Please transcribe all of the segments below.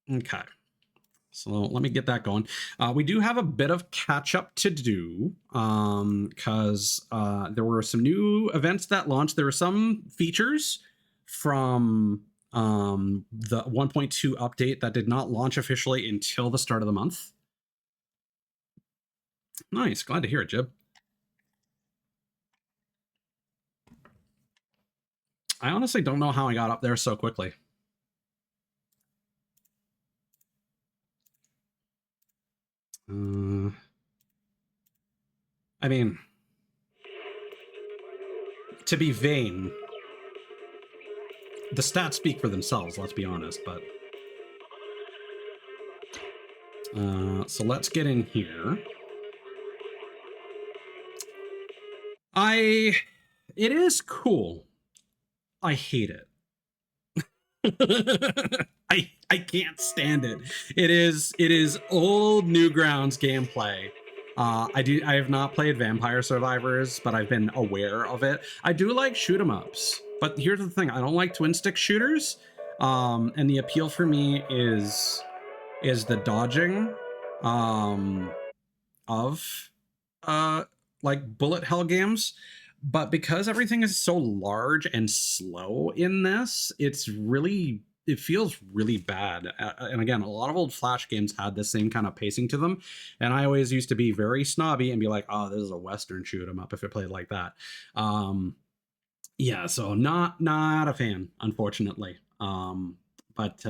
Okay. So let me get that going. We do have a bit of catch up to do because there were some new events that launched. There were some features from the 1.2 update that did not launch officially until the start of the month. Nice. Glad to hear it, Jib. I honestly don't know how I got up there so quickly. I mean, to be vain, the stats speak for themselves, let's be honest, but so let's get in here. It is cool. I hate it. I can't stand it. It is old Newgrounds gameplay. I have not played Vampire Survivors, but I've been aware of it. I do like shoot 'em ups, but here's the thing: I don't like twin stick shooters. And the appeal for me is the dodging of like bullet hell games. But because everything is so large and slow in this, it feels really bad. And again, a lot of old Flash games had the same kind of pacing to them. And I always used to be very snobby and be like, oh, this is a Western shoot 'em up if it played like that. Yeah, so not a fan, unfortunately. But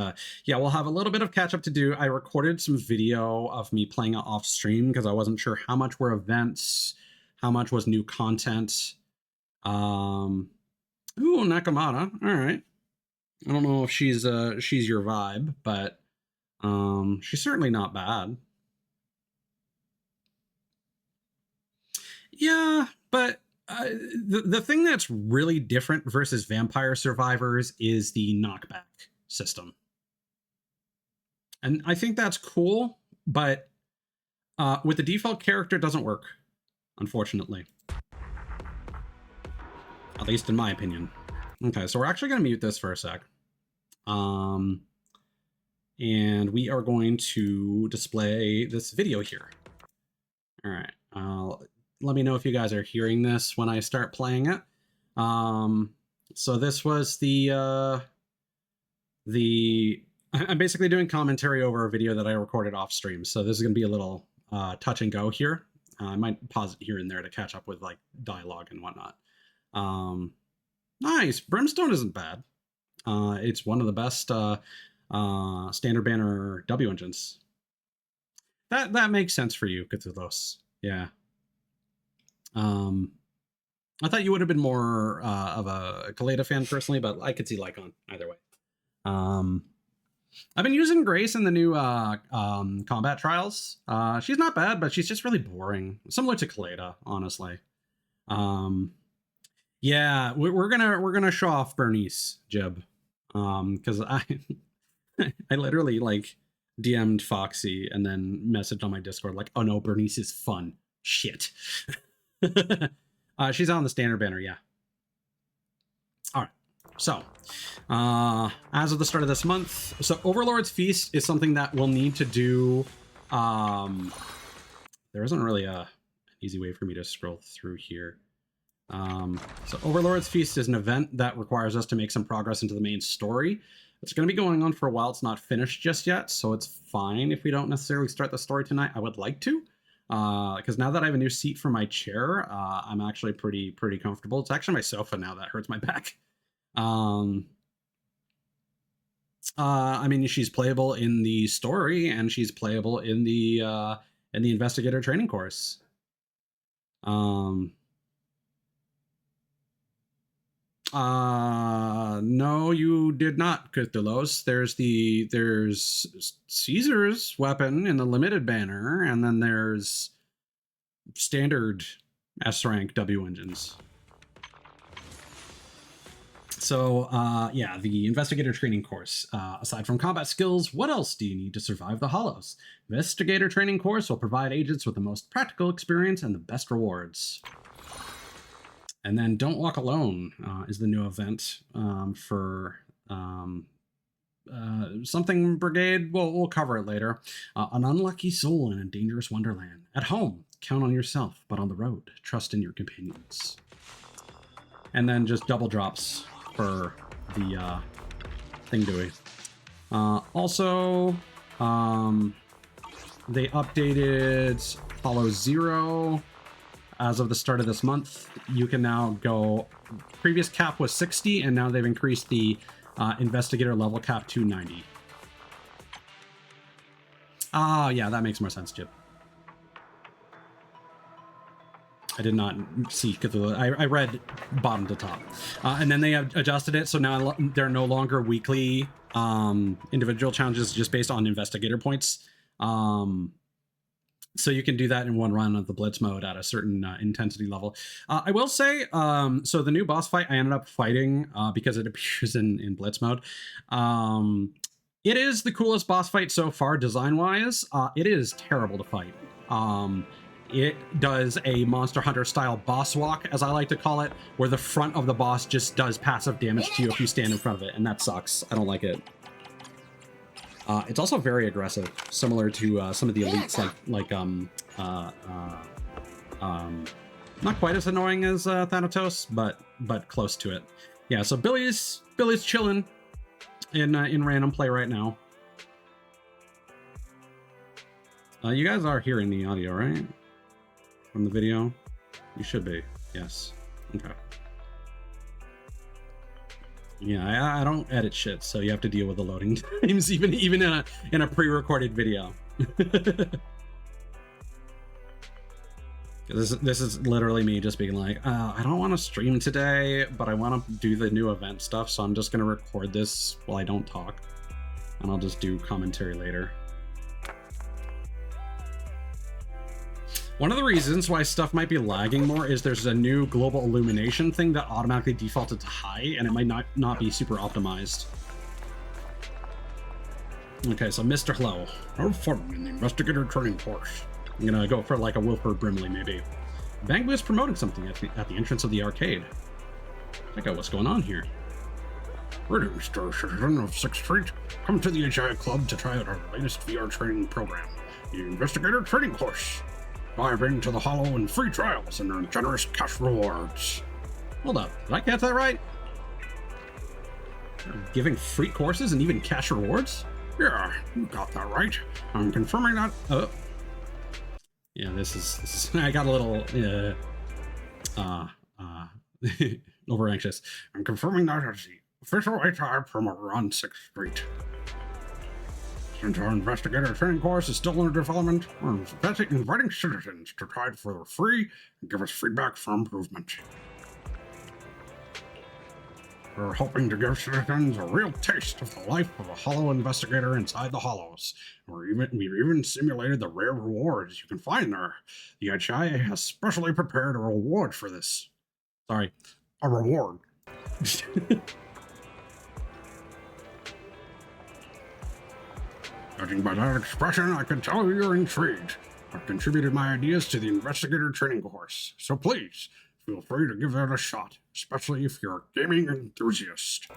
yeah, we'll have a little bit of catch up to do. I recorded some video of me playing it off stream because I wasn't sure how much were events, how much was new content. Ooh, Nakamata. All right. I don't know if she's your vibe, but she's certainly not bad. Yeah, but the thing that's really different versus Vampire Survivors is the knockback system. And I think that's cool, but with the default character, it doesn't work, unfortunately. At least in my opinion. Okay, so we're actually going to mute this for a sec. And we are going to display this video here. All right. Let me know if you guys are hearing this when I start playing it. So this was I'm basically doing commentary over a video that I recorded off stream. So this is going to be a little touch and go here. I might pause it here and there to catch up with like dialogue and whatnot. Nice. Brimstone isn't bad. It's one of the best standard banner W engines. That makes sense for you, Cthulhu's. Yeah. I thought you would have been more of a Kaleda fan personally, but I could see Lycon either way. I've been using Grace in the new combat trials. She's not bad, but she's just really boring. Similar to Kaleda, honestly. Yeah, we're gonna show off Bernice, Jib, because I I literally like DM'd Foxy and then messaged on my Discord like, oh no, Bernice is fun. Shit. She's on the standard banner, yeah. All right. So, as of the start of this month, so Overlord's Feast is something that we'll need to do. There isn't really an easy way for me to scroll through here. So Overlord's Feast is an event that requires us to make some progress into the main story. It's going to be going on for a while. It's not finished just yet, so it's fine if we don't necessarily start the story tonight. I would like to, because now that I have a new seat for my chair, I'm actually pretty comfortable. It's actually my sofa now that hurts my back. I mean, she's playable in the story, and she's playable in the investigator training course. No, you did not, Cthulhu's. There's Caesar's weapon in the limited banner, and then there's standard S rank W engines. So, yeah, the investigator training course. Aside from combat skills, what else do you need to survive the Hollows? Investigator training course will provide agents with the most practical experience and the best rewards. And then Don't Walk Alone is the new event for something brigade. We'll cover it later. An unlucky soul in a dangerous wonderland. At home, count on yourself, but on the road, trust in your companions. And then just double drops for the thing doing. Also, they updated Hollow Zero as of the start of this month. You can now go, previous cap was 60, and now they've increased the investigator level cap to 90. Ah, yeah, that makes more sense, Chip. I did not see Cthulhu. I read bottom to top. And then they have adjusted it, so now they're no longer weekly individual challenges just based on investigator points. So you can do that in one run of the Blitz mode at a certain intensity level. I will say, so the new boss fight I ended up fighting because it appears in Blitz mode. It is the coolest boss fight so far design-wise. It is terrible to fight. It does a Monster Hunter style boss walk, as I like to call it, where the front of the boss just does passive damage to you if you stand in front of it, and that sucks. I don't like it. It's also very aggressive, similar to some of the elites, not quite as annoying as Thanatos, but close to it. Yeah, so Billy's chilling in random play right now. You guys are hearing the audio, right? From the video? You should be. Yes. Okay. Yeah, I don't edit shit, so you have to deal with the loading times, even in a pre-recorded video. This is literally me just being like, I don't want to stream today, but I want to do the new event stuff, so I'm just gonna record this while I don't talk, and I'll just do commentary later. One of the reasons why stuff might be lagging more is there's a new global illumination thing that automatically defaulted to high, and it might not be super optimized. Okay, so Mr. Hello. Have fun in the investigator training course. I'm gonna go for like a Wilford Brimley, maybe. Bangbu is promoting something at the entrance of the arcade. Check out what's going on here. Greetings, star citizen of 6th Street. Come to the HI Club to try out our latest VR training program, the investigator training course. Dive into the hollow and free trials and earn generous cash rewards. Hold up, did I catch that right? Giving free courses and even cash rewards? Yeah, you got that right. I'm confirming that. Oh. Yeah, this is I got a little over anxious. I'm confirming that as the official HI promoter on 6th Street. Since our investigator training course is still under development, we're inviting citizens to try it for free and give us feedback for improvement. We're hoping to give citizens a real taste of the life of a hollow investigator inside the hollows. We've even simulated the rare rewards you can find there. The HI has specially prepared a reward for this. Sorry, a reward. Judging by that expression, I can tell you're intrigued. I've contributed my ideas to the investigator training course, so please, feel free to give that a shot, especially if you're a gaming enthusiast.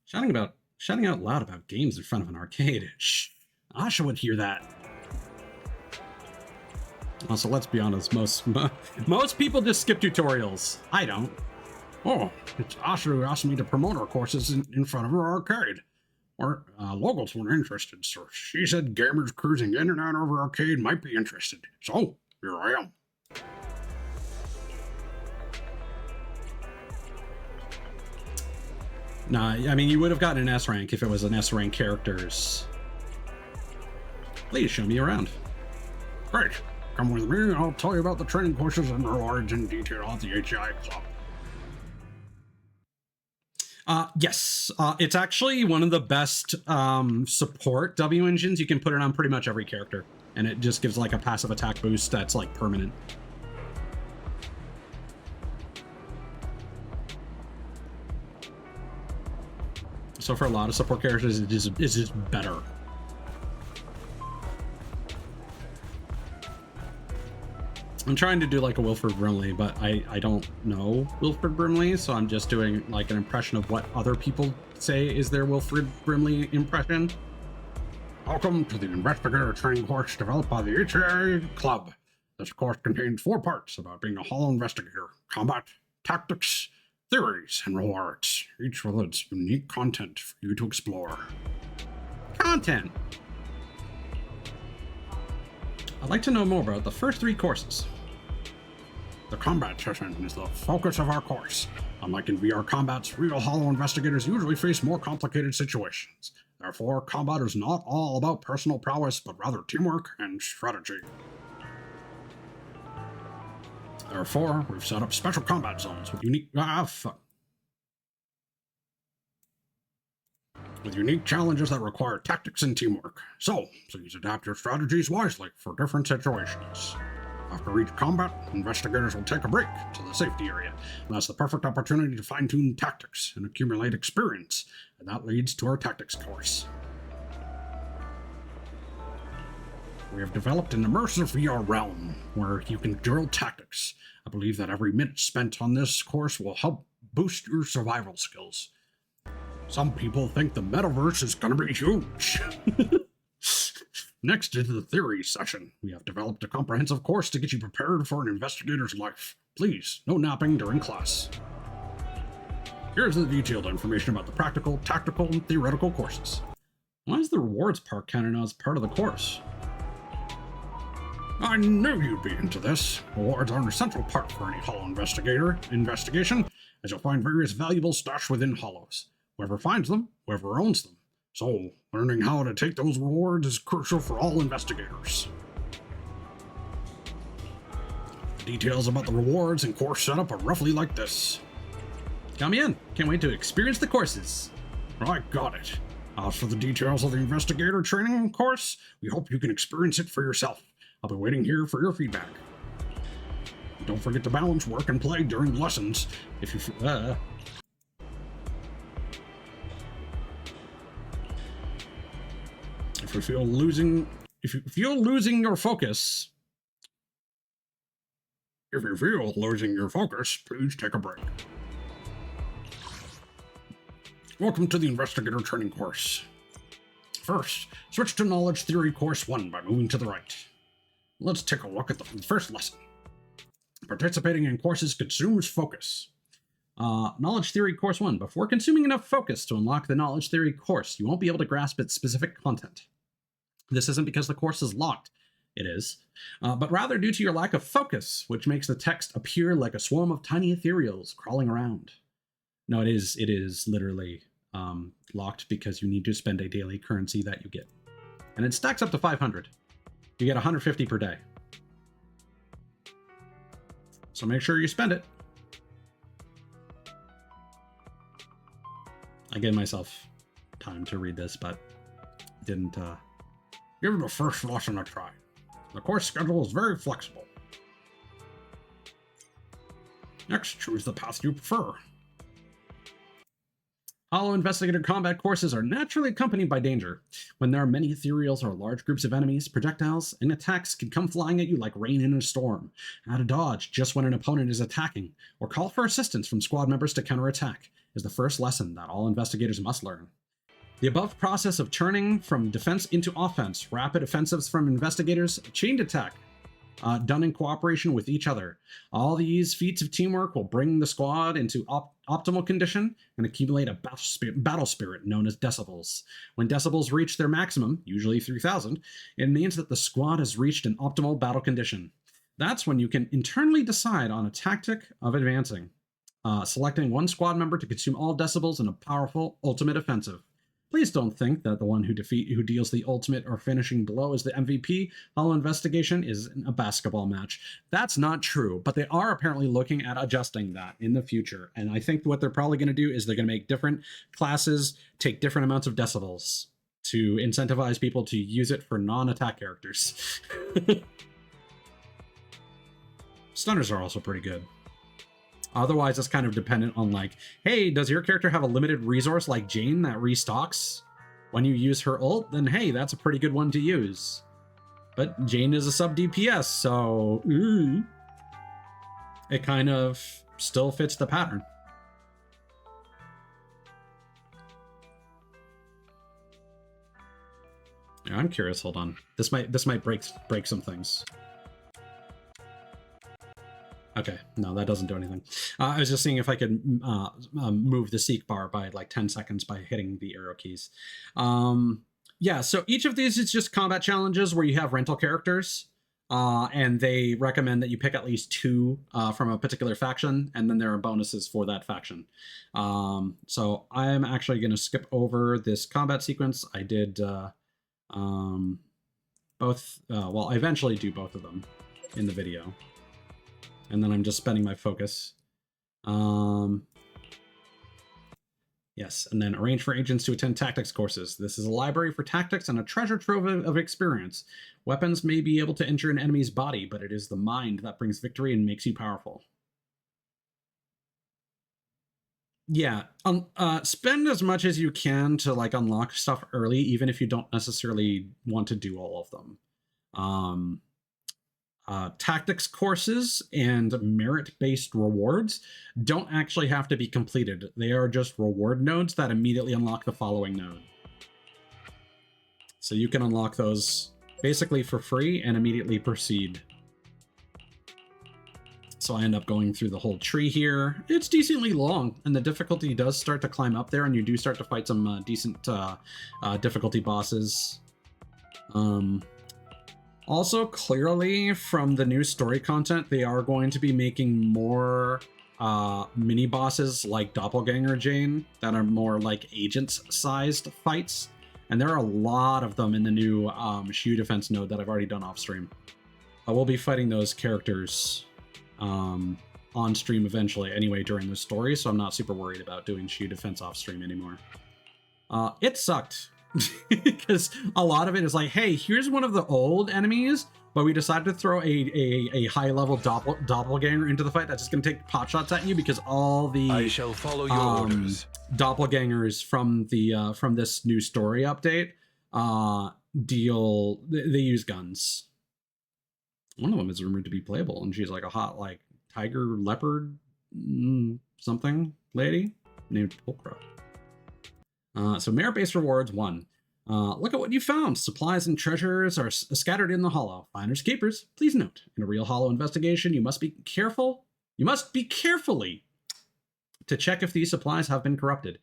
Shouting out loud about games in front of an arcade. Shh, Asha would hear that. Also, let's be honest, most people just skip tutorials. I don't. Oh, it's Asha who asked me to promote our courses in front of her arcade. Or locals weren't interested, so she said gamers cruising in and out of her arcade might be interested. So, here I am. Nah, I mean, you would have gotten an S rank if it was an S rank characters. Please show me around. Great. Come with me and I'll tell you about the training courses and rewards in detail at the HI Club. Yes, it's actually one of the best support W engines. You can put it on pretty much every character, and it just gives like a passive attack boost that's like permanent. So for a lot of support characters, it is just better. I'm trying to do like a Wilford Brimley, but I don't know Wilford Brimley, so I'm just doing like an impression of what other people say is their Wilford Brimley impression. Welcome to the investigator training course developed by the HAA Club. This course contains 4 parts about being a Hollow investigator: combat, tactics, theories, and rewards, each with its unique content for you to explore. Content! I'd like to know more about the first 3 courses. The combat session is the focus of our course. Unlike in VR combats, real Hollow investigators usually face more complicated situations. Therefore, combat is not all about personal prowess, but rather teamwork and strategy. Therefore, we've set up special combat zones with unique challenges that require tactics and teamwork. So, please adapt your strategies wisely for different situations. After each combat, investigators will take a break to the safety area. And that's the perfect opportunity to fine-tune tactics and accumulate experience, and that leads to our tactics course. We have developed an immersive VR realm where you can drill tactics. I believe that every minute spent on this course will help boost your survival skills. Some people think the metaverse is going to be huge. Next is the theory session. We have developed a comprehensive course to get you prepared for an investigator's life. Please, no napping during class. Here's the detailed information about the practical, tactical, and theoretical courses. Why is the rewards part counted as part of the course? I knew you'd be into this. Rewards are an essential part for any Hollow investigation, as you'll find various valuables stashed within Hollows. Whoever finds them, whoever owns them. So, learning how to take those rewards is crucial for all investigators. The details about the rewards and course setup are roughly like this. Count me in. Can't wait to experience the courses. I got it. As for the details of the investigator training course, we hope you can experience it for yourself. I'll be waiting here for your feedback. Don't forget to balance work and play during lessons. If you feel losing your focus, please take a break. Welcome to the investigator training course. First, switch to knowledge theory course 1 by moving to the right. Let's take a look at the first lesson. Participating in courses consumes focus. Knowledge theory course 1. Before consuming enough focus to unlock the knowledge theory course, you won't be able to grasp its specific content. This isn't because the course is locked. It is. But rather due to your lack of focus, which makes the text appear like a swarm of tiny ethereals crawling around. No, it is literally locked because you need to spend a daily currency that you get. And it stacks up to 500. You get 150 per day. So make sure you spend it. I gave myself time to read this, but didn't give the first lesson a try. The course schedule is very flexible. Next, choose the path you prefer. Hollow investigator combat courses are naturally accompanied by danger. When there are many ethereals or large groups of enemies, projectiles and attacks can come flying at you like rain in a storm. How to dodge just when an opponent is attacking, or call for assistance from squad members to counterattack, is the first lesson that all investigators must learn. The above process of turning from defense into offense, rapid offensives from investigators, chained attack, done in cooperation with each other. All these feats of teamwork will bring the squad into optimal condition and accumulate a battle spirit known as decibels. When decibels reach their maximum, usually 3,000, it means that the squad has reached an optimal battle condition. That's when you can internally decide on a tactic of advancing, selecting one squad member to consume all decibels in a powerful ultimate offensive. Please don't think that the one who deals the ultimate or finishing blow is the MVP. Hollow investigation is a basketball match. That's not true, but they are apparently looking at adjusting that in the future. And I think what they're probably going to do is they're going to make different classes take different amounts of decibels to incentivize people to use it for non-attack characters. Stunners are also pretty good. Otherwise, it's kind of dependent on like, hey, does your character have a limited resource like Jane that restocks when you use her ult? Then hey, that's a pretty good one to use. But Jane is a sub DPS, so it kind of still fits the pattern. Yeah, I'm curious. Hold on. This might break some things. Okay, no, that doesn't do anything. I was just seeing if I could move the seek bar by like 10 seconds by hitting the arrow keys. Yeah, so each of these is just combat challenges where you have rental characters, and they recommend that you pick at least 2 from a particular faction, and then there are bonuses for that faction. So I'm actually going to skip over this combat sequence. I did both, well, I eventually do both of them in the video. And then I'm just spending my focus. Yes, and then arrange for agents to attend tactics courses. This is a library for tactics and a treasure trove of experience. Weapons may be able to enter an enemy's body, but it is the mind that brings victory and makes you powerful. Yeah, spend as much as you can to like unlock stuff early, even if you don't necessarily want to do all of them. Tactics courses and merit-based rewards don't actually have to be completed. They are just reward nodes that immediately unlock the following node. So you can unlock those basically for free and immediately proceed. So I end up going through the whole tree here. It's decently long, and the difficulty does start to climb up there, and you do start to fight some decent difficulty bosses. Also, clearly from the new story content, they are going to be making more mini bosses like Doppelganger Jane that are more like agents-sized fights. And there are a lot of them in the new Shu defense node that I've already done off stream. I will be fighting those characters on stream eventually anyway during the story, so I'm not super worried about doing Shu defense off stream anymore. It sucked. Because a lot of it is like, hey, here's one of the old enemies, but we decided to throw a high-level doppelganger into the fight that's just going to take pot shots at you because all the I shall follow your orders. Doppelgangers from the from this new story update they use guns. One of them is rumored to be playable, and she's like a hot like tiger leopard something lady named Polkra. So merit-based rewards 1. Look at what you found. Supplies and treasures are scattered in the hollow. Finders keepers. Please note, in a real hollow investigation, you must be careful. You must be carefully to check if these supplies have been corrupted.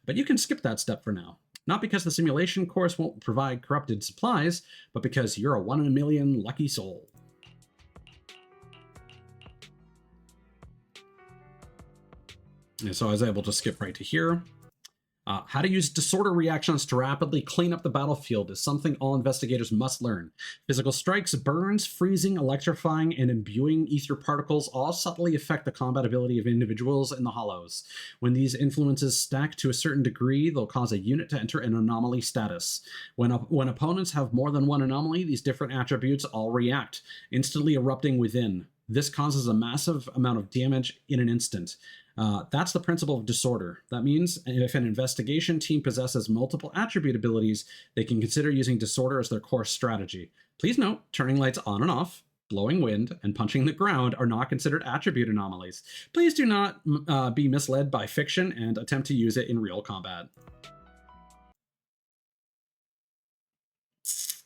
But you can skip that step for now. Not because the simulation course won't provide corrupted supplies, but because you're a 1 in a million lucky soul. And so I was able to skip right to here. How to use disorder reactions to rapidly clean up the battlefield is something all investigators must learn. Physical strikes, burns, freezing, electrifying, and imbuing ether particles all subtly affect the combat ability of individuals in the hollows. When these influences stack to a certain degree, they'll cause a unit to enter an anomaly status. When opponents have more than one anomaly, these different attributes all react, instantly erupting within. This causes a massive amount of damage in an instant. That's the principle of disorder. That means if an investigation team possesses multiple attribute abilities, they can consider using disorder as their core strategy. Please note, turning lights on and off, blowing wind, and punching the ground are not considered attribute anomalies. Please do not be misled by fiction and attempt to use it in real combat.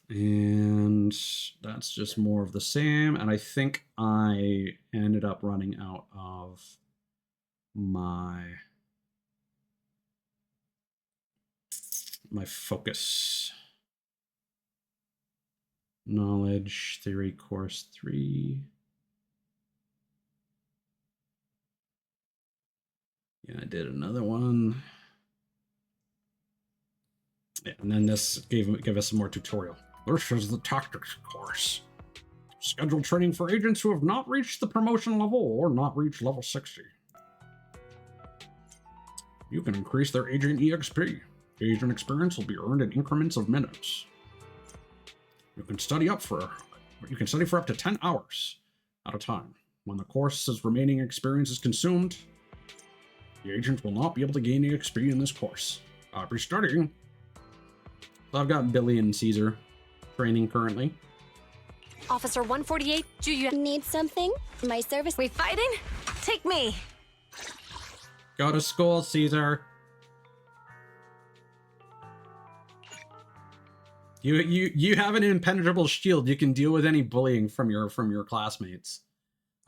And that's just more of the same. And I think I ended up running out of my focus. Knowledge, theory, course 3. Yeah, I did another one. Yeah, and then this gave us some more tutorial. This is the tactics course. Scheduled training for agents who have not reached the promotion level or not reached level 60. You can increase their agent EXP. Agent experience will be earned in increments of minutes. You can study for up to 10 hours at a time. When the course's remaining experience is consumed, the agent will not be able to gain EXP in this course. I'll be studying. So I've got Billy and Caesar training currently. Officer 148, do you Need something? My service. We fighting? Take me. Go to school, Caesar. You have an impenetrable shield. You can deal with any bullying from your classmates.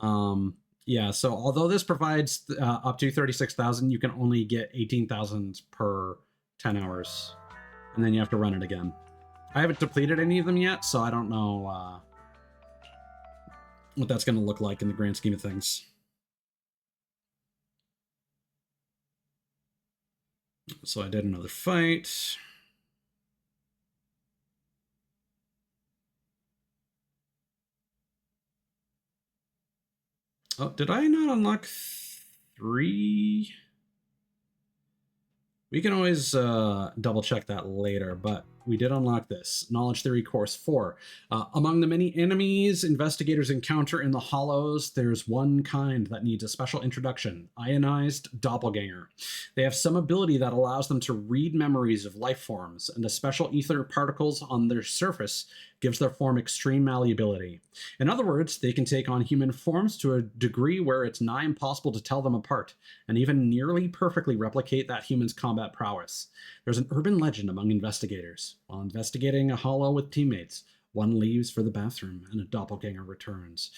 Yeah, so although this provides up to 36,000, you can only get 18,000 per 10 hours. And then you have to run it again. I haven't depleted any of them yet, so I don't know what that's going to look like in the grand scheme of things. So I did another fight. Oh, did I not unlock 3? We can always double check that later, but we did unlock this. Knowledge Theory Course 4. Among the many enemies investigators encounter in the Hollows, there's one kind that needs a special introduction: ionized doppelganger. They have some ability that allows them to read memories of life forms, and the special ether particles on their surface gives their form extreme malleability. In other words, they can take on human forms to a degree where it's nigh impossible to tell them apart, and even nearly perfectly replicate that human's combat prowess. There's an urban legend among investigators. While investigating a hollow with teammates, one leaves for the bathroom and a doppelganger returns.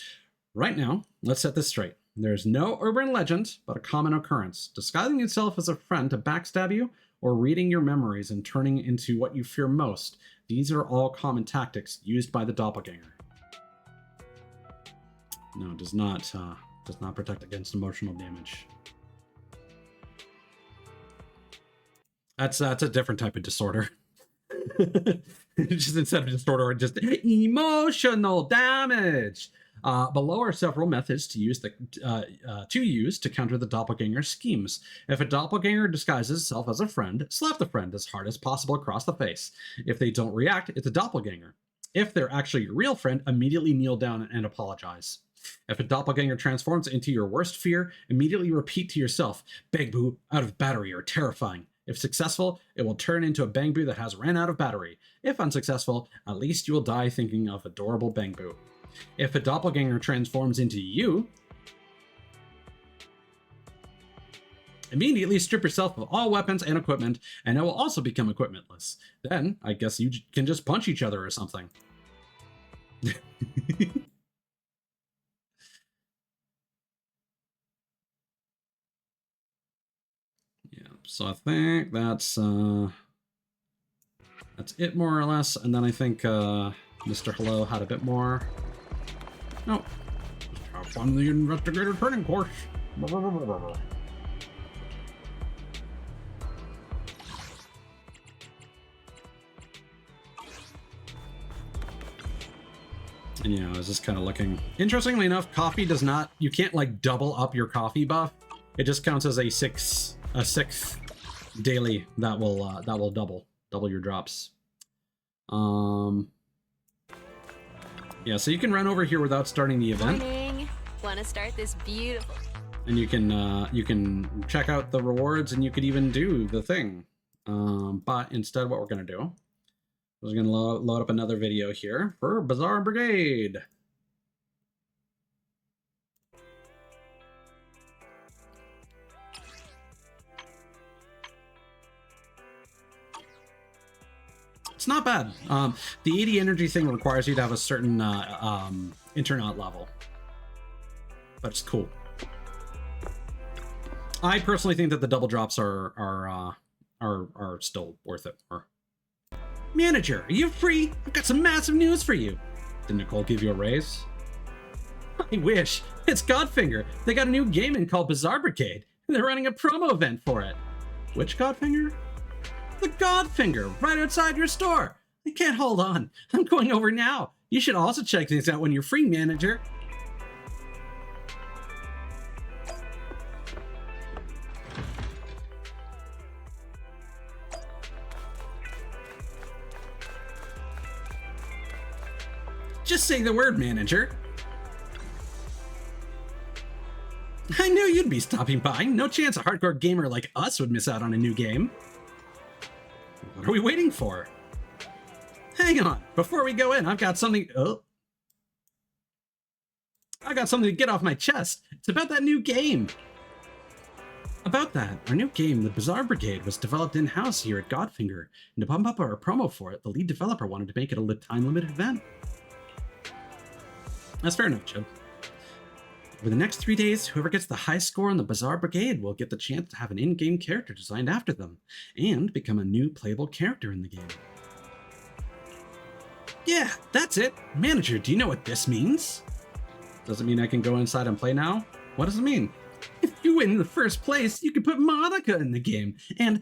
Right now, let's set this straight. There's no urban legend, but a common occurrence, disguising itself as a friend to backstab you, or reading your memories and turning into what you fear most. These are all common tactics used by the doppelganger. No, it does not protect against emotional damage. That's a different type of disorder. Just instead of disorder, just emotional damage. Below are several methods to use to counter the doppelganger schemes. If a doppelganger disguises itself as a friend, slap the friend as hard as possible across the face. If they don't react, it's a doppelganger. If they're actually your real friend, immediately kneel down and apologize. If a doppelganger transforms into your worst fear, immediately repeat to yourself, "Bang Boo, out of battery," or "terrifying." If successful, it will turn into a Bang Boo that has ran out of battery. If unsuccessful, at least you will die thinking of adorable Bang Boo. If a doppelganger transforms into you, immediately strip yourself of all weapons and equipment, and it will also become equipmentless. Then, I guess you can just punch each other or something. Yeah, so I think that's it more or less, and then I think Mr. Hello had a bit more. No. Have fun the investigator training course. And yeah, I was just kind of looking. Interestingly enough, coffee does not, you can't like double up your coffee buff. It just counts as a sixth daily that will double your drops. Yeah, so you can run over here without starting the event. Morning. Want to start this beautiful... And you can check out the rewards, and you could even do the thing. But instead, what we're gonna do is we're gonna load up another video here for Bazaar Brigade. It's not bad. The 80 energy thing requires you to have a certain internet level, but it's cool. I personally think that the double drops are still worth it. Manager, are you free? I've got some massive news for you. Did Nicole give you a raise? I wish. It's Godfinger. They got a new game in called Bazaar Brigade, and they're running a promo event for it. Which Godfinger? The Godfinger, right outside your store. I can't hold on. I'm going over now. You should also check things out when you're free, manager. Just say the word, manager. I knew you'd be stopping by. No chance a hardcore gamer like us would miss out on a new game. What are we waiting for? Hang on. Before we go in, I've got something... Oh. I got something to get off my chest. It's about that new game. About that, our new game, the Bizarre Brigade, was developed in-house here at Godfinger, and to bump up our promo for it, the lead developer wanted to make it a time-limited event. That's fair enough, Chip. Over the next 3 days, whoever gets the high score on the Bizarre Brigade will get the chance to have an in-game character designed after them, and become a new playable character in the game. Yeah, that's it. Manager, do you know what this means? Does it mean I can go inside and play now? What does it mean? If you win the first place, you could put Monica in the game, and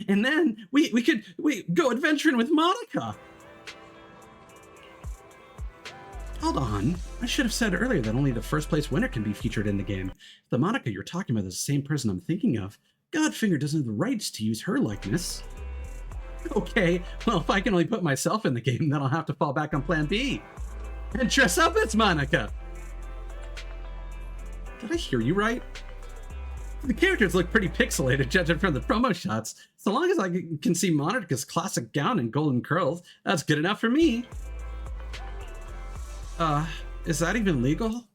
then we could go adventuring with Monica. Hold on, I should have said earlier that only the first place winner can be featured in the game. If the Monica you're talking about is the same person I'm thinking of, Godfinger doesn't have the rights to use her likeness. Okay, well, if I can only put myself in the game, then I'll have to fall back on plan B and dress up as Monica. Did I hear you right? The characters look pretty pixelated, judging from the promo shots. So long as I can see Monica's classic gown and golden curls, that's good enough for me. Is that even legal?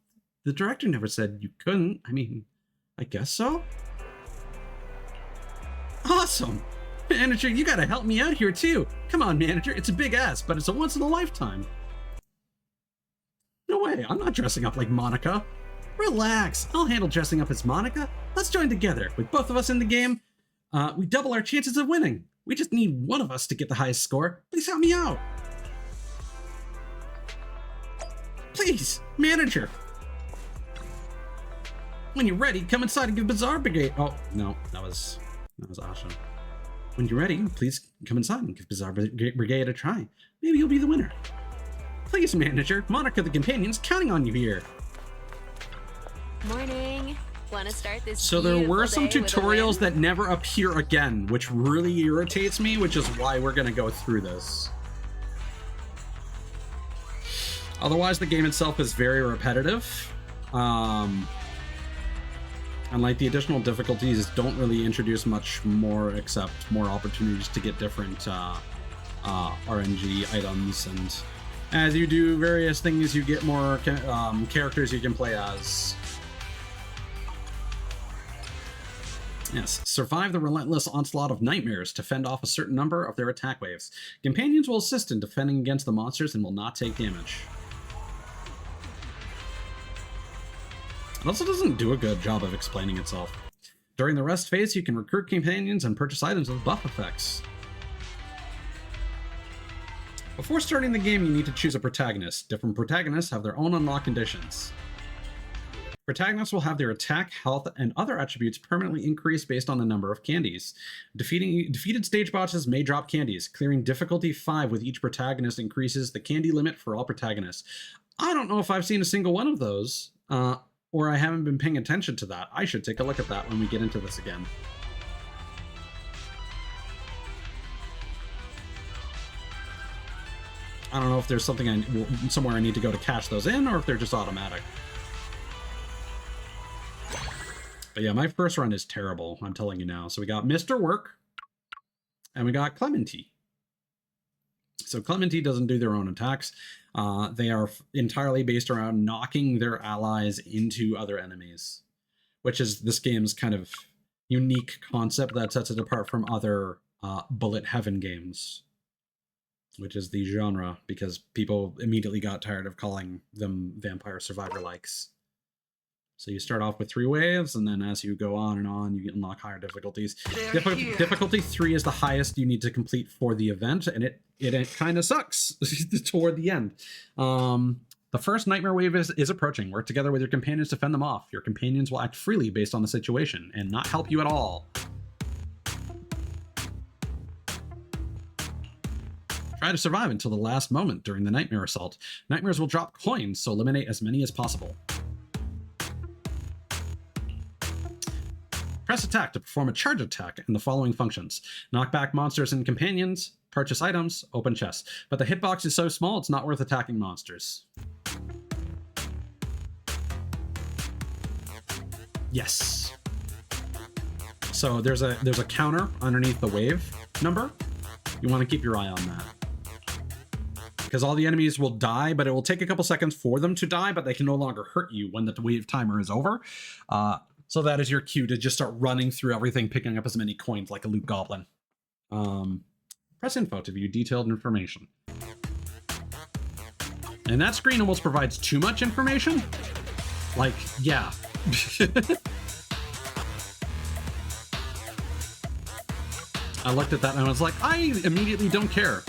The director never said you couldn't. I mean, I guess so. Awesome! Manager, you gotta help me out here too. Come on, manager, it's a big ass, but it's a once in a lifetime. No way, I'm not dressing up like Monica. Relax, I'll handle dressing up as Monica. Let's join together. With both of us in the game, we double our chances of winning. We just need one of us to get the highest score. Please help me out. Please, manager. When you're ready, come inside and give Bizarre Brigade. Oh, no, that was Asha. When you're ready, please come inside and give Bizarre Brigade a try. Maybe you'll be the winner. Please, manager. Monica the companion's counting on you here. Morning. Want to start this? So there were some beautiful day with a tutorials win? that never appear again, which really irritates me, which is why we're going to go through this. Otherwise, the game itself is very repetitive. And like the additional difficulties don't really introduce much more except more opportunities to get different RNG items, and as you do various things, you get more characters you can play as. Yes, survive the relentless onslaught of nightmares to fend off a certain number of their attack waves. Companions will assist in defending against the monsters and will not take damage. It also doesn't do a good job of explaining itself. During the rest phase, you can recruit companions and purchase items with buff effects. Before starting the game, you need to choose a protagonist. Different protagonists have their own unlock conditions. Protagonists will have their attack, health, and other attributes permanently increased based on the number of candies. Defeated stage bosses may drop candies. Clearing difficulty 5 with each protagonist increases the candy limit for all protagonists. I don't know if I've seen a single one of those, or I haven't been paying attention to that. I should take a look at that when we get into this again. I don't know if there's something somewhere I need to go to cash those in, or if they're just automatic. But yeah, my first run is terrible, I'm telling you now. So we got Mr. Work, and we got Clemente. So Clemente doesn't do their own attacks. They are entirely based around knocking their allies into other enemies, which is this game's kind of unique concept that sets it apart from other bullet heaven games, which is the genre, because people immediately got tired of calling them Vampire Survivor likes. So you start off with 3 waves, and then as you go on and on, you unlock higher difficulties. Difficulty 3 is the highest you need to complete for the event, and it kind of sucks toward the end. The first nightmare wave is approaching. Work together with your companions to fend them off. Your companions will act freely based on the situation and not help you at all. Try to survive until the last moment during the nightmare assault. Nightmares will drop coins, so eliminate as many as possible. Press attack to perform a charge attack in the following functions. Knock back monsters and companions, purchase items, open chests. But the hitbox is so small, it's not worth attacking monsters. Yes. So there's a counter underneath the wave number. You want to keep your eye on that. because all the enemies will die, but it will take a couple seconds for them to die, but they can no longer hurt you when the wave timer is over. So that is your cue to just start running through everything, picking up as many coins like a loot goblin. Press info to view detailed information. And that screen almost provides too much information. Like, yeah. I looked at that and I was like, I immediately don't care.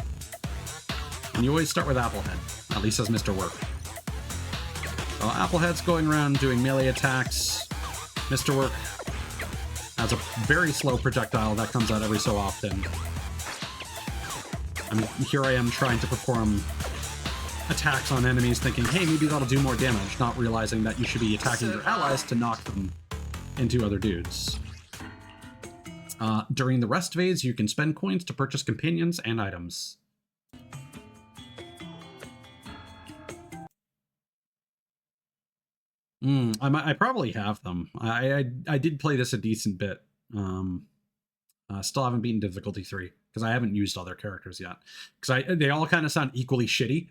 And you always start with Applehead, at least as Mr. Work. So Applehead's going around doing melee attacks. Mr. Work has a very slow projectile that comes out every so often. I mean, here I am trying to perform attacks on enemies thinking, hey, maybe that'll do more damage, not realizing that you should be attacking your allies to knock them into other dudes. During the rest phase, you can spend coins to purchase companions and items. I probably have them. I did play this a decent bit. Still haven't beaten difficulty 3 because I haven't used all their characters yet. Because they all kind of sound equally shitty.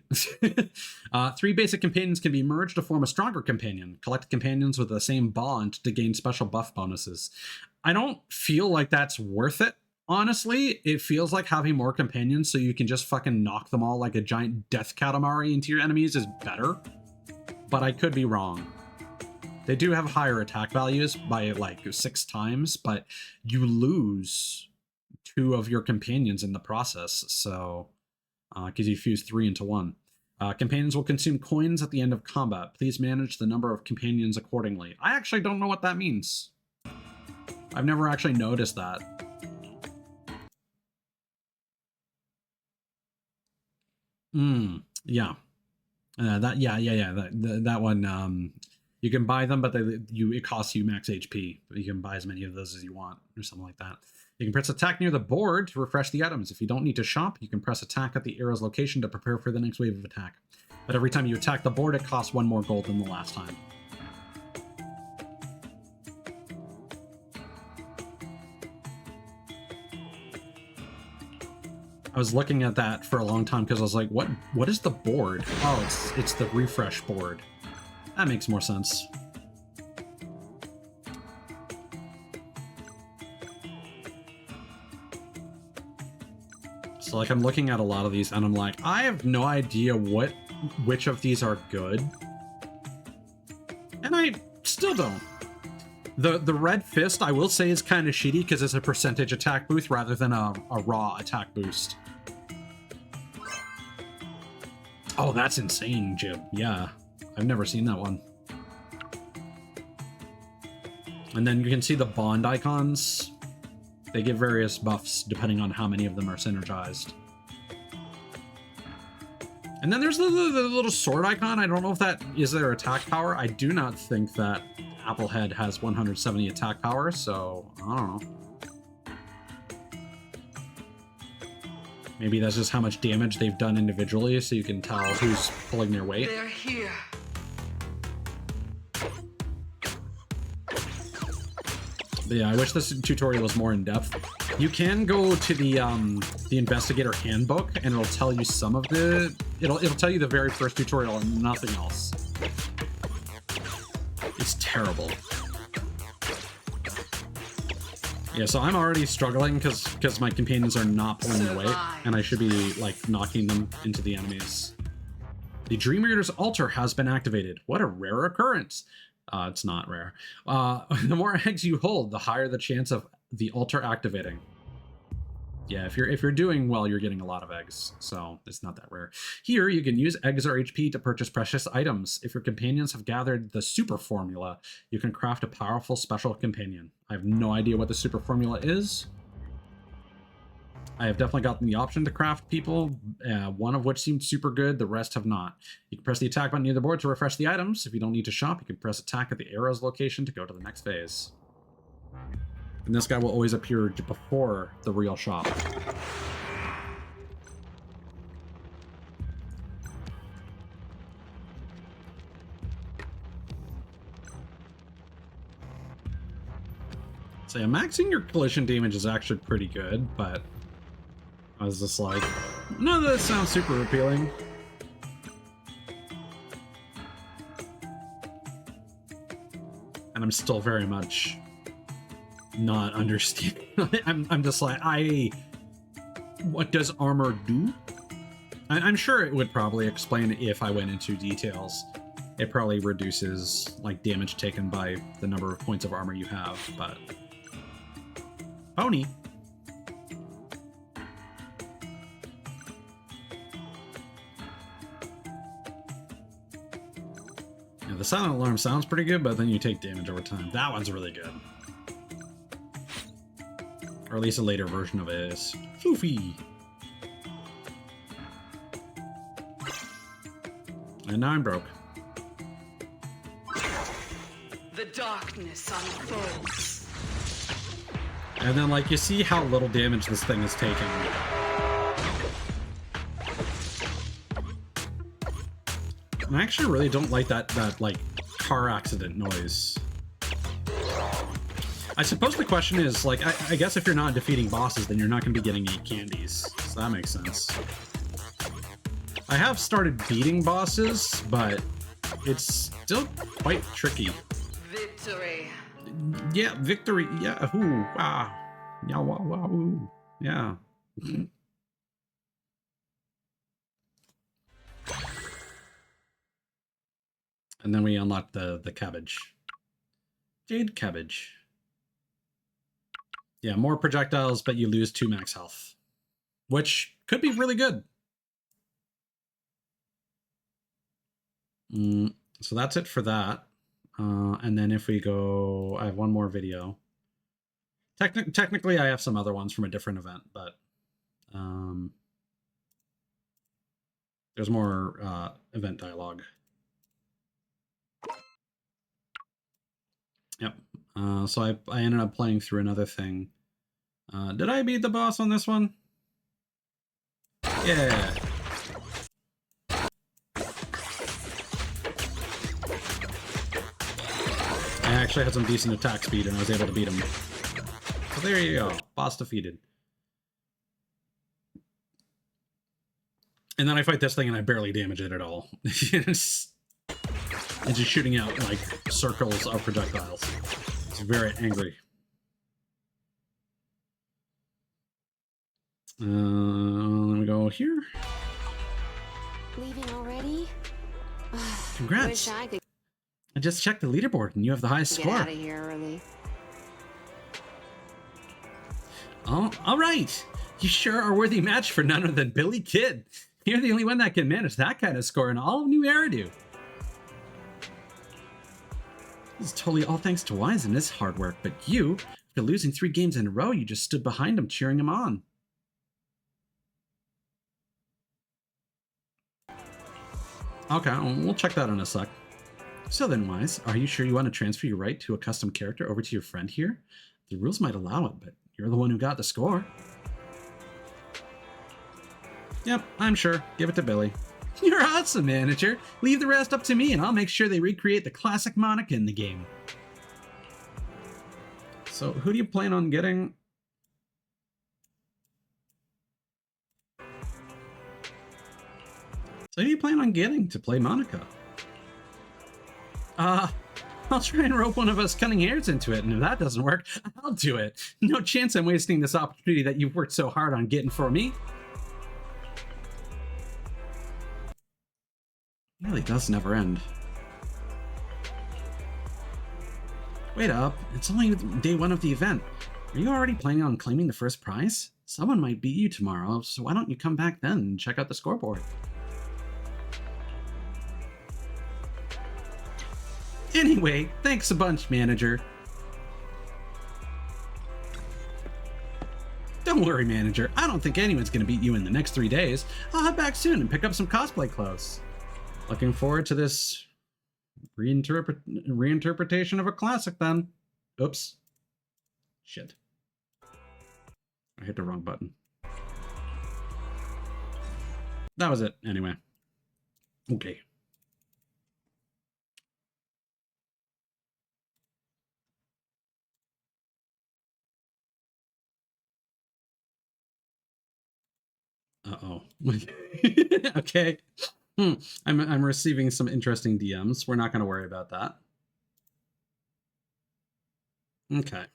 3 basic companions can be merged to form a stronger companion. Collect companions with the same bond to gain special buff bonuses. I don't feel like that's worth it. Honestly, it feels like having more companions so you can just fucking knock them all like a giant death katamari into your enemies is better. But I could be wrong. They do have higher attack values by like 6 times, but you lose 2 of your companions in the process. So, because you fuse 3 into 1. Companions will consume coins at the end of combat. Please manage the number of companions accordingly. I actually don't know what that means. I've never actually noticed that. Yeah. That one, you can buy them, but it costs you max HP. But you can buy as many of those as you want, or something like that. You can press attack near the board to refresh the items. If you don't need to shop, you can press attack at the arrow's location to prepare for the next wave of attack. But every time you attack the board, it costs 1 more gold than the last time. I was looking at that for a long time because I was like, what is the board? Oh, it's the refresh board. That makes more sense. So like I'm looking at a lot of these and I'm like, I have no idea which of these are good. And I still don't. The red fist, I will say, is kind of shitty because it's a percentage attack boost rather than a raw attack boost. Oh, that's insane, Jib. Yeah, I've never seen that one. And then you can see the bond icons. They give various buffs depending on how many of them are synergized. And then there's the little sword icon. I don't know if that is their attack power. I do not think that Applehead has 170 attack power, so I don't know. Maybe that's just how much damage they've done individually, so you can tell who's pulling their weight. They're here. But yeah, I wish this tutorial was more in depth. You can go to the investigator handbook, and it'll tell you some of the. It'll tell you the very first tutorial and nothing else. It's terrible. Yeah, so I'm already struggling because my companions are not pulling their weight, and I should be like knocking them into the enemies. The Dream Reader's altar has been activated. What a rare occurrence. It's not rare. The more eggs you hold, the higher the chance of the altar activating. Yeah, if you're doing well, you're getting a lot of eggs, so it's not that rare. Here, you can use eggs or HP to purchase precious items. If your companions have gathered the super formula, you can craft a powerful special companion. I have no idea what the super formula is. I have definitely gotten the option to craft people, one of which seemed super good, the rest have not. You can press the attack button near the board to refresh the items. If you don't need to shop, you can press attack at the arrow's location to go to the next phase. And this guy will always appear before the real shop. So yeah, maxing your collision damage is actually pretty good, but I was just like, none of this sounds super appealing. I'm still very much not understanding. I'm just like, what does armor do? I'm sure it would probably explain if I went into details. It probably reduces like damage taken by the number of points of armor you have, but pony. Yeah, the silent alarm sounds pretty good, but then you take damage over time. That one's really good. Or at least a later version of it is. Foofy. And now I'm broke. The darkness unfolds. And then, like, you see how little damage this thing is taking. And I actually really don't like that like, car accident noise. I suppose the question is, like, I guess if you're not defeating bosses, then you're not going to be getting 8 candies. So that makes sense. I have started beating bosses, but it's still quite tricky. Victory. Yeah, victory. Yeah, ooh, wow. Yeah, wow, wow, ooh. Yeah. And then we unlock the cabbage. Jade cabbage. Yeah, more projectiles, but you lose 2 max health. Which could be really good. So that's it for that. And then if we go, I have one more video. Technically, I have some other ones from a different event, but there's more event dialogue. Yep. So I ended up playing through another thing. Did I beat the boss on this one? Yeah. I actually had some decent attack speed and I was able to beat him. So there you go. Boss defeated. And then I fight this thing and I barely damage it at all. It's just shooting out like circles of projectiles. It's very angry. Let me go here. Leaving already? Congrats. Wish I could I just checked the leaderboard and you have the highest get score. out of here early. Oh, all right. You sure are a worthy match for none other than Billy Kid. You're the only one that can manage that kind of score in all of New Eridu. This is totally all thanks to Wise and his hard work, but you, after losing 3 games in a row, you just stood behind him, cheering him on. Okay, we'll check that in a sec. So then, Wise, are you sure you want to transfer your right to a custom character over to your friend here? The rules might allow it, but you're the one who got the score. Yep, I'm sure. Give it to Billy. You're awesome, manager. Leave the rest up to me and I'll make sure they recreate the classic Monica in the game. So who do you plan on getting? So who do you plan on getting to play Monica? I'll try and rope one of us cunning hairs into it, and if that doesn't work, I'll do it. No chance I'm wasting this opportunity that you've worked so hard on getting for me. It really does never end. Wait up, it's only day 1 of the event. Are you already planning on claiming the first prize? Someone might beat you tomorrow, so why don't you come back then and check out the scoreboard? Anyway, thanks a bunch, manager. Don't worry, manager. I don't think anyone's going to beat you in the next 3 days. I'll head back soon and pick up some cosplay clothes. Looking forward to this reinterpretation of a classic then. Oops. Shit. I hit the wrong button. That was it, anyway. Okay. Uh-oh. Okay. I'm receiving some interesting DMs. We're not going to worry about that. Okay.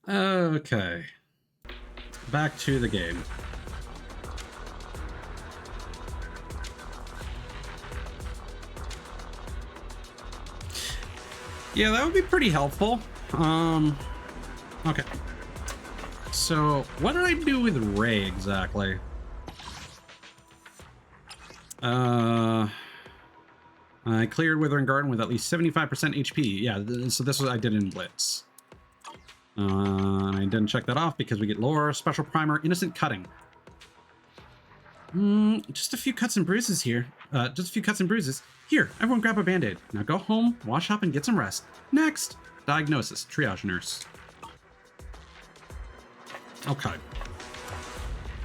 Okay. Back to the game. Yeah, that would be pretty helpful. Okay. So, what did I do with Ray exactly? I cleared Withering Garden with at least 75% HP. Yeah, so this was I did in Blitz. I didn't check that off because we get lore, special primer, innocent cutting. Just a few cuts and bruises here. Just a few cuts and bruises. Here, everyone grab a band-aid. Now go home, wash up, and get some rest. Next, diagnosis, triage nurse. Okay.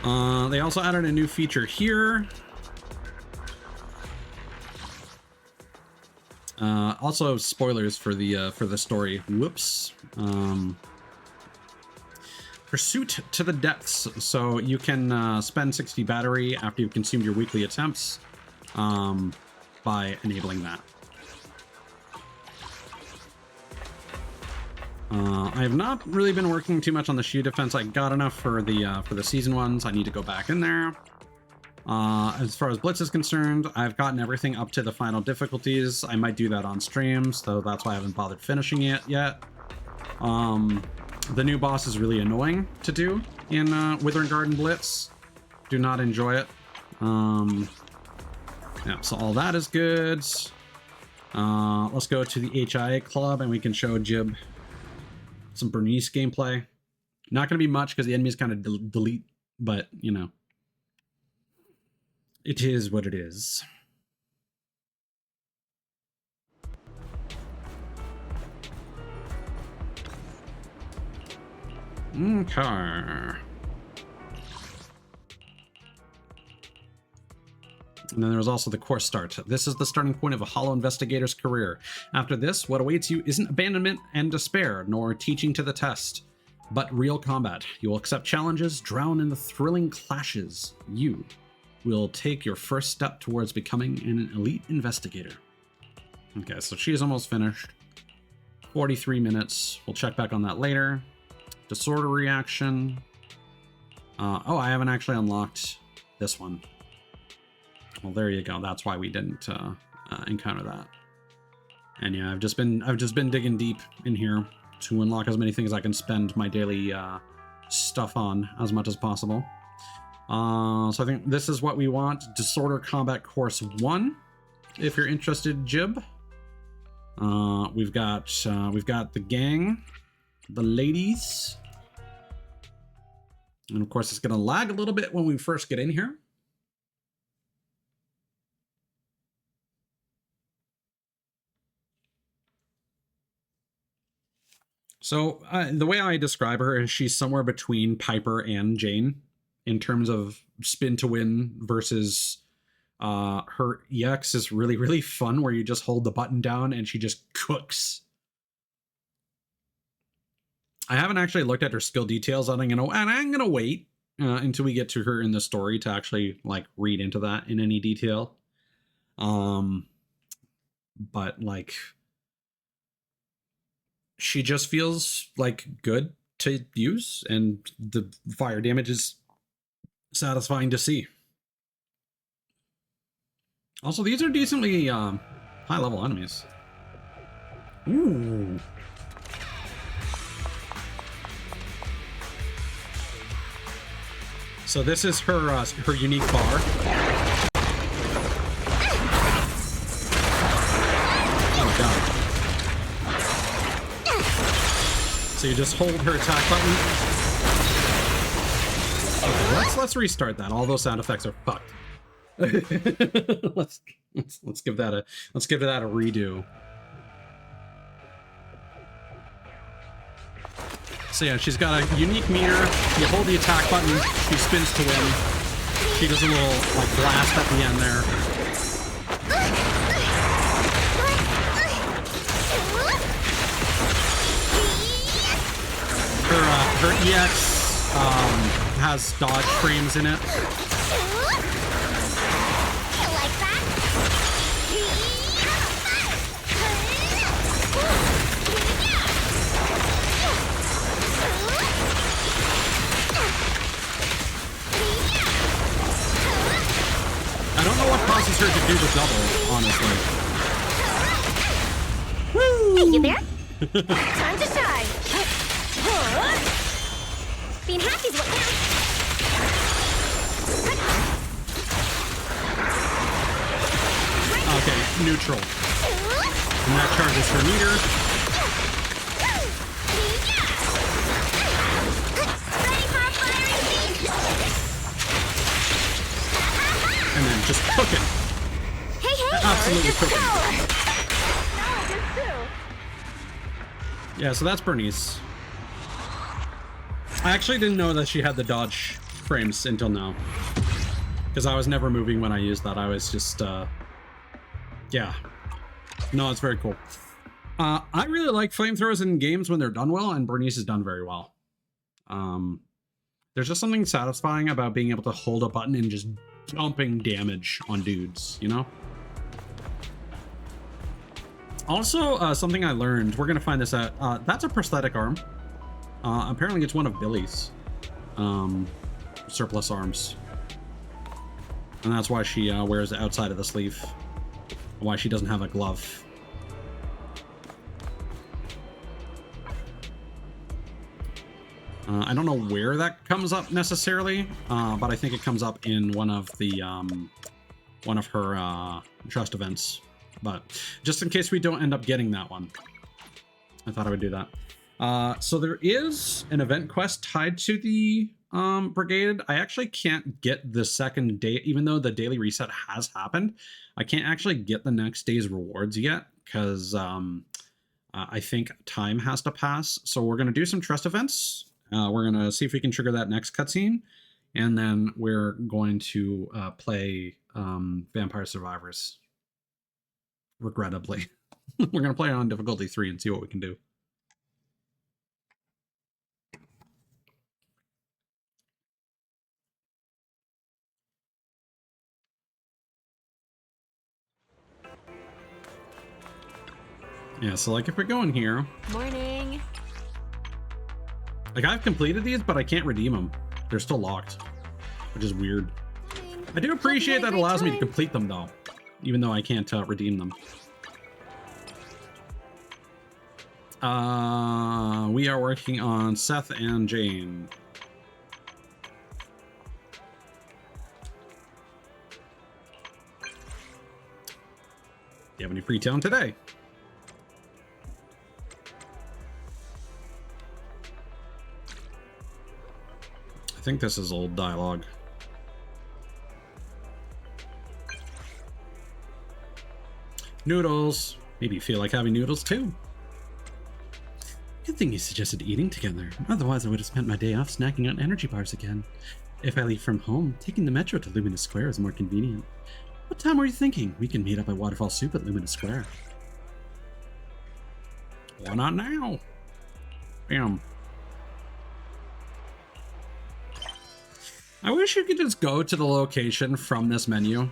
They also added a new feature here. Also spoilers for the story. Whoops. Pursuit to the depths. So you can spend 60 battery after you've consumed your weekly attempts by enabling that. I have not really been working too much on the shield defense. I got enough for the season ones. I need to go back in there. As far as Blitz is concerned, I've gotten everything up to the final difficulties. I might do that on stream, so that's why I haven't bothered finishing it yet. The new boss is really annoying to do in Withering Garden Blitz. Do not enjoy it. Yeah, so all that is good. Let's go to the HIA club and we can show Jib some Bernice gameplay. Not going to be much because the enemies kind of delete, but you know, it is what it is. Okay. And then there's also the course start. This is the starting point of a hollow investigator's career. After this, what awaits you isn't abandonment and despair, nor teaching to the test, but real combat. You will accept challenges, drown in the thrilling clashes. You will take your first step towards becoming an elite investigator. Okay, so she is almost finished. 43 minutes. We'll check back on that later. Disorder reaction. Oh, I haven't actually unlocked this one. Well, there you go. That's why we didn't encounter that. And yeah, I've just been digging deep in here to unlock as many things I can spend my daily stuff on as much as possible. So I think this is what we want. Disorder Combat Course 1. If you're interested, Jib. We've got the gang, the ladies, and of course it's gonna lag a little bit when we first get in here. So the way I describe her is she's somewhere between Piper and Jane in terms of spin to win versus her EX is really, really fun where you just hold the button down and she just cooks. I haven't actually looked at her skill details. I'm gonna wait until we get to her in the story to actually like read into that in any detail. But like, she just feels like good to use, and the fire damage is satisfying to see. Also, these are decently high level enemies. Ooh. So this is her unique bar. Oh my god. So you just hold her attack button. Okay, let's restart that. All those sound effects are fucked. let's give that a redo. So yeah, she's got a unique meter. You hold the attack button, she spins to win. She does a little like blast at the end there. Her EX has dodge frames in it. do the double, honestly. Hey, you there? Time to shine. Being happy's what counts. Okay, neutral. And that charges her meter. And then just cook it. Hey, Absolutely just cooking. go. Yeah, so that's Bernice. I actually didn't know that she had the dodge frames until now. Because I was never moving when I used that. I was just, yeah. No, it's very cool. I really like flamethrowers in games when they're done well, and Bernice is done very well. There's just something satisfying about being able to hold a button and just dumping damage on dudes, you know? Also, something I learned, we're gonna find this out, that's a prosthetic arm. Apparently it's one of Billy's surplus arms. And that's why she wears the outside of the sleeve. Why she doesn't have a glove. I don't know where that comes up necessarily, but I think it comes up in one of the one of her trust events. But just in case we don't end up getting that one, I thought I would do that. So there is an event quest tied to the brigade. I actually can't get the second day, even though the daily reset has happened. I can't actually get the next day's rewards yet because I think time has to pass. So we're going to do some trust events. We're going to see if we can trigger that next cutscene. And then we're going to play Vampire Survivors. Regrettably. We're going to play it on difficulty 3 and see what we can do. Yeah, so like if we go in here... Morning. Like I've completed these, but I can't redeem them. They're still locked, which is weird. I do appreciate that it allows me to complete them though, even though I can't redeem them. We are working on Seth and Jane. Do you have any free town today? I think this is old dialogue. Noodles. Maybe you feel like having noodles too. Good thing you suggested eating together. Otherwise, I would have spent my day off snacking on energy bars again. If I leave from home, taking the metro to Luminous Square is more convenient. What time were you thinking? We can meet up at Waterfall Soup at Luminous Square. Why not now? Bam. I wish you could just go to the location from this menu.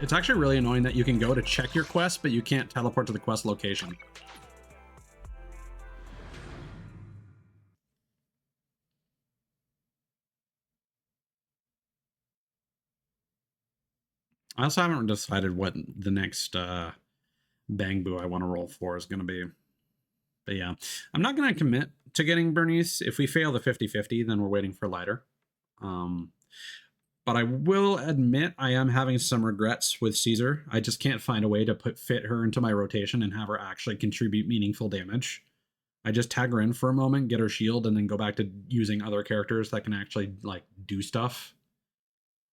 It's actually really annoying that you can go to check your quest, but you can't teleport to the quest location. I also haven't decided what the next bang boo I want to roll for is going to be. But yeah, I'm not going to commit to getting Bernice. If we fail the 50-50, then we're waiting for lighter. But I will admit I am having some regrets with Caesar. I just can't find a way to fit her into my rotation and have her actually contribute meaningful damage. I just tag her in for a moment, get her shield, and then go back to using other characters that can actually like do stuff.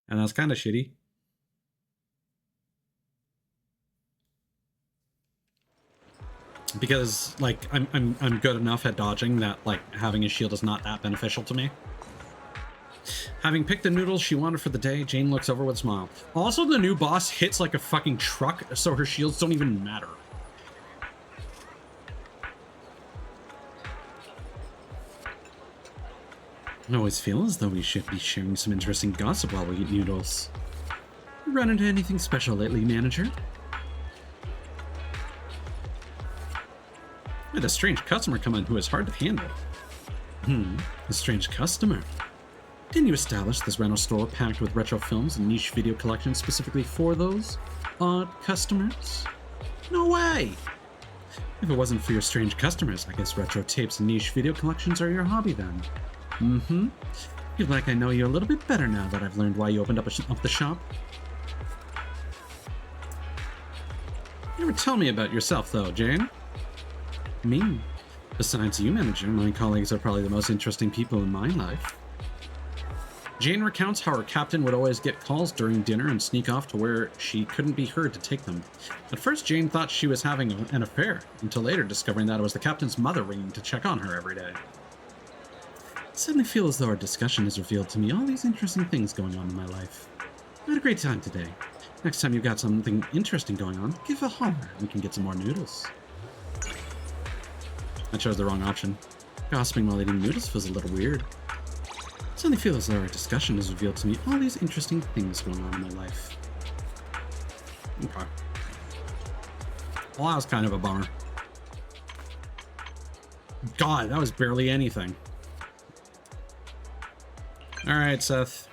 And that's kind of shitty. Because like I'm good enough at dodging that like having a shield is not that beneficial to me. Having picked the noodles she wanted for the day, Jane looks over with a smile. Also, the new boss hits like a fucking truck, so her shields don't even matter. I always feel as though we should be sharing some interesting gossip while we eat noodles. Run into anything special lately, manager? I had a strange customer come in who is hard to handle. A strange customer. Didn't you establish this rental store packed with retro films and niche video collections specifically for those odd customers? No way! If it wasn't for your strange customers, I guess retro tapes and niche video collections are your hobby then. Mm-hmm. Feel like I know you a little bit better now that I've learned why you opened up the shop. You never tell me about yourself, though, Jane. Me? Besides you, manager, my colleagues are probably the most interesting people in my life. Jane recounts how her captain would always get calls during dinner and sneak off to where she couldn't be heard to take them. At first, Jane thought she was having an affair, until later discovering that it was the captain's mother ringing to check on her every day. I suddenly feel as though our discussion has revealed to me all these interesting things going on in my life. I had a great time today. Next time you've got something interesting going on, give a holler and we can get some more noodles. I chose the wrong option. Gossiping while eating noodles feels a little weird. I suddenly feel as though our discussion has revealed to me all these interesting things going on in my life. Okay. Well, that was kind of a bummer. God, that was barely anything. Alright, Seth.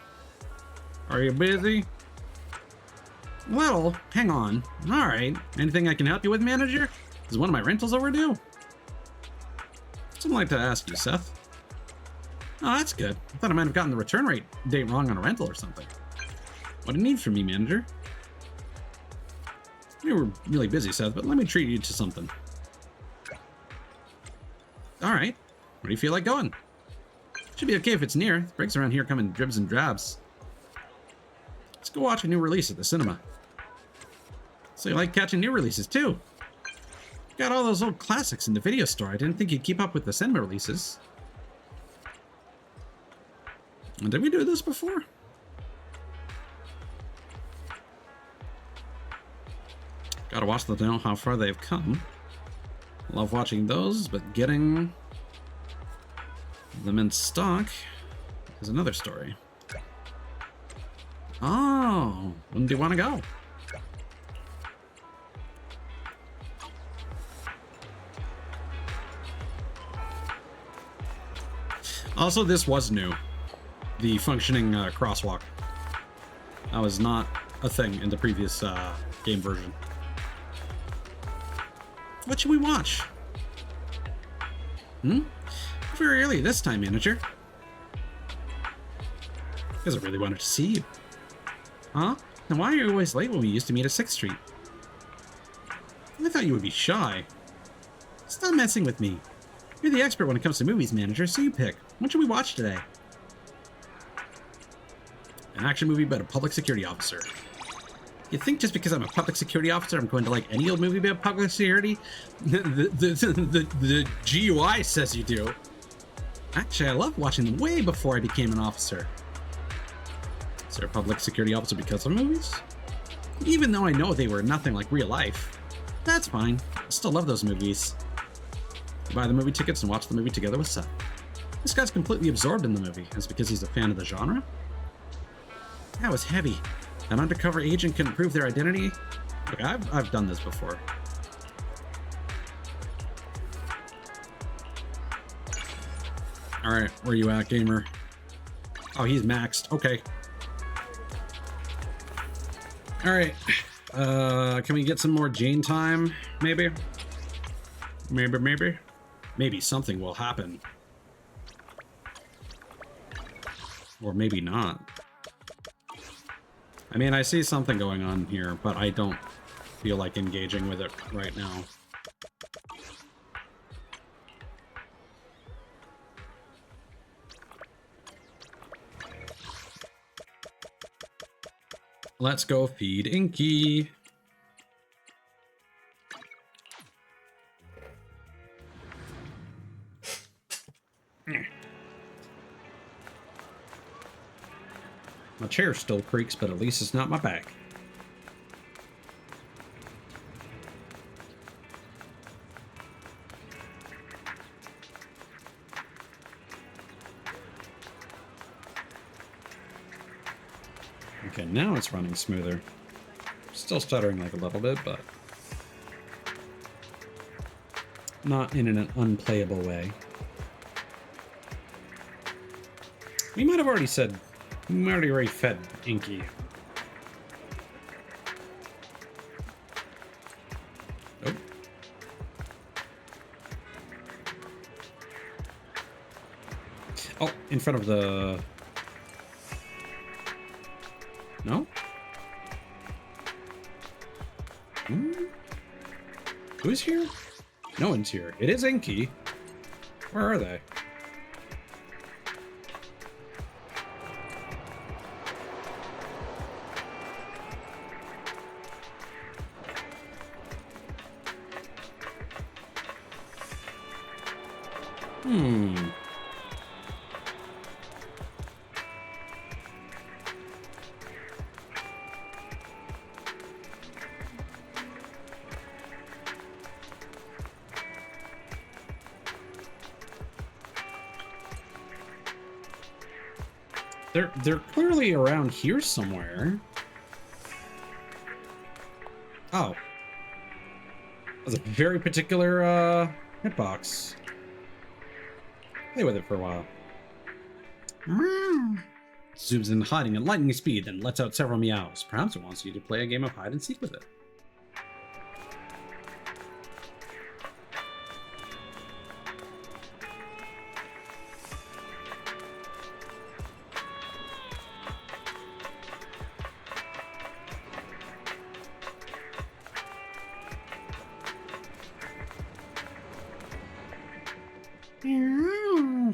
Are you busy? Well, hang on. Alright. Anything I can help you with, manager? Is one of my rentals overdue? Something I'd like to ask you, Seth. Oh, that's good. I thought I might have gotten the return date wrong on a rental or something. What do you need from me, manager? You were really busy, Seth, but let me treat you to something. Alright. Where do you feel like going? Should be okay if it's near. The breaks around here come in dribs and drabs. Let's go watch a new release at the cinema. So you like catching new releases too? Got all those old classics in the video store. I didn't think you'd keep up with the cinema releases. Did we do this before? Gotta watch them to know how far they've come. Love watching those, but getting them in stock is another story. Oh, when do you want to go? Also, this was new. The functioning crosswalk. That was not a thing in the previous game version. What should we watch? Very early this time, manager. Because I really wanted to see you. Huh? Then why are you always late when we used to meet at 6th Street? I thought you would be shy. Stop messing with me. You're the expert when it comes to movies, manager, so you pick. What should we watch today? An action movie about a public security officer. You think just because I'm a public security officer, I'm going to like any old movie about public security? The GUI says you do. Actually, I loved watching them way before I became an officer. Is there a public security officer because of movies? Even though I know they were nothing like real life. That's fine. I still love those movies. I buy the movie tickets and watch the movie together with Seth. This guy's completely absorbed in the movie. Is it because he's a fan of the genre? That was heavy. An undercover agent couldn't prove their identity? Okay, I've done this before. Alright, where you at, gamer? Oh, he's maxed. Okay. Alright. Can we get some more Jane time? Maybe? Maybe? Maybe something will happen. Or maybe not. I mean, I see something going on here, but I don't feel like engaging with it right now. Let's go feed Inky. My chair still creaks, but at least it's not my back. Okay, now it's running smoother. Still stuttering like a little bit, but not in an unplayable way. We might have already said, we might have already fed Inky. Oh. Oh, in front of the... No? Who's here? No one's here. It is Inky. Where are they? They're clearly around here somewhere. Oh. That's a very particular hitbox. Play with it for a while. Zooms in hiding at lightning speed, then lets out several meows. Perhaps it wants you to play a game of hide and seek with it.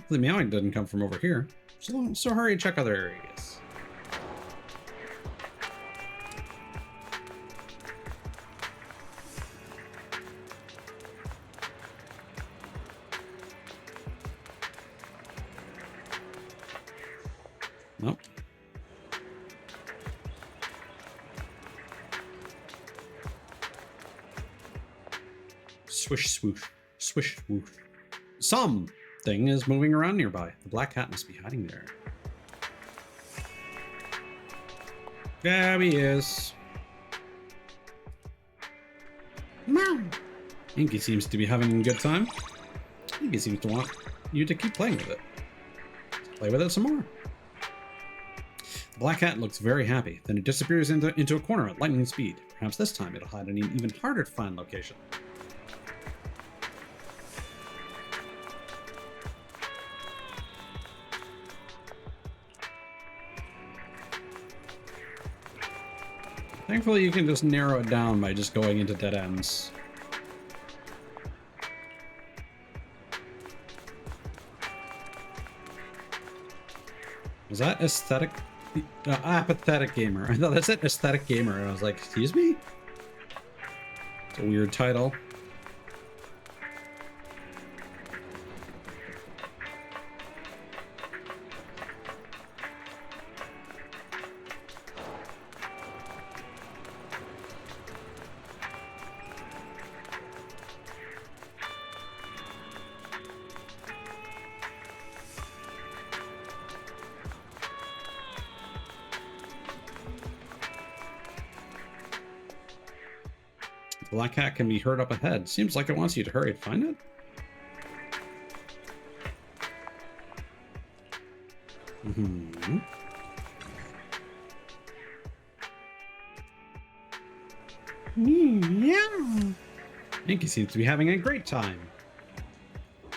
The meowing doesn't come from over here, so hurry and check other areas. Nope. Swish swoosh, swish swoosh. Something is moving around nearby. The black cat must be hiding there. There he is. Meow. Inky seems to be having a good time. Inky seems to want you to keep playing with it. Play with it some more. The black cat looks very happy. Then it disappears into a corner at lightning speed. Perhaps this time it'll hide in an even harder to find location. Thankfully, you can just narrow it down by just going into dead ends. Was that aesthetic? Apathetic gamer. I thought that said aesthetic gamer, and I was like, excuse me? It's a weird title. The black cat can be heard up ahead. Seems like it wants you to hurry and find it. Yeah. Inky seems to be having a great time.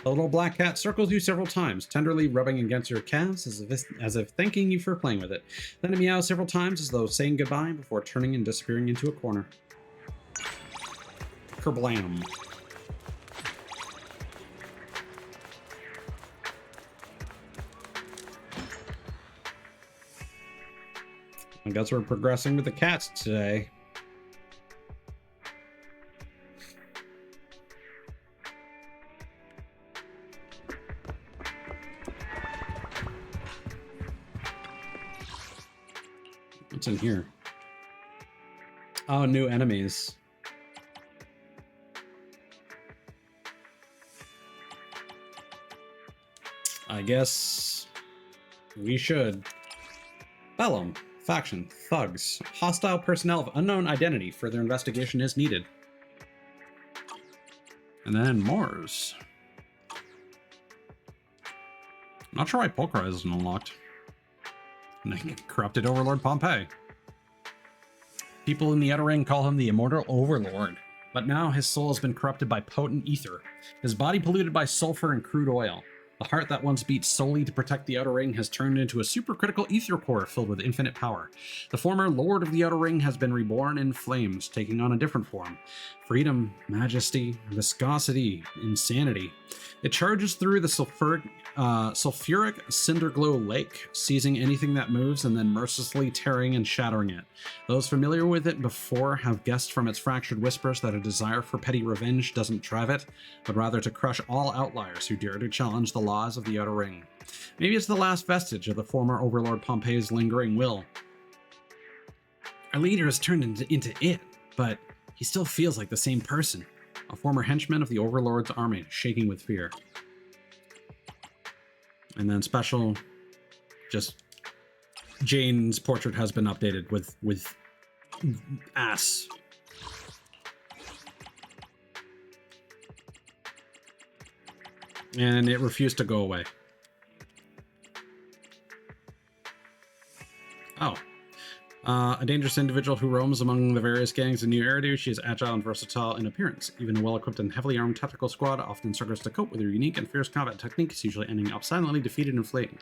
The little black cat circles you several times, tenderly rubbing against your calves as if thanking you for playing with it. Then it meows several times as though saying goodbye before turning and disappearing into a corner. Kerblam. I guess we're progressing with the cats today. What's in here? Oh, new enemies. I guess we should. Bellum. Faction. Thugs. Hostile personnel of unknown identity. Further investigation is needed. And then Mars. Not sure why Polkar isn't unlocked. Corrupted Overlord Pompeii. People in the Outer Ring call him the Immortal Overlord, but now his soul has been corrupted by potent ether, his body polluted by sulfur and crude oil. The heart that once beat solely to protect the Outer Ring has turned into a supercritical ether core filled with infinite power. The former Lord of the Outer Ring has been reborn in flames, taking on a different form. Freedom, majesty, viscosity, insanity. It charges through the sulfuric Cinderglow Lake, seizing anything that moves and then mercilessly tearing and shattering it. Those familiar with it before have guessed from its fractured whispers that a desire for petty revenge doesn't drive it, but rather to crush all outliers who dare to challenge the laws of the Outer Ring. Maybe it's the last vestige of the former Overlord Pompeii's lingering will. Our leader has turned into it, but he still feels like the same person. A former henchman of the Overlord's army, shaking with fear. And then special, just Jane's portrait has been updated with ass. And it refused to go away. Oh. A dangerous individual who roams among the various gangs in New Eridu. She is agile and versatile in appearance. Even a well-equipped and heavily armed tactical squad often struggles to cope with her unique and fierce combat techniques, usually ending up silently defeated and fleeing.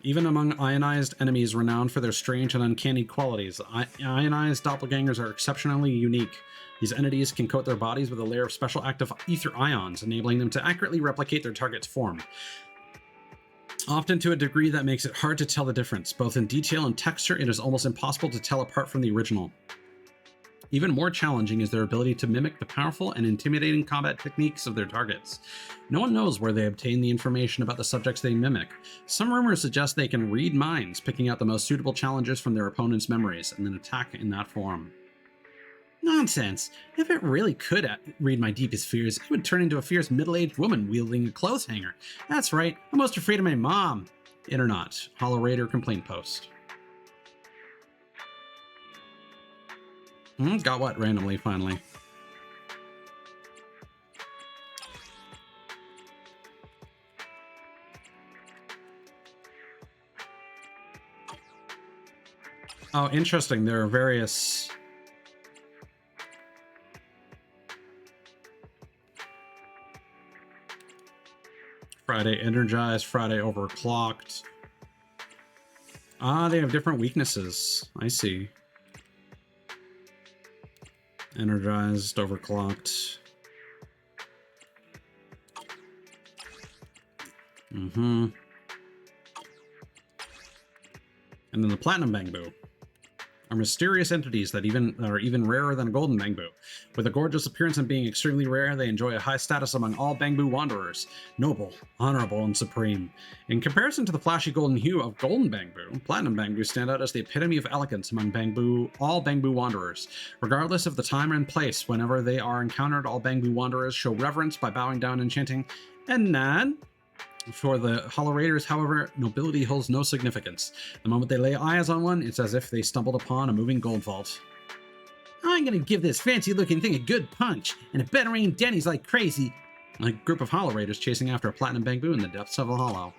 Even among ionized enemies renowned for their strange and uncanny qualities, ionized doppelgangers are exceptionally unique. These entities can coat their bodies with a layer of special active ether ions, enabling them to accurately replicate their target's form. Often to a degree that makes it hard to tell the difference. Both in detail and texture, it is almost impossible to tell apart from the original. Even more challenging is their ability to mimic the powerful and intimidating combat techniques of their targets. No one knows where they obtain the information about the subjects they mimic. Some rumors suggest they can read minds, picking out the most suitable challenges from their opponent's memories, and then attack in that form. Nonsense. If it really could read my deepest fears, it would turn into a fierce middle-aged woman wielding a clothes hanger. That's right, I'm most afraid of my mom. In or not, Hollow Raider complaint post. Got what randomly, finally? Oh, interesting. There are various... Friday energized, Friday overclocked. Ah, they have different weaknesses. I see. Energized, overclocked. And then the Platinum Bangbu are mysterious entities that are even rarer than a Golden Bangbu. With a gorgeous appearance and being extremely rare, they enjoy a high status among all Bangbu wanderers. Noble, honorable, and supreme. In comparison to the flashy golden hue of Golden Bangbu, Platinum Bangbu stand out as the epitome of elegance among all Bangbu wanderers. Regardless of the time and place, whenever they are encountered, all Bangbu wanderers show reverence by bowing down and chanting, "Enan." For the Hollow Raiders, however, nobility holds no significance. The moment they lay eyes on one, it's as if they stumbled upon a moving gold vault. I'm gonna give this fancy-looking thing a good punch, and it better rain Denny's like crazy. A group of Hollow Raiders chasing after a Platinum Bangbu in the depths of a hollow.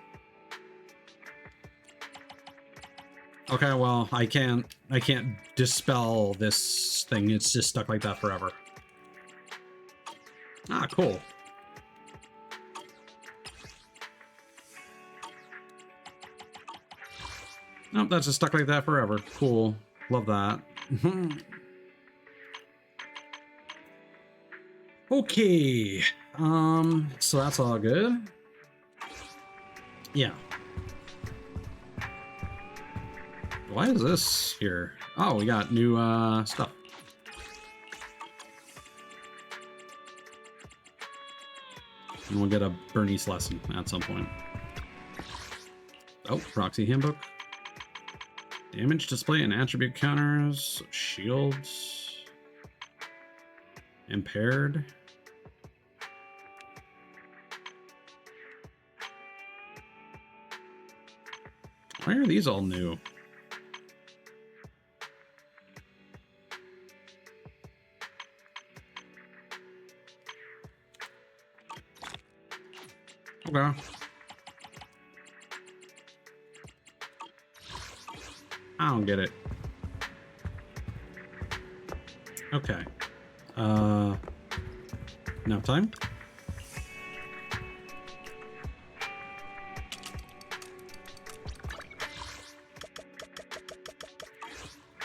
Okay, well, I can't dispel this thing. It's just stuck like that forever. Ah, cool. Nope, that's just stuck like that forever. Cool. Love that. Okay. So that's all good. Yeah. Why is this here? Oh, we got new stuff. And we'll get a Bernice lesson at some point. Oh, proxy handbook. Damage display and attribute counters, shields, impaired. Why are these all new? Okay. I don't get it. Okay. Nap time?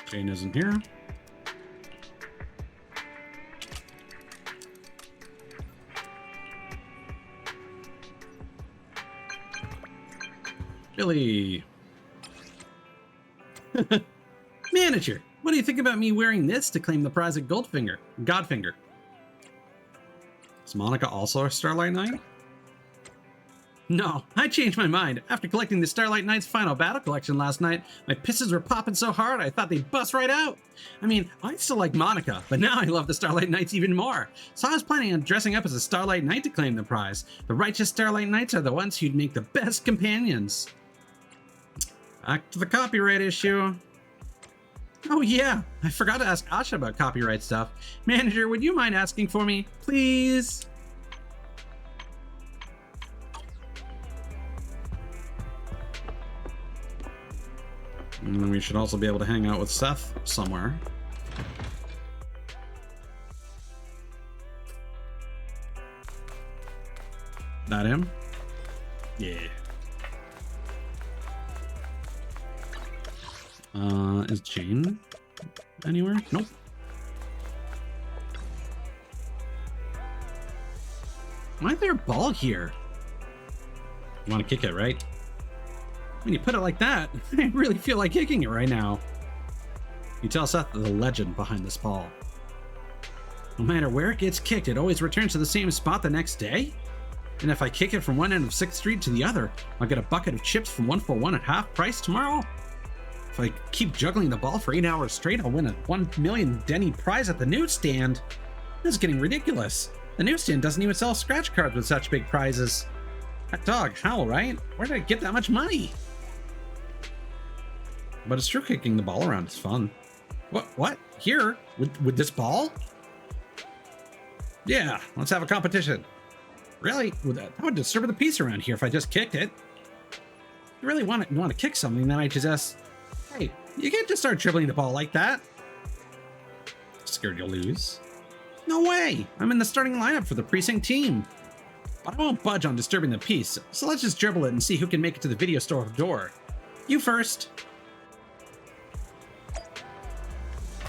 Jane isn't here. Billy. Manager, what do you think about me wearing this to claim the prize at Godfinger? Is Monica also a Starlight Knight? No, I changed my mind. After collecting the Starlight Knight's final battle collection last night, my pistols were popping so hard I thought they'd bust right out. I mean, I still like Monica, but now I love the Starlight Knights even more. So I was planning on dressing up as a Starlight Knight to claim the prize. The righteous Starlight Knights are the ones who'd make the best companions. Back to the copyright issue. Oh yeah, I forgot to ask Asha about copyright stuff. Manager, would you mind asking for me, please? And we should also be able to hang out with Seth somewhere. That him? Yeah. Is Jane anywhere? Nope. Why is there a ball here? You want to kick it, right? When you put it like that, I really feel like kicking it right now. You tell Seth the legend behind this ball. No matter where it gets kicked, it always returns to the same spot the next day? And if I kick it from one end of 6th Street to the other, I'll get a bucket of chips from 1 for 1 at half price tomorrow? If I keep juggling the ball for 8 hours straight, I'll win a 1 million Denny prize at the newsstand. This is getting ridiculous. The newsstand doesn't even sell scratch cards with such big prizes. That dog, Howl, right? Where did I get that much money? But it's true, kicking the ball around is fun. What? Here? With this ball? Yeah, let's have a competition. Really? That would disturb the peace around here if I just kicked it. If you really want to kick something, then I just... Hey, you can't just start dribbling the ball like that. Scared you'll lose? No way! I'm in the starting lineup for the precinct team. But I won't budge on disturbing the peace, so let's just dribble it and see who can make it to the video store door. You first.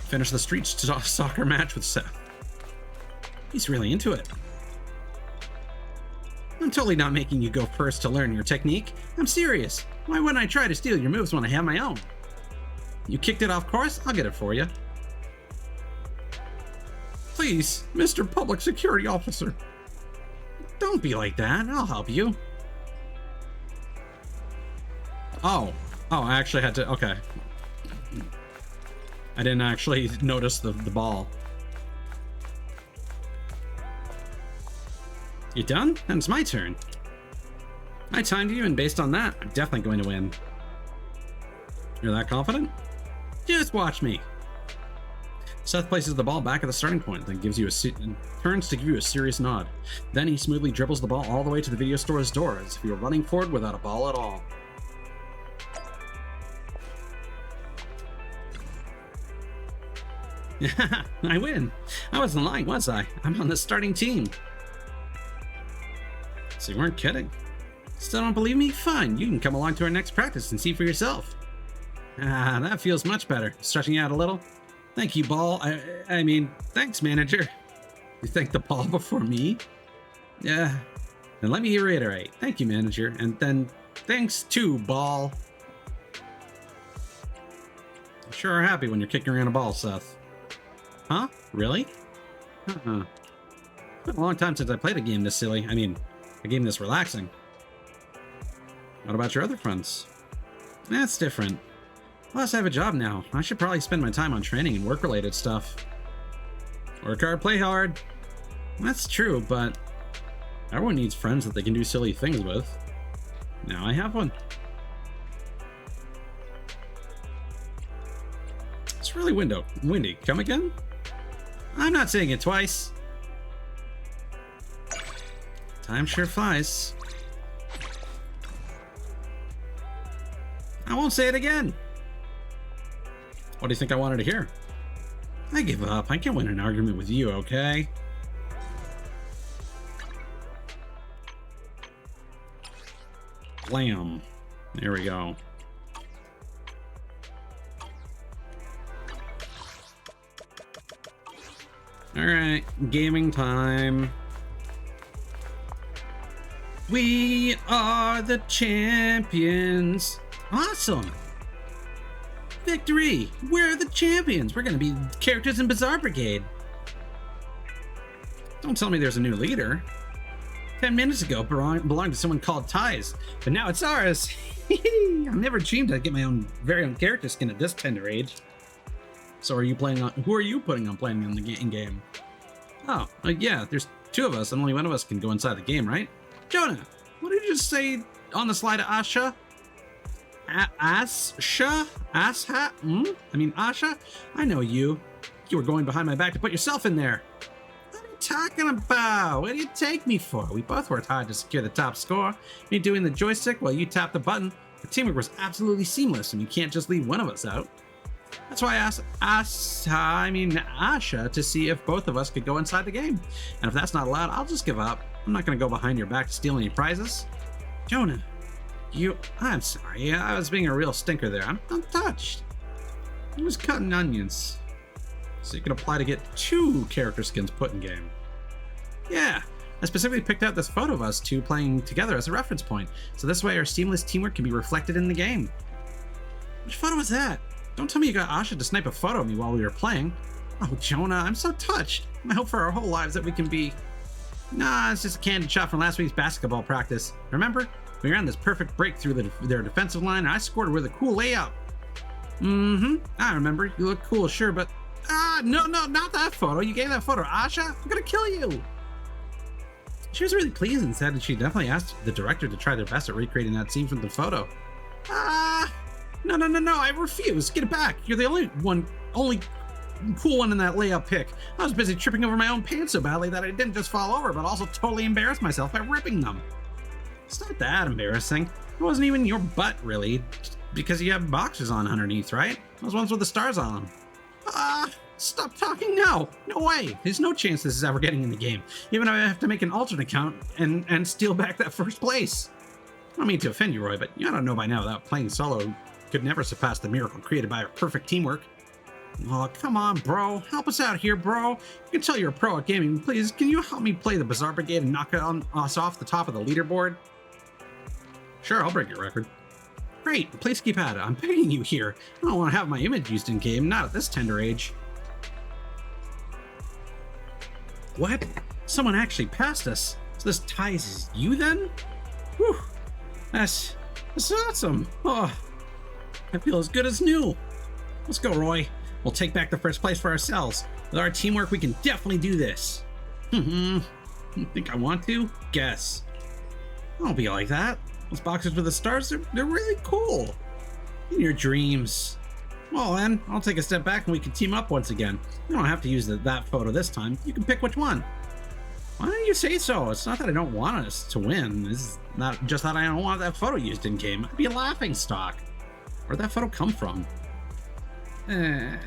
Finish the street soccer match with Seth. He's really into it. I'm totally not making you go first to learn your technique. I'm serious. Why wouldn't I try to steal your moves when I have my own? You kicked it off course? I'll get it for you. Please, Mr. Public Security Officer. Don't be like that. I'll help you. Oh, I actually had to... Okay. I didn't actually notice the ball. You done? Then it's my turn. I timed you, and based on that, I'm definitely going to win. You're that confident? Just watch me. Seth places the ball back at the starting point, then turns to give you a serious nod. Then he smoothly dribbles the ball all the way to the video store's door, as if he were running forward without a ball at all. I win. I wasn't lying, was I? I'm on the starting team. So you weren't kidding. Still don't believe me? Fine, you can come along to our next practice and see for yourself. Ah, that feels much better. Stretching out a little? Thank you, ball. I mean, thanks, manager. You thanked the ball before me? Yeah. Then let me reiterate. Thank you, manager. And then thanks too, ball. You sure are happy when you're kicking around a ball, Seth. Huh? Really? Uh-uh. It's been a long time since I played a game this silly. I mean, a game this relaxing. What about your other friends? That's different. Plus, I have a job now. I should probably spend my time on training and work-related stuff. Work hard, play hard. That's true, but everyone needs friends that they can do silly things with. Now I have one. It's really windy. Come again? I'm not saying it twice. Time sure flies. I won't say it again. What do you think I wanted to hear? I give up. I can't win an argument with you, okay? Blam. There we go. All right, gaming time. We are the champions. Awesome. Victory. We're the champions. We're going to be characters in Bizarre Brigade. Don't tell me there's a new leader. 10 minutes ago, belonged to someone called Ties, but now it's ours. I've never dreamed to get my very own character skin at this tender age. So are you playing on? Who are you putting on playing on the game? Oh, yeah. There's two of us, and only one of us can go inside the game, right? Jonah, what did you just say on the slide, Asha? Asha? Asha? I mean, Asha? I know you. You were going behind my back to put yourself in there. What are you talking about? What do you take me for? We both worked hard to secure the top score. Me doing the joystick while you tapped the button. The teamwork was absolutely seamless, and you can't just leave one of us out. That's why I asked Asha to see if both of us could go inside the game. And if that's not allowed, I'll just give up. I'm not going to go behind your back to steal any prizes. Jonah, I'm sorry. I was being a real stinker there. I'm touched. I was cutting onions. So you can apply to get 2 character skins put in game. Yeah, I specifically picked out this photo of us 2 playing together as a reference point. So this way our seamless teamwork can be reflected in the game. Which photo was that? Don't tell me you got Asha to snipe a photo of me while we were playing. Oh, Jonah, I'm so touched. I hope for our whole lives that we can be... Nah, it's just a candid shot from last week's basketball practice. Remember? We ran this perfect break through their defensive line, and I scored with a cool layup. I remember. You look cool, sure, but... no, not that photo. You gave that photo to Asha? I'm gonna kill you. She was really pleased and said that she definitely asked the director to try their best at recreating that scene from the photo. No, I refuse. Get it back. You're the only cool one in that layup pick. I was busy tripping over my own pants so badly that I didn't just fall over, but also totally embarrassed myself by ripping them. It's not that embarrassing. It wasn't even your butt, really, because you have boxers on underneath, right? Those ones with the stars on them. Stop talking now. No way. There's no chance this is ever getting in the game, even if I have to make an alternate account and steal back that first place. I don't mean to offend you, Roy, but you ought to know by now that playing solo could never surpass the miracle created by our perfect teamwork. Oh, come on, bro. Help us out here, bro. You can tell you're a pro at gaming. Please, can you help me play the Bizarre Brigade and knock us off the top of the leaderboard? Sure, I'll break your record. Great, please keep at it. I'm begging you here. I don't want to have my image used in game, not at this tender age. What? Someone actually passed us. So this Ties is you then? Whew. That's awesome. Oh, I feel as good as new. Let's go, Roy. We'll take back the first place for ourselves. With our teamwork, we can definitely do this. You think I want to? Guess. Don't be like that. Those boxers with the stars, they're really cool. In your dreams. Well then, I'll take a step back and we can team up once again. You don't have to use that photo this time. You can pick which one. Why don't you say so? It's not that I don't want us to win. It's not just that I don't want that photo used in game. It'd be a laughing stock. Where'd that photo come from? Yeah,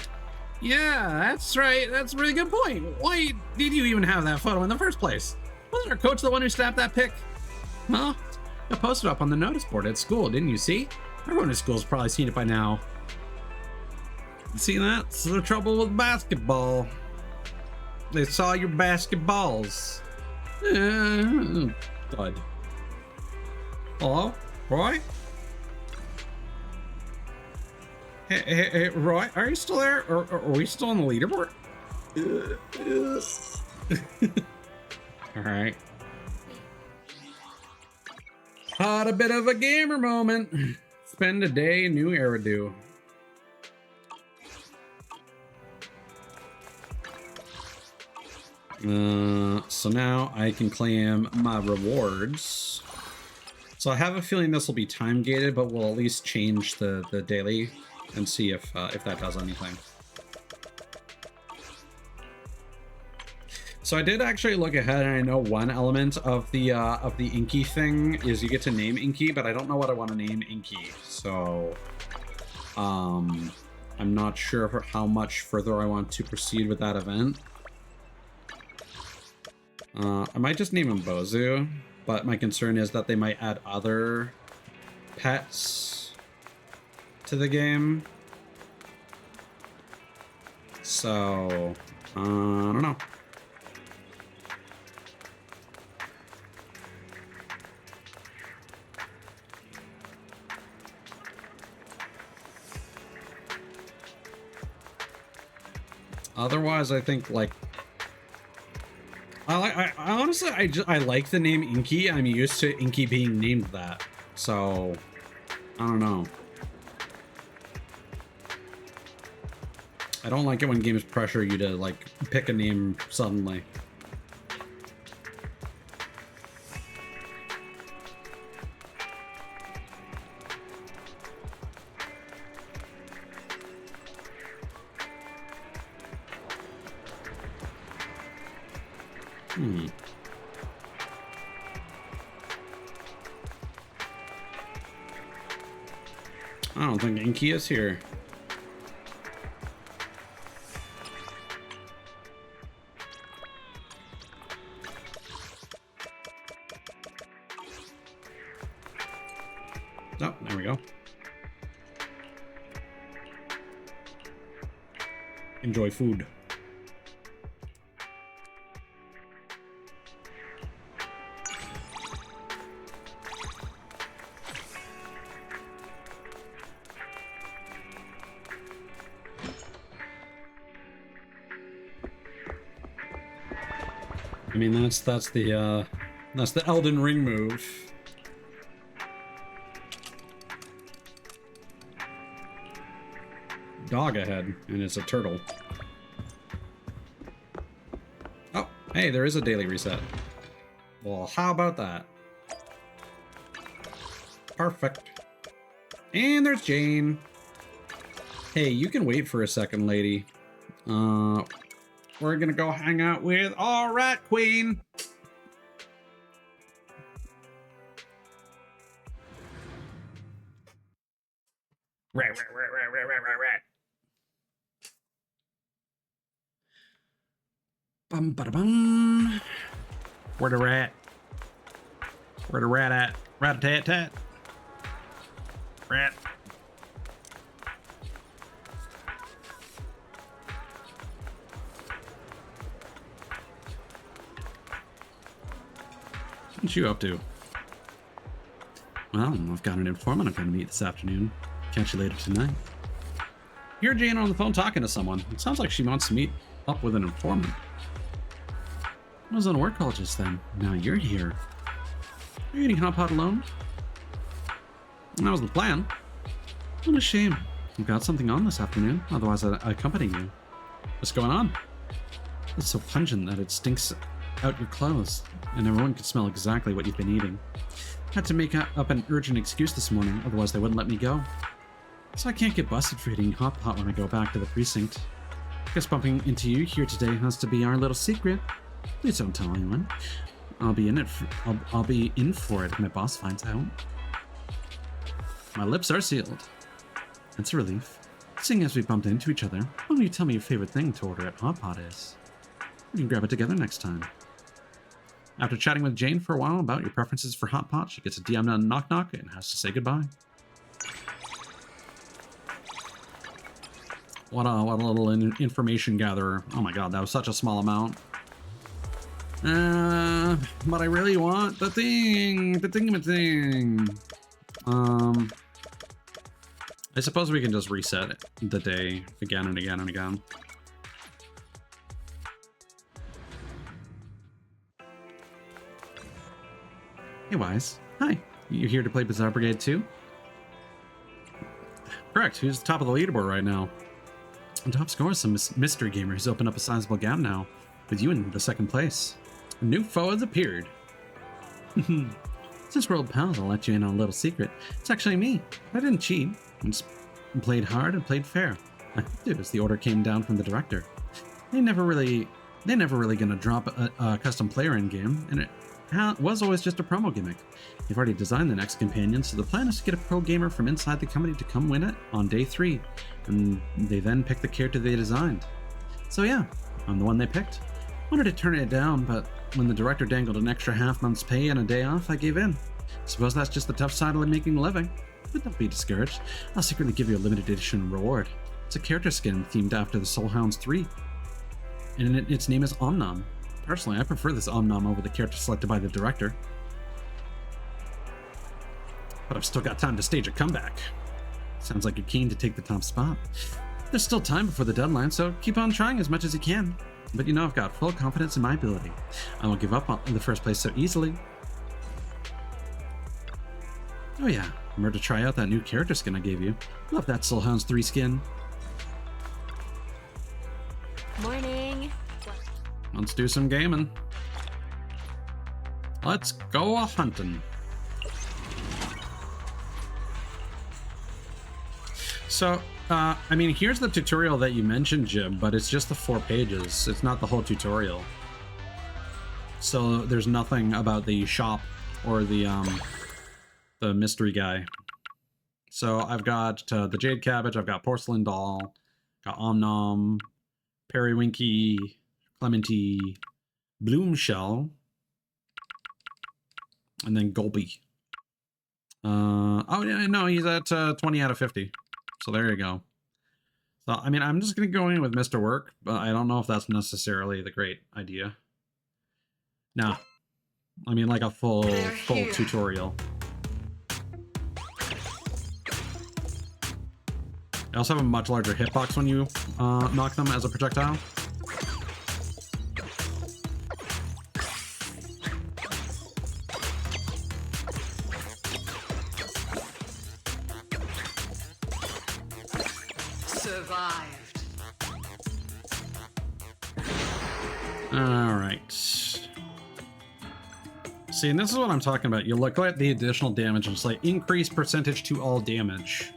that's right. That's a really good point. Why did you even have that photo in the first place? Wasn't our coach the one who snapped that pic? Well, I posted up on the notice board at school, didn't you see? Everyone at school's probably seen it by now. See, that's the trouble with basketball. They saw your basketballs. Thud. Hello? Roy? Hey, Roy, are you still there? Or are we still on the leaderboard? Alright. Had a bit of a gamer moment. Spend a day, new Eridu. So now I can claim my rewards. So I have a feeling this will be time gated, but we'll at least change the daily and see if that does anything. So I did actually look ahead, and I know one element of the Inky thing is you get to name Inky, but I don't know what I want to name Inky. So I'm not sure for how much further I want to proceed with that event. I might just name him Bozu, but my concern is that they might add other pets to the game. So, I don't know. Otherwise, I think like I honestly I like the name Inky. I'm used to Inky being named that, so I don't know. I don't like it when games pressure you to like pick a name suddenly. I don't think Inky is here. Oh, there we go. Enjoy food. I mean, that's the Elden Ring move. Dog ahead, and it's a turtle. Oh, hey, there is a daily reset. Well, how about that? Perfect. And there's Jane. Hey, you can wait for a second, lady. We're gonna go hang out with our rat queen. Rat. Bum ba da bum. Where the rat? Where the rat at? Rat a tat tat. Rat. What you up to? Well, I've got an informant I'm going to meet this afternoon. Catch you later tonight. You're Jane on the phone talking to someone. It sounds like she wants to meet up with an informant. I was on a work call just then. Now you're here. Are you eating hot pot alone? That was the plan. What a shame. You've got something on this afternoon. Otherwise, I'd accompany you. What's going on? It's so pungent that it stinks out your clothes, and everyone could smell exactly what you've been eating. Had to make up an urgent excuse this morning, otherwise they wouldn't let me go. So I can't get busted for eating hot pot when I go back to the precinct. Guess bumping into you here today has to be our little secret. Please don't tell anyone. I'll be in for it if my boss finds out. My lips are sealed. That's a relief. Seeing as we bumped into each other, why don't you tell me your favorite thing to order at Hot Pot is? We can grab it together next time. After chatting with Jane for a while about your preferences for hot pot, she gets a DM on Knock Knock and has to say goodbye. What a little information gatherer. Oh my god, that was such a small amount. But I really want the thing. I suppose we can just reset the day again and again and again. Hey, Wise. Hi. You here to play Bizarre Brigade 2? Correct. Who's top of the leaderboard right now? And top score is some mystery gamer who's opened up a sizable gap now, with you in the second place. A new foe has appeared. Since we're old pals, I'll let you in on a little secret. It's actually me. I didn't cheat. I just played hard and played fair. I hope it was the order came down from the director. They're never really gonna drop a custom player in game, and was always just a promo gimmick. They've already designed the next companion, so the plan is to get a pro gamer from inside the company to come win it on day 3, and they then pick the character they designed. So yeah, I'm the one they picked. Wanted to turn it down, but when the director dangled an extra half month's pay and a day off, I gave in. Suppose that's just the tough side of making a living. But don't be discouraged. I'll secretly give you a limited edition reward. It's a character skin themed after the Soul Hounds 3. And its name is Omnom. Personally, I prefer this Omnom over the character selected by the director. But I've still got time to stage a comeback. Sounds like you're keen to take the top spot. There's still time before the deadline, so keep on trying as much as you can. But you know I've got full confidence in my ability. I won't give up in the first place so easily. Oh yeah, remember to try out that new character skin I gave you. Love that Soul Hounds 3 skin. Morning. Let's do some gaming. Let's go hunting. So, I mean, here's the tutorial that you mentioned, Jim, but it's just the 4 pages. It's not the whole tutorial. So there's nothing about the shop or the mystery guy. So I've got the Jade Cabbage, I've got Porcelain Doll, got Omnom, Periwinky, Clementi, Bloomshell, and then Gulpy. Oh yeah, no, he's at 20 out of 50. So there you go. So, I mean, I'm just going to go in with Mr. Work, but I don't know if that's necessarily the great idea. Nah. I mean, like a full tutorial. I also have a much larger hitbox when you knock them as a projectile. Survived. All right. See, and this is what I'm talking about. You look at the additional damage and it's like increase percentage to all damage.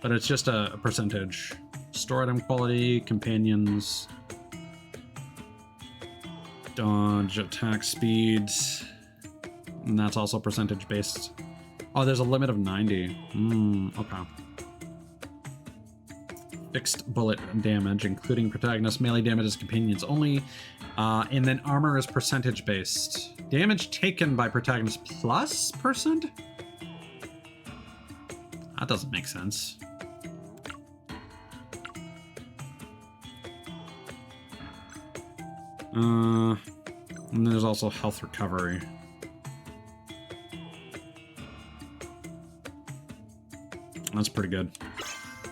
But it's just a percentage. Store item quality, companions, dodge, attack speed, and that's also percentage based. Oh, there's a limit of 90. Okay. Fixed bullet damage, including protagonist, melee damage as companions only, and then armor is percentage based. Damage taken by protagonist plus percent? That doesn't make sense. And there's also health recovery. That's pretty good.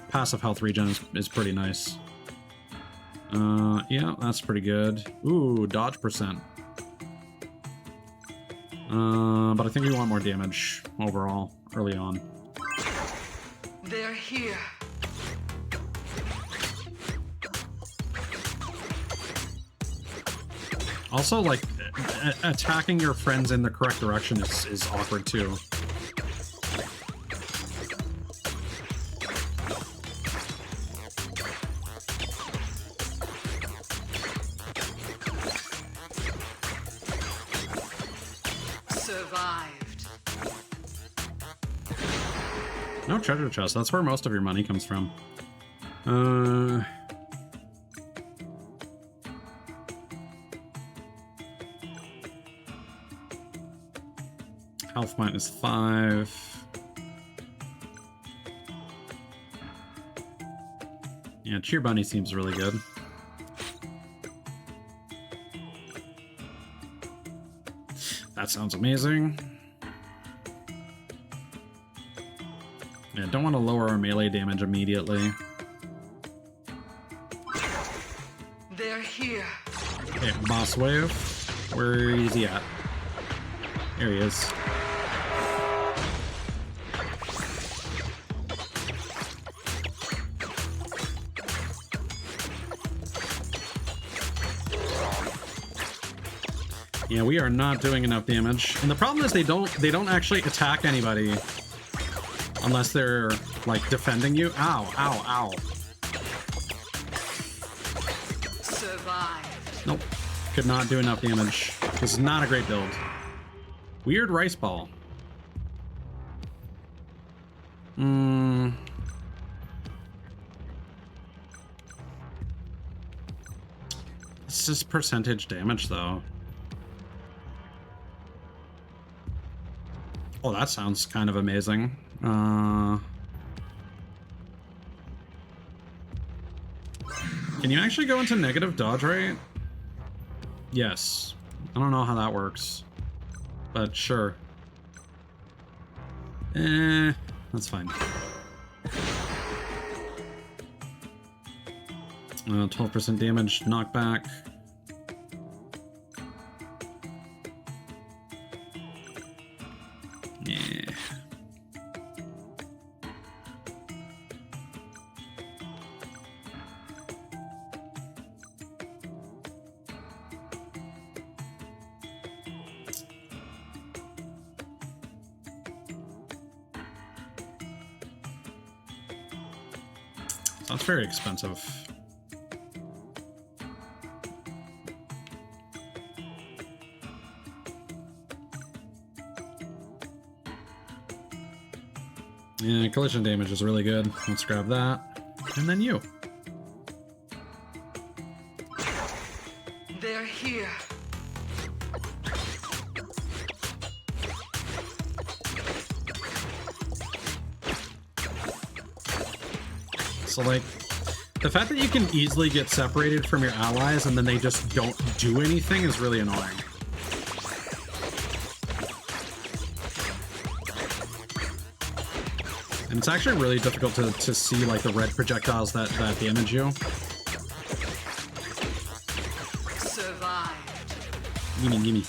Passive health regen is pretty nice. Yeah, that's pretty good. Ooh, dodge percent. But I think we want more damage overall early on. They're here. Also, like, attacking your friends in the correct direction is awkward too. Survived. No treasure chest. That's where most of your money comes from. Health -5. Yeah, Cheer Bunny seems really good. That sounds amazing. Yeah, don't want to lower our melee damage immediately. They're here. Okay, boss wave. Where is he at? There he is. Yeah, we are not doing enough damage. And the problem is they don't actually attack anybody unless they're like defending you. Ow, ow, ow. Survived. Nope. Could not do enough damage. This is not a great build. Weird rice ball. It's just percentage damage, though. Oh, that sounds kind of amazing. Can you actually go into negative dodge rate? Yes. I don't know how that works, but sure. That's fine. 12% damage, knockback. Yeah. That's very expensive. Yeah, collision damage is really good. Let's grab that. And then you. They're here. So, like, the fact that you can easily get separated from your allies and then they just don't do anything is really annoying. And it's actually really difficult to see, like, the red projectiles that damage you. Survived. Gimme, gimme.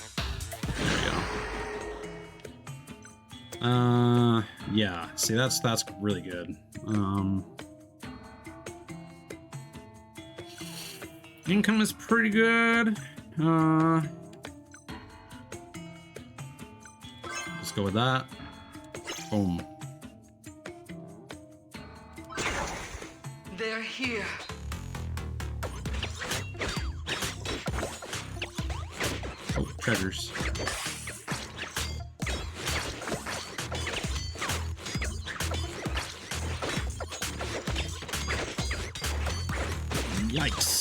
There we go. Yeah. See, that's really good. Income is pretty good. Let's go with that. Boom. They're here. Oh, treasures. Yikes.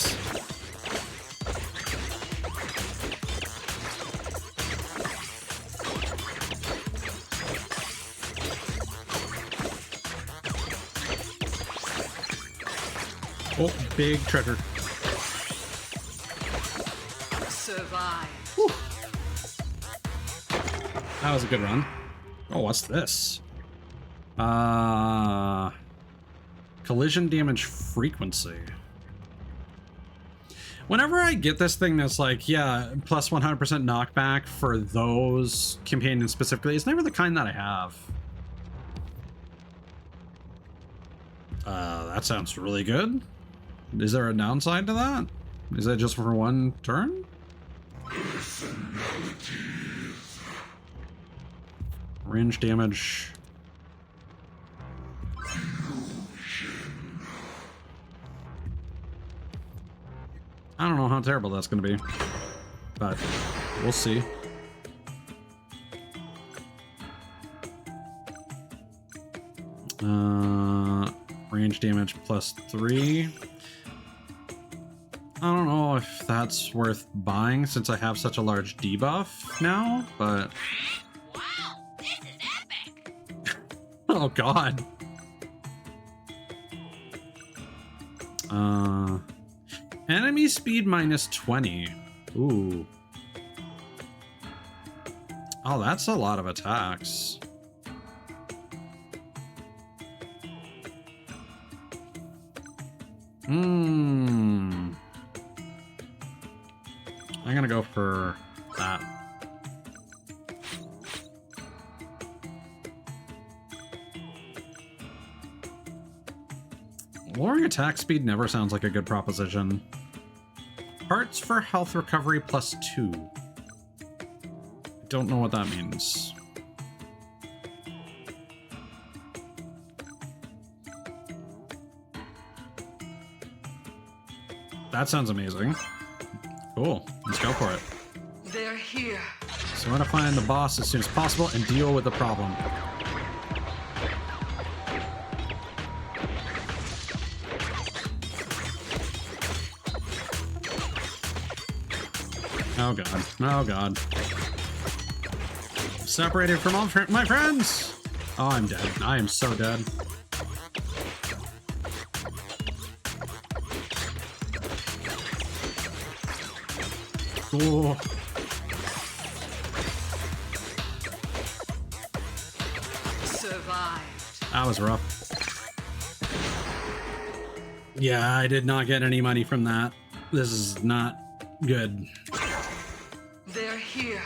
Oh, big treasure. Survive. Whew. That was a good run. Oh, what's this? Collision damage frequency. Whenever I get this thing that's like, yeah, plus 100% knockback for those companions specifically, it's never the kind that I have. That sounds really good. Is there a downside to that? Is that just for one turn? Range damage. I don't know how terrible that's going to be, but we'll see. Range damage plus 3. I don't know if that's worth buying since I have such a large debuff now, but... Wow, this is epic! Oh god. Enemy speed minus 20. Ooh. Oh, that's a lot of attacks. I'm gonna go for that. Lowering attack speed never sounds like a good proposition. Parts for health recovery plus 2. I don't know what that means. That sounds amazing. Cool. Let's go for it. They're here. So I want to find the boss as soon as possible and deal with the problem. Oh god. Oh god. Separated from all my friends! Oh, I'm dead. I am so dead. Cool. Survived. That was rough. Yeah, I did not get any money from that. This is not good. They're here.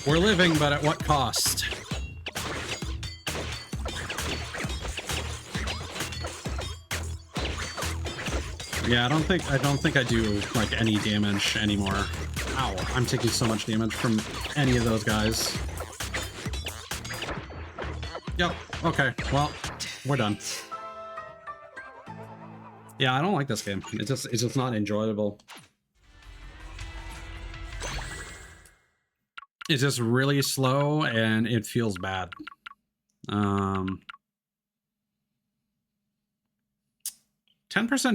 We're living, but at what cost? Yeah, I don't think I do like any damage anymore. Ow, I'm taking so much damage from any of those guys. Yep, okay, well, we're done. Yeah, I don't like this game. It's just not enjoyable. It's just really slow and it feels bad. 10%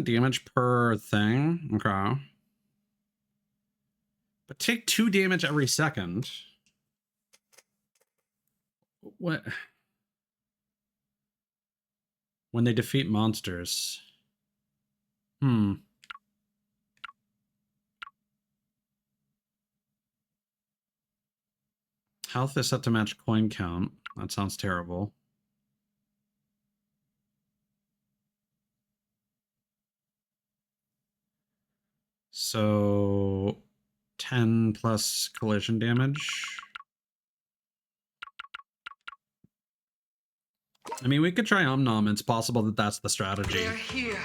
damage per thing. Okay. But take 2 damage every second. What? When they defeat monsters. Health is set to match coin count. That sounds terrible. So 10 plus collision damage. I mean, we could try Om. It's possible that that's the strategy. They're here.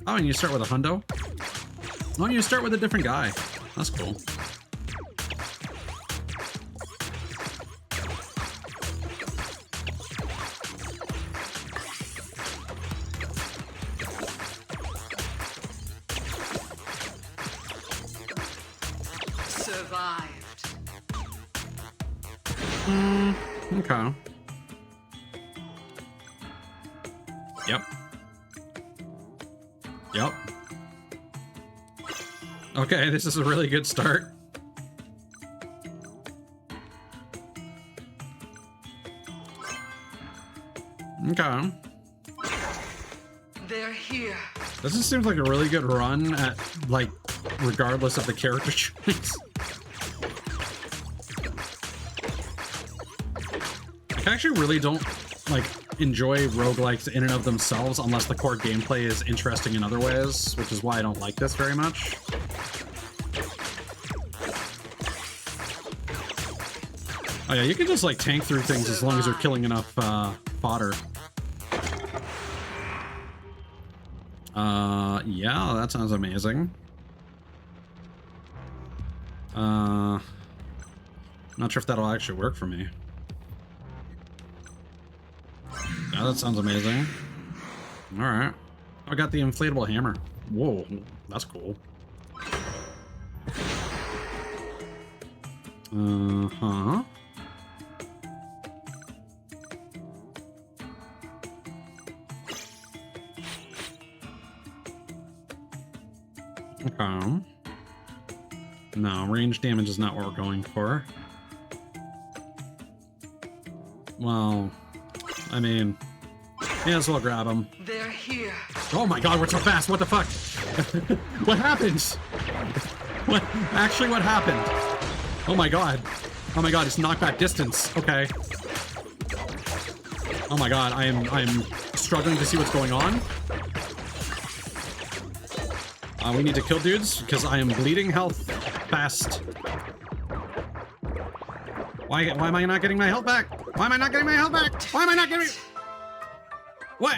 Oh, and you start with a hundo? Oh, you start with a different guy. That's cool. Survived. Okay. Yep. Yep. Okay, this is a really good start. Okay. They're here. This just seems like a really good run at, like, regardless of the character choice. I actually really don't, like, enjoy roguelikes in and of themselves unless the core gameplay is interesting in other ways, which is why I don't like this very much. Oh yeah, you can just, like, tank through things as long as you're killing enough fodder. Yeah, that sounds amazing. Not sure if that'll actually work for me. Yeah, that sounds amazing. Alright. I got the inflatable hammer. Whoa, that's cool. Uh-huh. Okay. No, range damage is not what we're going for. Well, I mean, may as well grab him. They're here. Oh my god, we're so fast. What the fuck? What happens? What actually what happened? Oh my god. Oh my god, it's knockback distance. Okay. Oh my god, I'm struggling to see what's going on. We need to kill dudes because I am bleeding health fast. Why am I not getting my health back? Why am I not getting my health back? Why am I not getting... What?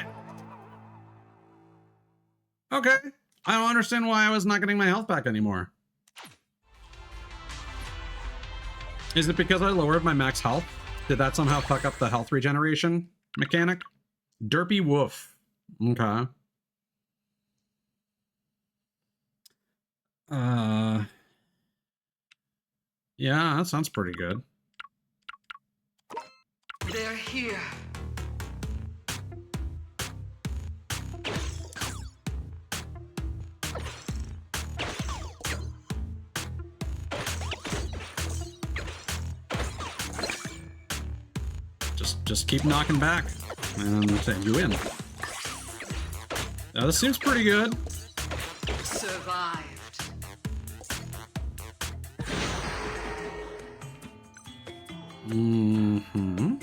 Okay. I don't understand why I was not getting my health back anymore. Is it because I lowered my max health? Did that somehow fuck up the health regeneration mechanic? Derpy woof. Okay. Yeah, that sounds pretty good. They're here. Just keep knocking back, and you win. Now this seems pretty good. Survived. Mm-hmm.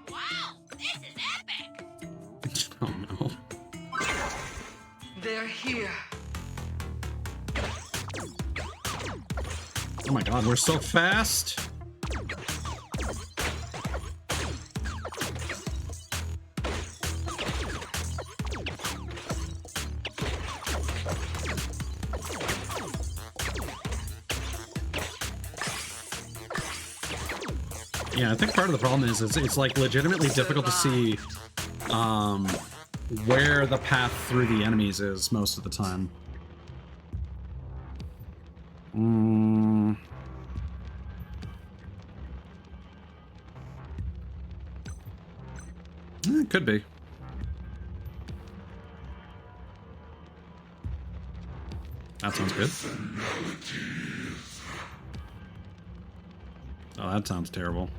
Wow, this is epic. Oh no. They're here. Oh my god, we're so fast. Yeah, I think part of the problem is it's like legitimately difficult to see where the path through the enemies is most of the time. It could be. That sounds good. Oh, that sounds terrible.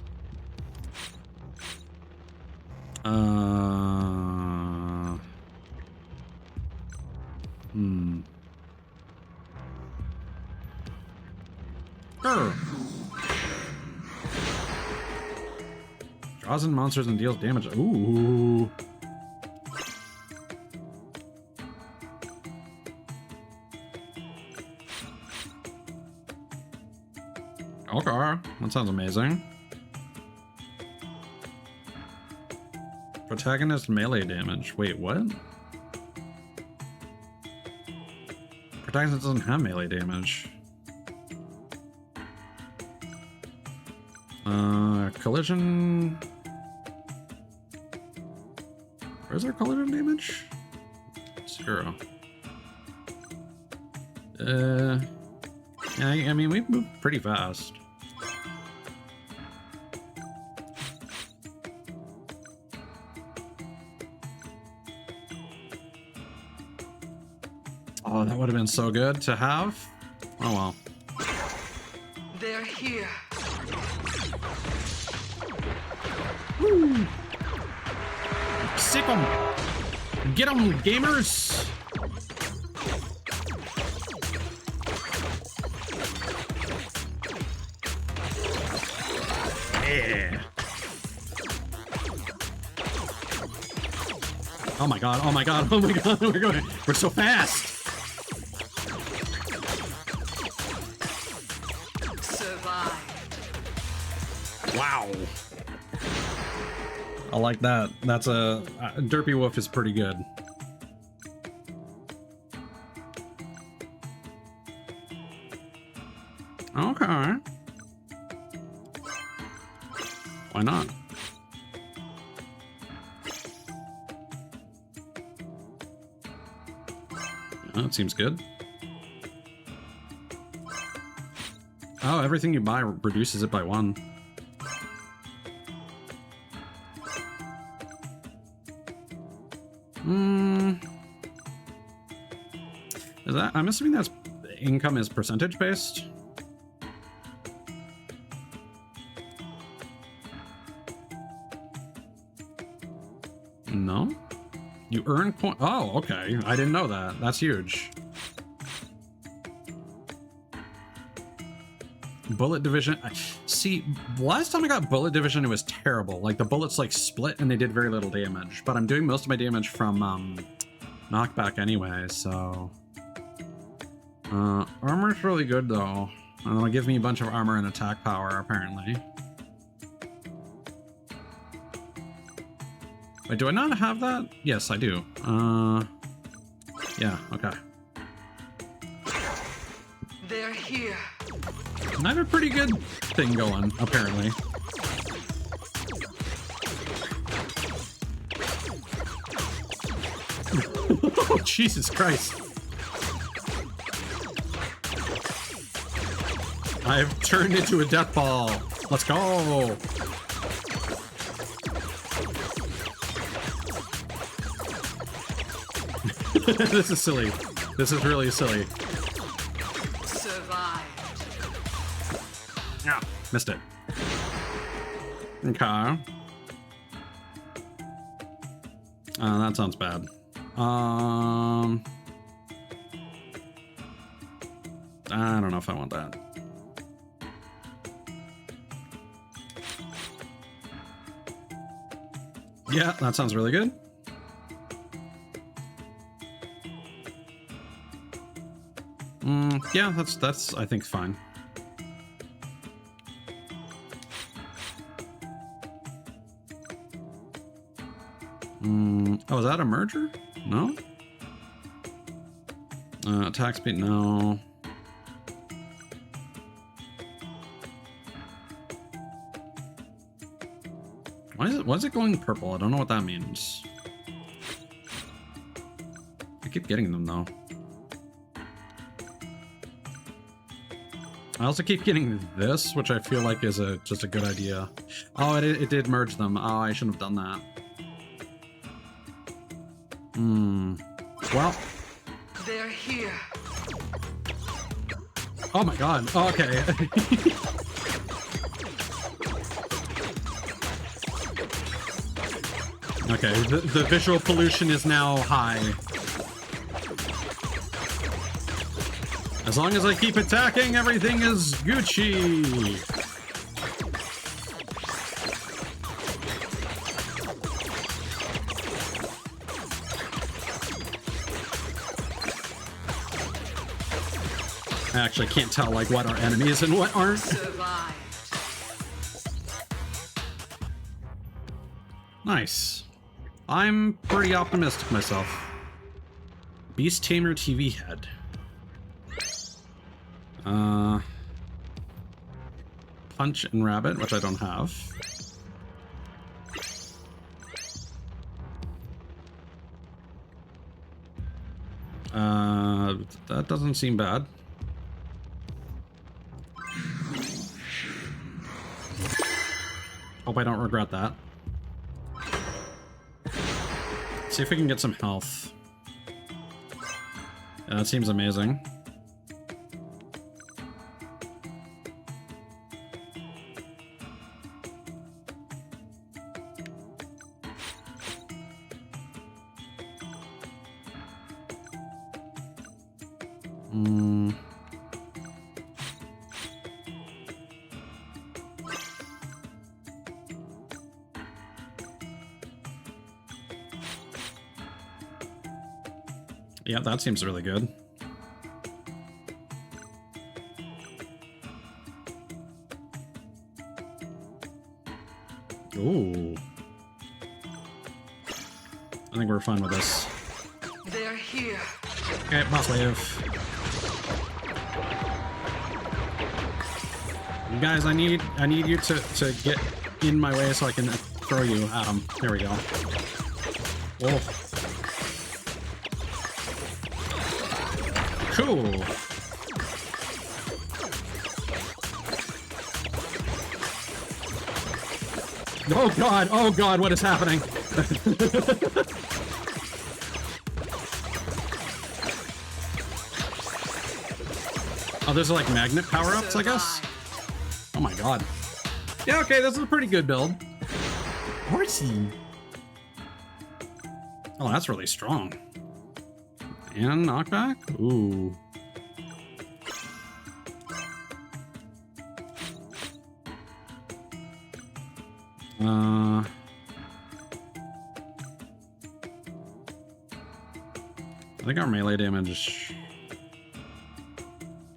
Draws in monsters and deals damage. Ooh. Okay, that sounds amazing. Protagonist melee damage. Wait, what? Protagonist doesn't have melee damage. Collision. Where's our collision damage? 0. Yeah, I mean, we've moved pretty fast. Oh, that would have been so good to have. Oh well. They're here. Woo! Sick 'em! Get 'em, gamers! Yeah. Oh my god, oh my god, oh my god, we're so fast! Survived. Wow. I like that. That's a Derpy Wolf is pretty good. Okay. Why not? Oh, that seems good. Oh, everything you buy reduces it by 1. Is that? I'm assuming that's income is percentage based. No? You earn point. Oh, okay. I didn't know that. That's huge. Bullet division. See, last time I got bullet division, it was terrible. Like the bullets like split and they did very little damage. But I'm doing most of my damage from knockback anyway, so armor's really good though. And it'll give me a bunch of armor and attack power apparently. Wait, do I not have that? Yes, I do. Yeah, okay. They're here. And I have a pretty good thing going, apparently. Oh, Jesus Christ. I've turned into a death ball. Let's go. This is silly. This is really silly. Survived. Yeah, missed it. Okay. That sounds bad. I don't know if I want that. Yeah, that sounds really good. Yeah, that's I think fine. Oh, is that a merger? No? Attack speed, no. Why is it going purple? I don't know what that means. I keep getting them though. I also keep getting this, which I feel like is just a good idea. Oh, it did merge them. Oh, I shouldn't have done that. Well. They're here. Oh my god. Oh, okay. Okay, the visual pollution is now high. As long as I keep attacking, everything is Gucci. I actually can't tell like what are enemies and what aren't. Survived. Nice. I'm pretty optimistic myself. Beast Tamer TV head. Punch and Rabbit, which I don't have. That doesn't seem bad. Hope I don't regret that. See if we can get some health. Yeah, that seems amazing. Yeah, that seems really good. Ooh. I think we're fine with this. They're here. Okay, boss wave. You guys, I need you to get in my way so I can throw you at them. There we go. Whoa. Cool. Oh god, what is happening? Oh, there's like magnet power-ups, I guess? Oh my god. Yeah, okay, this is a pretty good build. Horsey. Oh, that's really strong. And knockback? Ooh. I think our melee damage...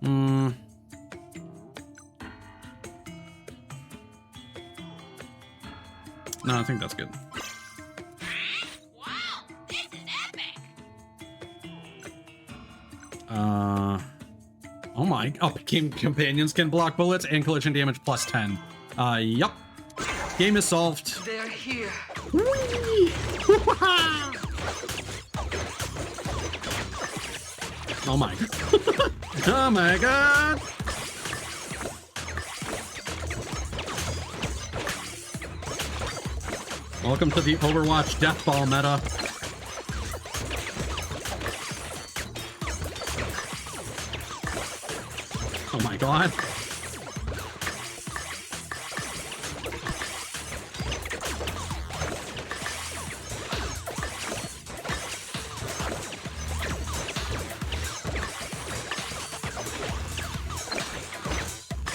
No, I think that's good. Wow, this is epic. Oh my, companions can block bullets and collision damage plus 10. Yup. Game is solved. They're here. Oh my. Oh my god. Welcome to the Overwatch Death Ball meta. Oh my god.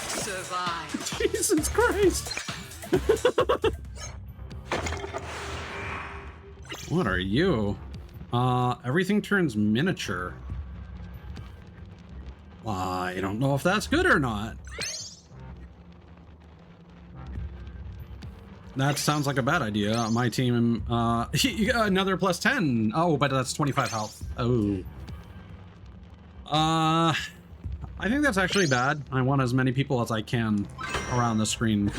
Survive. Jesus Christ. What are you? Everything turns miniature. I don't know if that's good or not. That sounds like a bad idea. My team, you got another plus 10. Oh, but that's 25 health. Oh. I think that's actually bad. I want as many people as I can around the screen.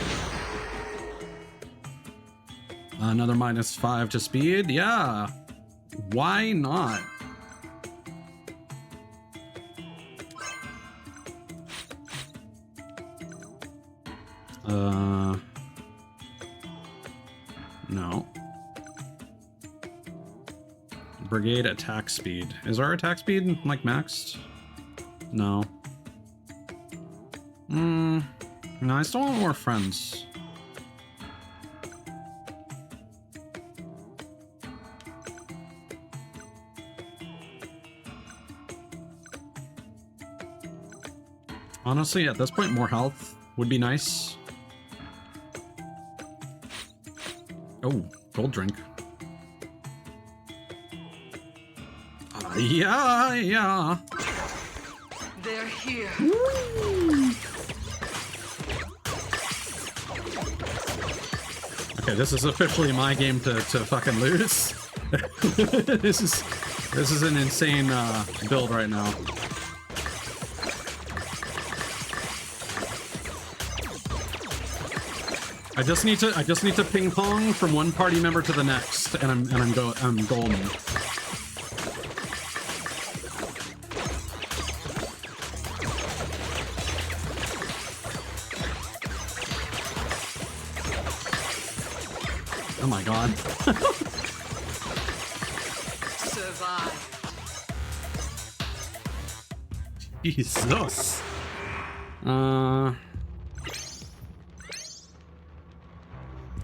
Another -5 to speed. Yeah. Why not? No. Brigade attack speed. Is our attack speed like maxed? No. No, I still want more friends. Honestly, at this point, more health would be nice. Oh, gold drink. Yeah. They're here. Okay, this is officially my game to fucking lose. This is an insane build right now. I just need to ping pong from one party member to the next, and I'm golden. Oh my god. Survive. Jesus.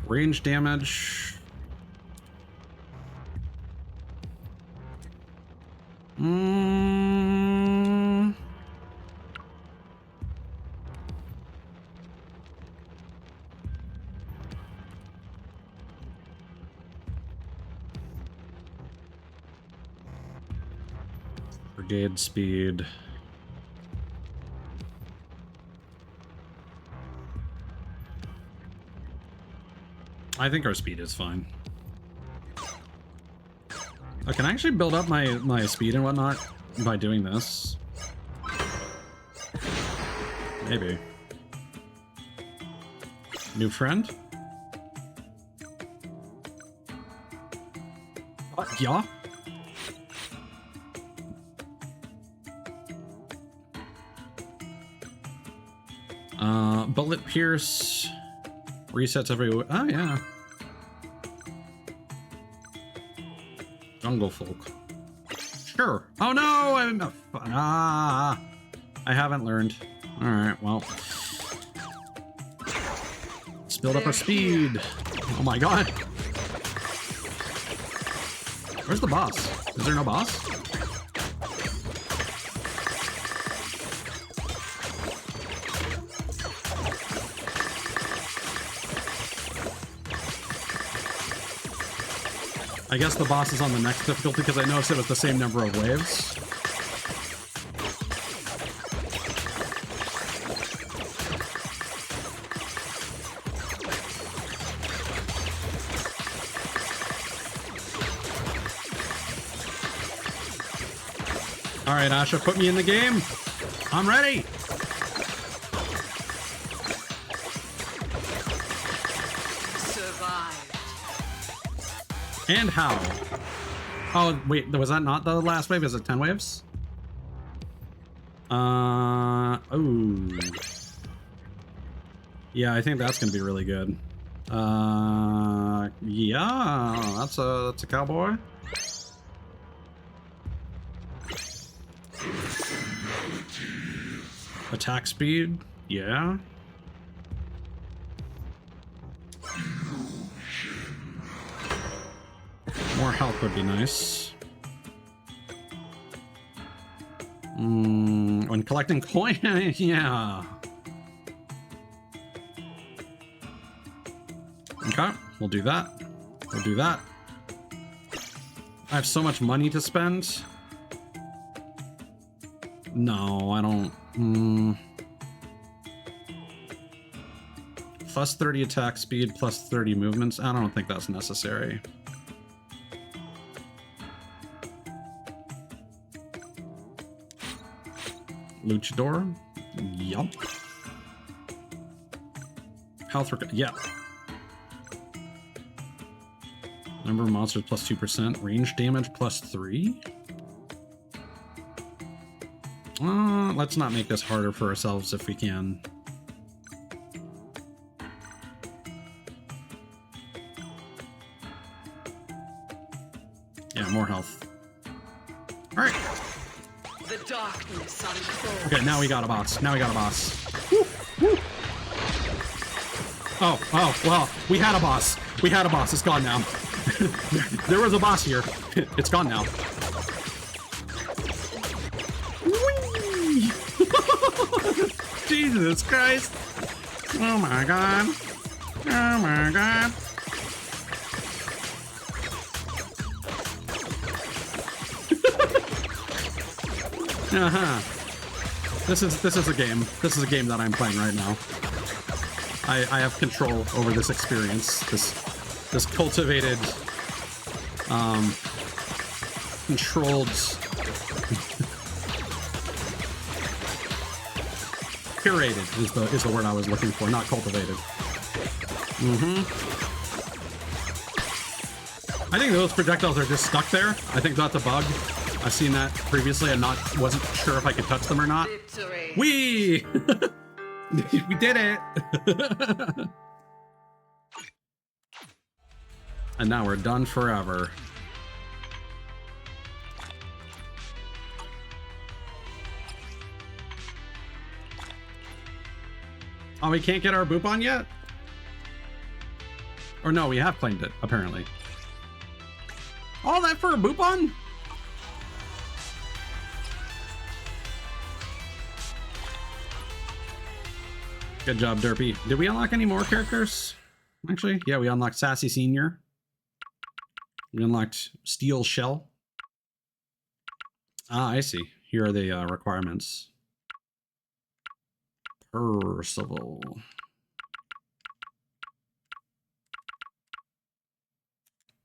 Range damage. Brigade speed. I think our speed is fine. I can actually build up my speed and whatnot by doing this. Maybe. New friend? Yeah? Bullet pierce resets every. Oh yeah. Jungle folk. Sure. Oh no! I haven't learned. All right. Well, let's build up our speed. Oh my god. Where's the boss? Is there no boss? I guess the boss is on the next difficulty because I noticed it was the same number of waves. All right, Asha, put me in the game. I'm ready. Survive. And how? Oh, wait, was that not the last wave? Is it 10 waves? Oh. Yeah, I think that's gonna be really good. Yeah, that's a cowboy. Attack speed, yeah. More health would be nice. When collecting coin, yeah. Okay, we'll do that. We'll do that. I have so much money to spend. No, I don't. Plus 30 attack speed, plus 30 movements. I don't think that's necessary. Luchador? Yup. Health, yeah. Number of monsters plus 2%. Range damage plus 3. Let's not make this harder for ourselves if we can. Yeah, more health. All right. The darkness unfolds. Okay, now we got a boss. Now we got a boss. Woo, woo. Oh, well, we had a boss. We had a boss. It's gone now. There was a boss here. It's gone now. Whee! Jesus Christ. Oh my god. Oh my god. This is a game. This is a game that I'm playing right now. I have control over this experience. This cultivated, controlled, curated is the word I was looking for, not cultivated. I think those projectiles are just stuck there. I think that's a bug. I've seen that previously. Wasn't sure if I could touch them or not. Victory. Whee! We did it! And now we're done forever. Oh, we can't get our boop on yet? Or no, we have claimed it, apparently. All that for a boop on? Good job, Derpy. Did we unlock any more characters? Actually, yeah, we unlocked Sassy Senior. We unlocked Steel Shell. Ah, I see. Here are the requirements. Percival.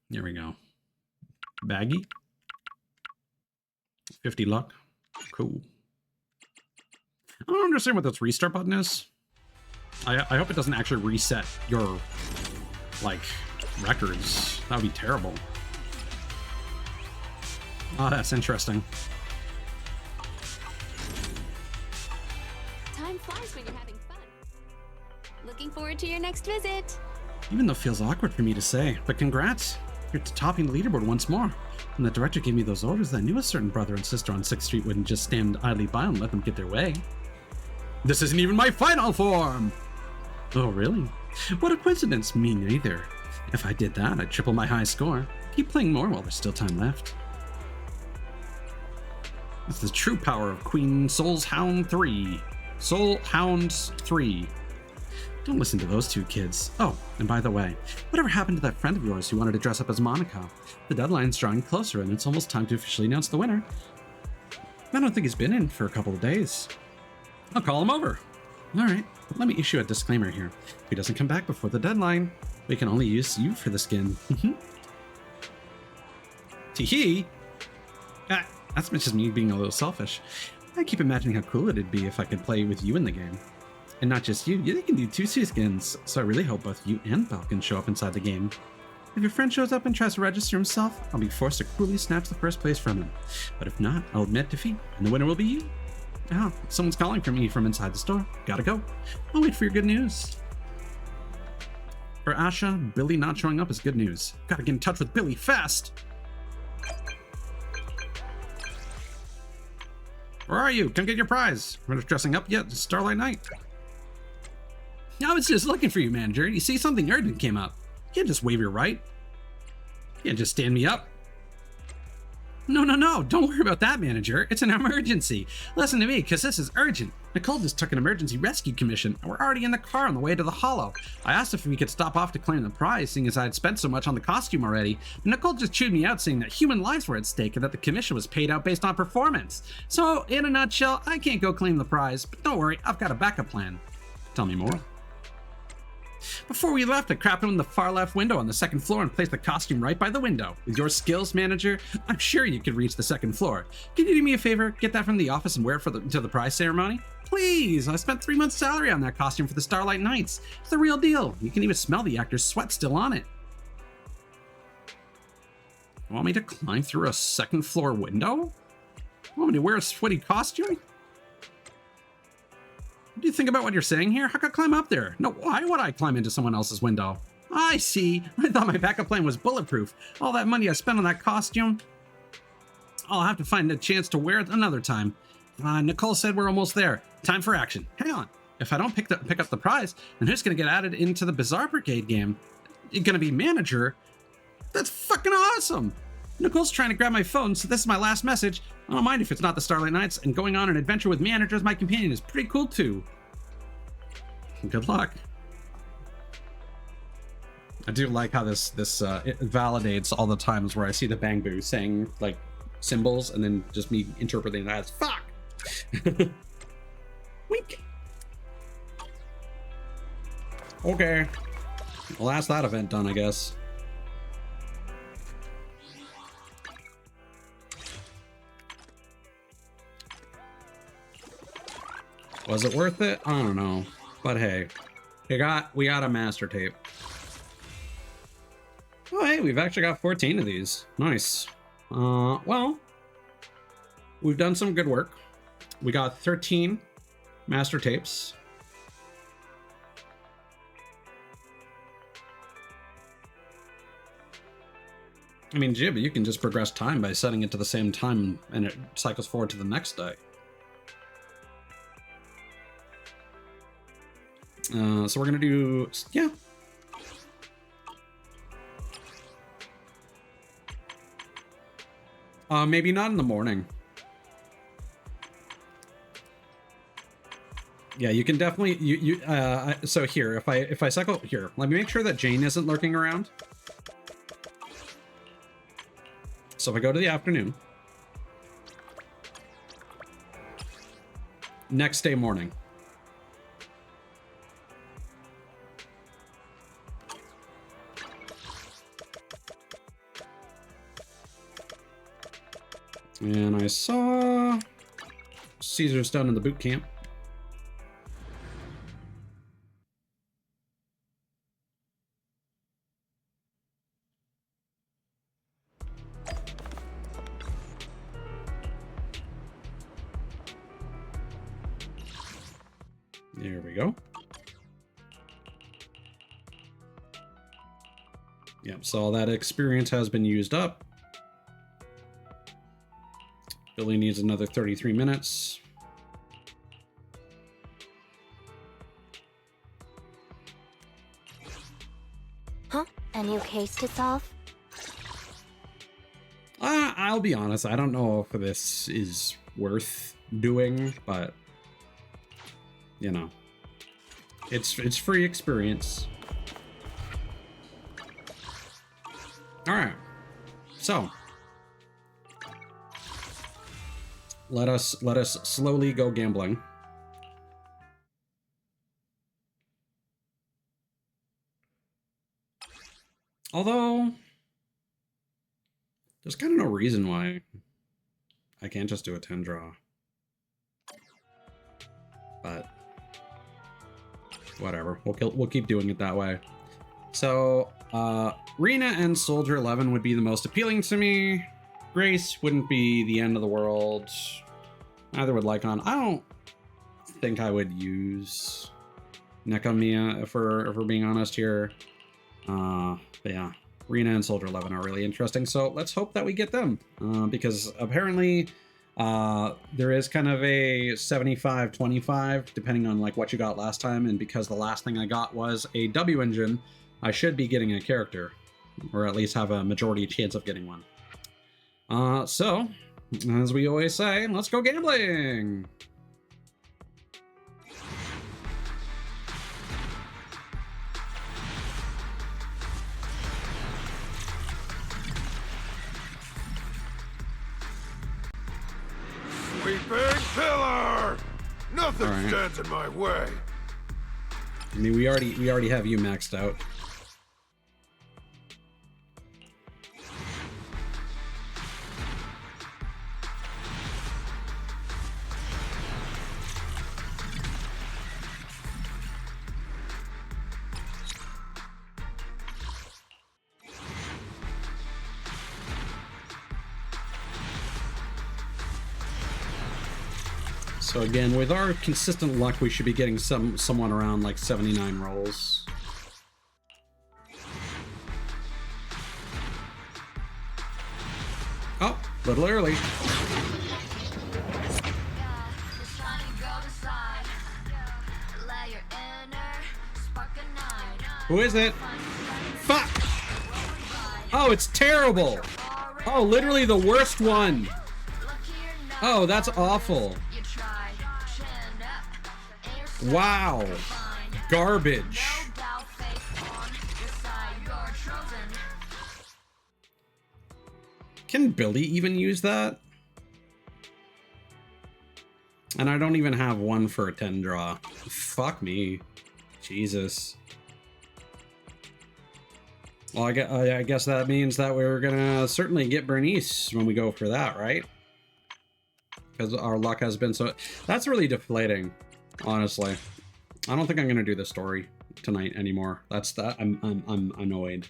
There we go. Baggy. 50 luck. Cool. I don't understand what this restart button is. I hope it doesn't actually reset your, like, records. That would be terrible. Oh, that's interesting. Time flies when you're having fun. Looking forward to your next visit. Even though it feels awkward for me to say, but congrats. You're topping the leaderboard once more. When the director gave me those orders, I knew a certain brother and sister on 6th Street wouldn't just stand idly by and let them get their way. This isn't even my final form! Oh, really? What a coincidence. Me neither. If I did that, I'd triple my high score. Keep playing more while there's still time left. It's the true power of Queen Soul's Hound 3. Soul Hounds 3. Don't listen to those two kids. Oh, and by the way, whatever happened to that friend of yours who wanted to dress up as Monica? The deadline's drawing closer and it's almost time to officially announce the winner. I don't think he's been in for a couple of days. I'll call him over. Alright, let me issue a disclaimer here. If he doesn't come back before the deadline, we can only use you for the skin. Tee-hee! That's just me being a little selfish. I keep imagining how cool it'd be if I could play with you in the game. And not just you, they can do 2 skins, so I really hope both you and Belle can show up inside the game. If your friend shows up and tries to register himself, I'll be forced to cruelly snatch the first place from him. But if not, I'll admit defeat, and the winner will be you. Oh, someone's calling for me from inside the store. Gotta go. I'll wait for your good news. For Asha, Billy not showing up is good news. Gotta get in touch with Billy fast. Where are you? Come get your prize. We're just dressing up yet? It's Starlight Night. I was just looking for you, manager. You see, something urgent came up. You can't just wave your right. You can't just stand me up. No. Don't worry about that, manager. It's an emergency. Listen to me, because this is urgent. Nicole just took an emergency rescue commission, and we're already in the car on the way to the Hollow. I asked if we could stop off to claim the prize, seeing as I had spent so much on the costume already. But Nicole just chewed me out, saying that human lives were at stake and that the commission was paid out based on performance. So, in a nutshell, I can't go claim the prize, but don't worry, I've got a backup plan. Tell me more. Before we left, I crapped in the far left window on the second floor and placed the costume right by the window. With your skills, manager, I'm sure you could reach the second floor. Can you do me a favor? Get that from the office and wear it until the prize ceremony? Please! I spent 3 months' salary on that costume for the Starlight Nights. It's the real deal. You can even smell the actor's sweat still on it. You want me to climb through a second floor window? You want me to wear a sweaty costume? What do you think about what you're saying here? How could I climb up there? No, why would I climb into someone else's window? I see. I thought my backup plan was bulletproof. All that money I spent on that costume, I'll have to find a chance to wear it another time. Nicole said we're almost there. Time for action. Hang on. If I don't pick up the prize, then who's going to get added into the Bizarre Brigade game? You're going to be manager? That's fucking awesome. Nicole's trying to grab my phone, so this is my last message. I don't mind if it's not the Starlight Nights, and going on an adventure with manager as my companion is pretty cool too. Good luck. I do like how this it validates all the times where I see the Bang Boo saying like symbols and then just me interpreting that as fuck. Wink. Okay. Well, that's that event done, I guess. Was it worth it? I don't know. But hey, we got a master tape. Oh hey, we've actually got 14 of these. Nice. Well, we've done some good work. We got 13 master tapes. I mean, Jib, you can just progress time by setting it to the same time and it cycles forward to the next day. So we're gonna do, yeah. Maybe not in the morning. Yeah, you can definitely, so here, if I cycle, here, let me make sure that Jane isn't lurking around. So if I go to the afternoon, next day morning. And I saw Caesar's done in the boot camp. There we go. Yep, so all that experience has been used up. Billy needs another 33 minutes. Huh? A new case to solve? I'll be honest, I don't know if this is worth doing, but you know, it's free experience. All right, so let us slowly go gambling. Although there's kind of no reason why I can't just do a 10 draw. But whatever, we'll keep doing it that way. So Rena and Soldier 11 would be the most appealing to me. Grace wouldn't be the end of the world. Neither would Lycon. I don't think I would use Nekomiya if we're being honest here. But yeah, Rena and Soldier 11 are really interesting. So let's hope that we get them because apparently there is kind of a 75-25 depending on like what you got last time. And because the last thing I got was a W engine, I should be getting a character or at least have a majority chance of getting one. So as we always say, let's go gambling. Sweeping pillar! Nothing All right. stands in my way. I mean, we already have you maxed out. So again, with our consistent luck, we should be getting someone around like 79 rolls. Oh, a little early. Who is it? Fuck! Oh, it's terrible! Oh, literally the worst one! Oh, that's awful. Wow. Garbage. Can Billy even use that? And I don't even have one for a 10 draw. Fuck me. Jesus. Well, I guess that means that we're gonna certainly get Bernice when we go for that, right? Because our luck has been so... That's really deflating, honestly. I don't think I'm gonna do the story tonight anymore. That's that. I'm annoyed.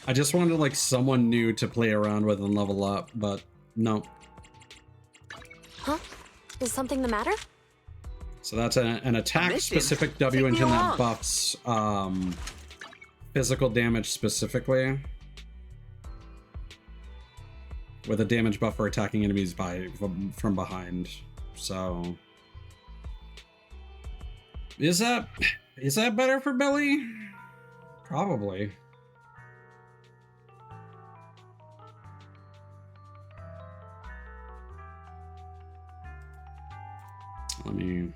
I just wanted like someone new to play around with and level up, but no. Huh? Is something the matter? So that's an attack-specific W engine that buffs physical damage specifically, with a damage buff for attacking enemies from behind. So is that better for Billy? Probably. Let me...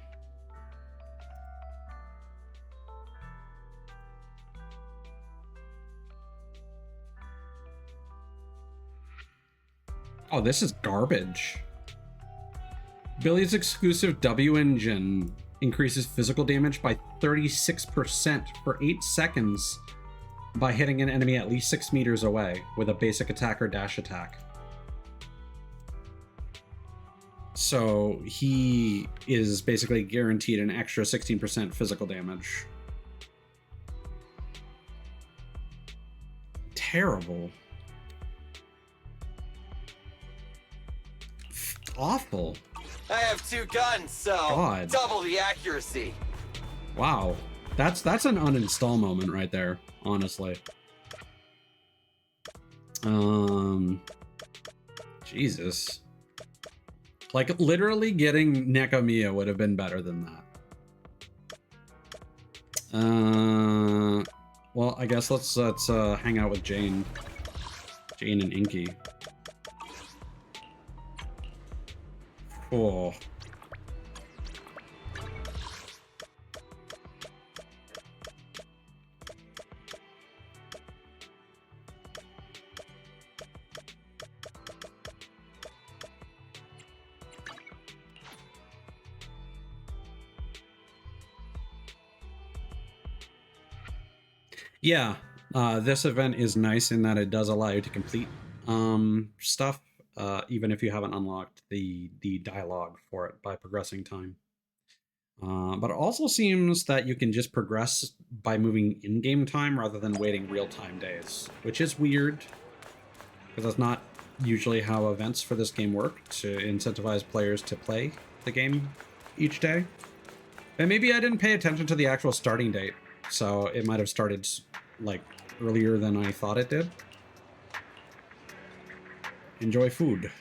Oh, this is garbage. Billy's exclusive W engine increases physical damage by 36% for 8 seconds by hitting an enemy at least 6 meters away with a basic attack or dash attack. So he is basically guaranteed an extra 16% physical damage. Terrible. Awful. I have 2 guns, so God. double the accuracy. Wow. That's an uninstall moment right there, honestly. Jesus. Like, literally getting Nekomiya would have been better than that. Well, I guess let's hang out with Jane. Jane and Inky. Oh. Yeah, this event is nice in that it does allow you to complete stuff, even if you haven't unlocked the dialogue for it by progressing time. But it also seems that you can just progress by moving in-game time rather than waiting real-time days, which is weird, because that's not usually how events for this game work, to incentivize players to play the game each day. And maybe I didn't pay attention to the actual starting date, so it might have started like earlier than I thought it did. Enjoy food.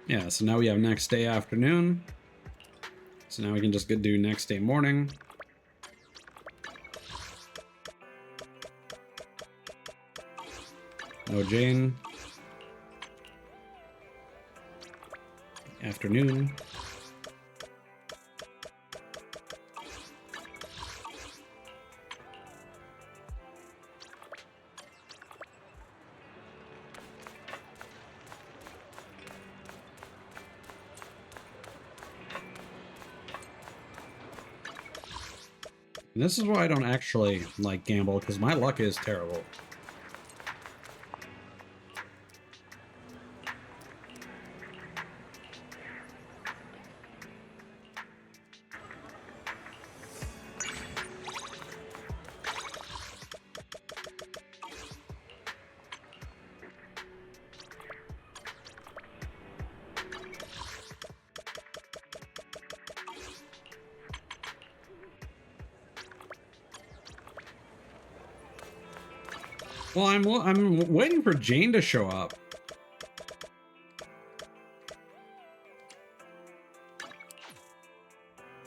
Yeah, so now we have next day afternoon. So now we can just do next day morning. No Jane. Afternoon. And this is why I don't actually like gamble, because my luck is terrible. Well, I'm waiting for Jane to show up.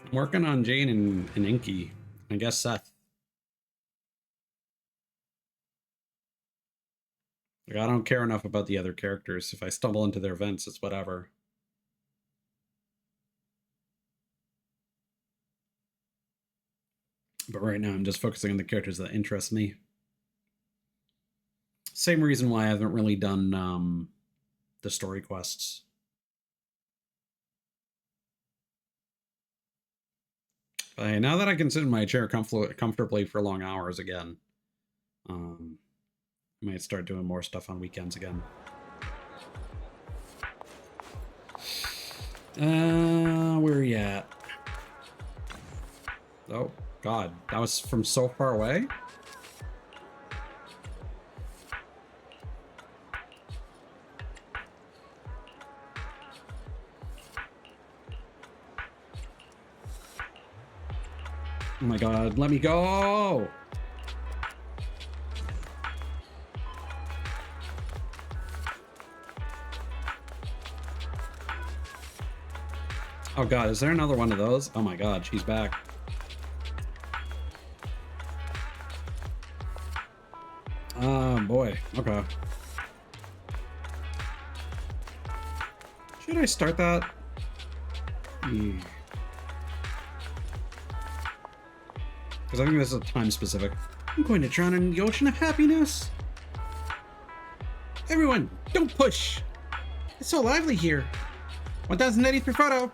I'm working on Jane and Inky. I guess Seth. Like, I don't care enough about the other characters. If I stumble into their events, it's whatever. But right now, I'm just focusing on the characters that interest me. Same reason why I haven't really done the story quests. But now that I can sit in my chair comfortably for long hours again, I might start doing more stuff on weekends again. Where are you at? Oh, God. That was from so far away? Oh my God, let me go! Oh God, is there another one of those? Oh my God, she's back. Oh boy, okay. Should I start that? Because I think this is time specific. I'm going to drown in the ocean of happiness. Everyone, don't push. It's so lively here. 1083 photo.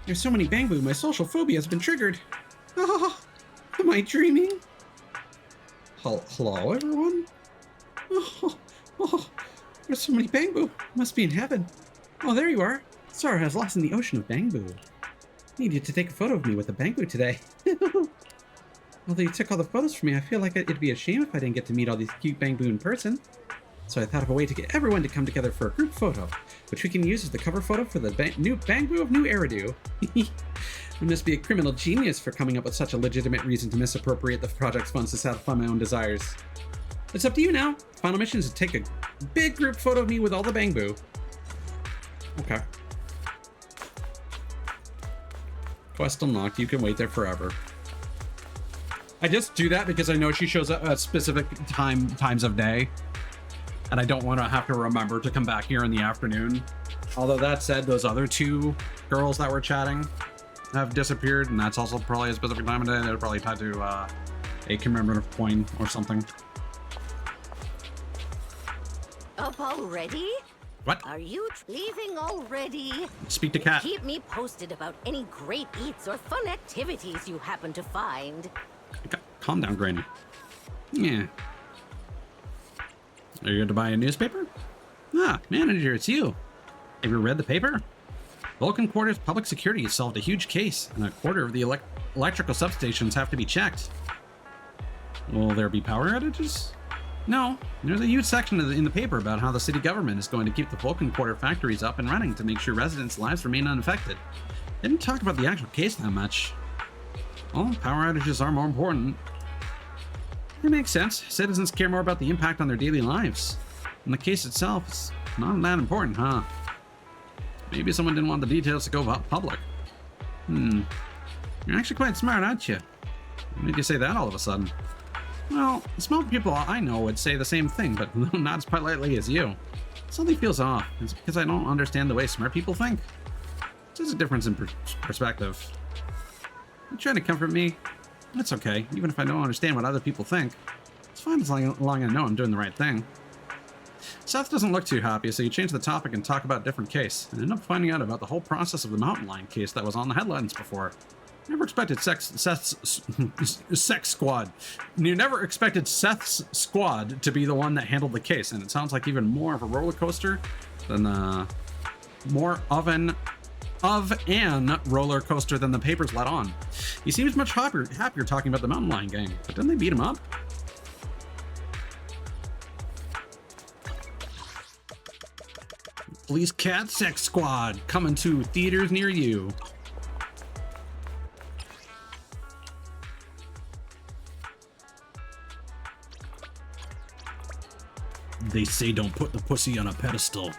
There's so many bamboo, my social phobia has been triggered. Oh, am I dreaming? Hello, everyone? Oh, there's so many bamboo. Must be in heaven. Oh, there you are. Sora has lost in the ocean of bamboo. Needed to take a photo of me with a bamboo today. Although you took all the photos for me, I feel like it'd be a shame if I didn't get to meet all these cute bamboo in person. So I thought of a way to get everyone to come together for a group photo, which we can use as the cover photo for the new bamboo of New Eridu. I must be a criminal genius for coming up with such a legitimate reason to misappropriate the project's funds to satisfy my own desires. It's up to you now. Final mission is to take a big group photo of me with all the bamboo. Okay. Quest unlocked. You can wait there forever. I just do that because I know she shows up at specific times of day, and I don't want to have to remember to come back here in the afternoon. Although that said, those other two girls that were chatting have disappeared, and that's also probably a specific time of day. They're probably tied to a commemorative coin or something. Up already? What? Are you leaving already? Speak to Cat. Keep me posted about any great eats or fun activities you happen to find. Calm down, Granny. Yeah. Are you going to buy a newspaper? Ah, manager, it's you. Have you read the paper? Vulcan Quarters Public Security has solved a huge case, and a quarter of the electrical substations have to be checked. Will there be power outages? No. There's a huge section in the paper about how the city government is going to keep the Vulcan Quarter factories up and running to make sure residents' lives remain unaffected. They didn't talk about the actual case that much. Well, power outages are more important. It makes sense. Citizens care more about the impact on their daily lives. And the case itself is not that important, huh? Maybe someone didn't want the details to go public. You're actually quite smart, aren't you? What made you say that all of a sudden? Well, smart people I know would say the same thing, but not as politely as you. Something feels off. It's because I don't understand the way smart people think. There's a difference in perspective. You trying to comfort me? That's okay, even if I don't understand what other people think. It's fine as long as I know I'm doing the right thing. Seth doesn't look too happy, so you change the topic and talk about a different case, and end up finding out about the whole process of the mountain lion case that was on the headlines before. Never expected Seth's squad. You never expected Seth's squad to be the one that handled the case, and it sounds like even more of a roller coaster than more of an roller coaster than the papers let on. He seems much happier talking about the mountain lion gang, but didn't they beat him up? Police Cat Sex Squad coming to theaters near you. They say don't put the pussy on a pedestal.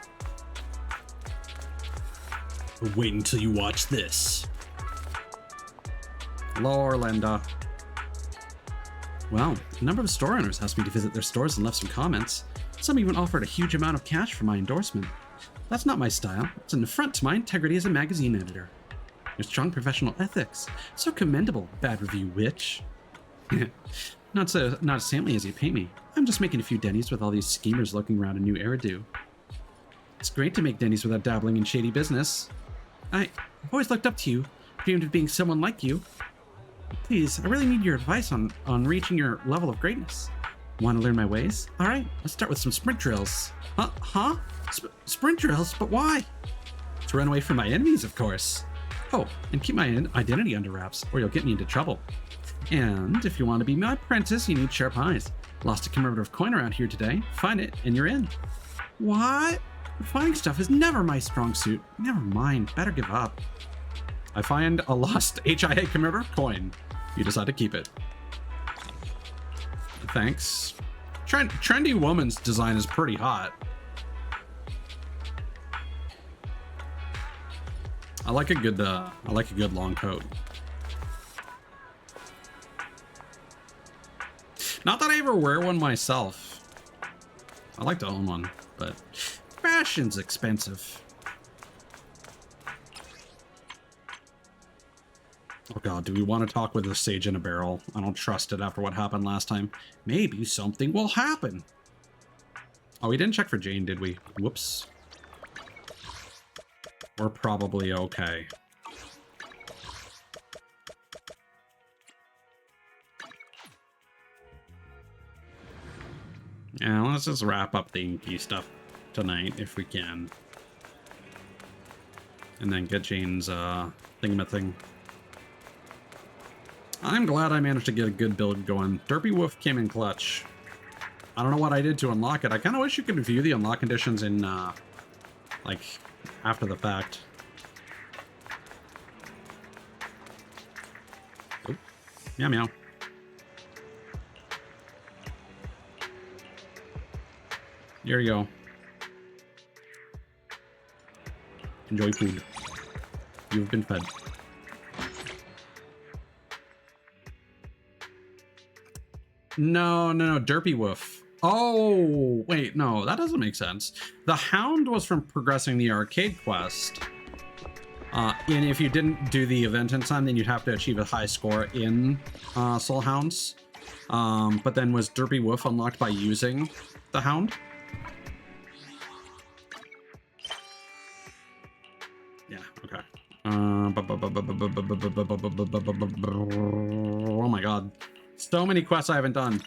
But wait until you watch this. Hello, Orlando. Well, a number of store owners asked me to visit their stores and left some comments. Some even offered a huge amount of cash for my endorsement. That's not my style. It's an affront to my integrity as a magazine editor. Your strong professional ethics. So commendable, bad review witch. Not as saintly as you paint me. I'm just making a few dennies with all these schemers looking around a new era do. It's great to make dennies without dabbling in shady business. I've always looked up to you, dreamed of being someone like you. Please, I really need your advice on reaching your level of greatness. Want to learn my ways? All right, let's start with some sprint drills. Huh? Sprint drills? But why? To run away from my enemies, of course. Oh, and keep my identity under wraps, or you'll get me into trouble. And if you want to be my apprentice, you need sharp eyes. Lost a commemorative coin around here today. Find it, and you're in. What? Finding stuff is never my strong suit. Never mind, better give up. I find a lost HIA commemorative coin. You decide to keep it. Thanks. Trendy woman's design is pretty hot. I like a good long coat. Not that I ever wear one myself. I like to own one, but fashion's expensive. Oh god, do we want to talk with a sage in a barrel? I don't trust it after what happened last time. Maybe something will happen. Oh, we didn't check for Jane, did we? Whoops. We're probably okay. Yeah, let's just wrap up the inky stuff tonight if we can. And then get Jane's thingamathing. I'm glad I managed to get a good build going. Derpy Wolf came in clutch. I don't know what I did to unlock it. I kind of wish you could view the unlock conditions in, like, after the fact. Oh, meow meow. Here you go. Enjoy food. You've been fed. No, Derpy Woof. Oh, wait, no, that doesn't make sense. The Hound was from progressing the arcade quest. And if you didn't do the event in time, then you'd have to achieve a high score in Soul Hounds. But then was Derpy Woof unlocked by using the Hound? Yeah, okay. Oh my god. So many quests I haven't done.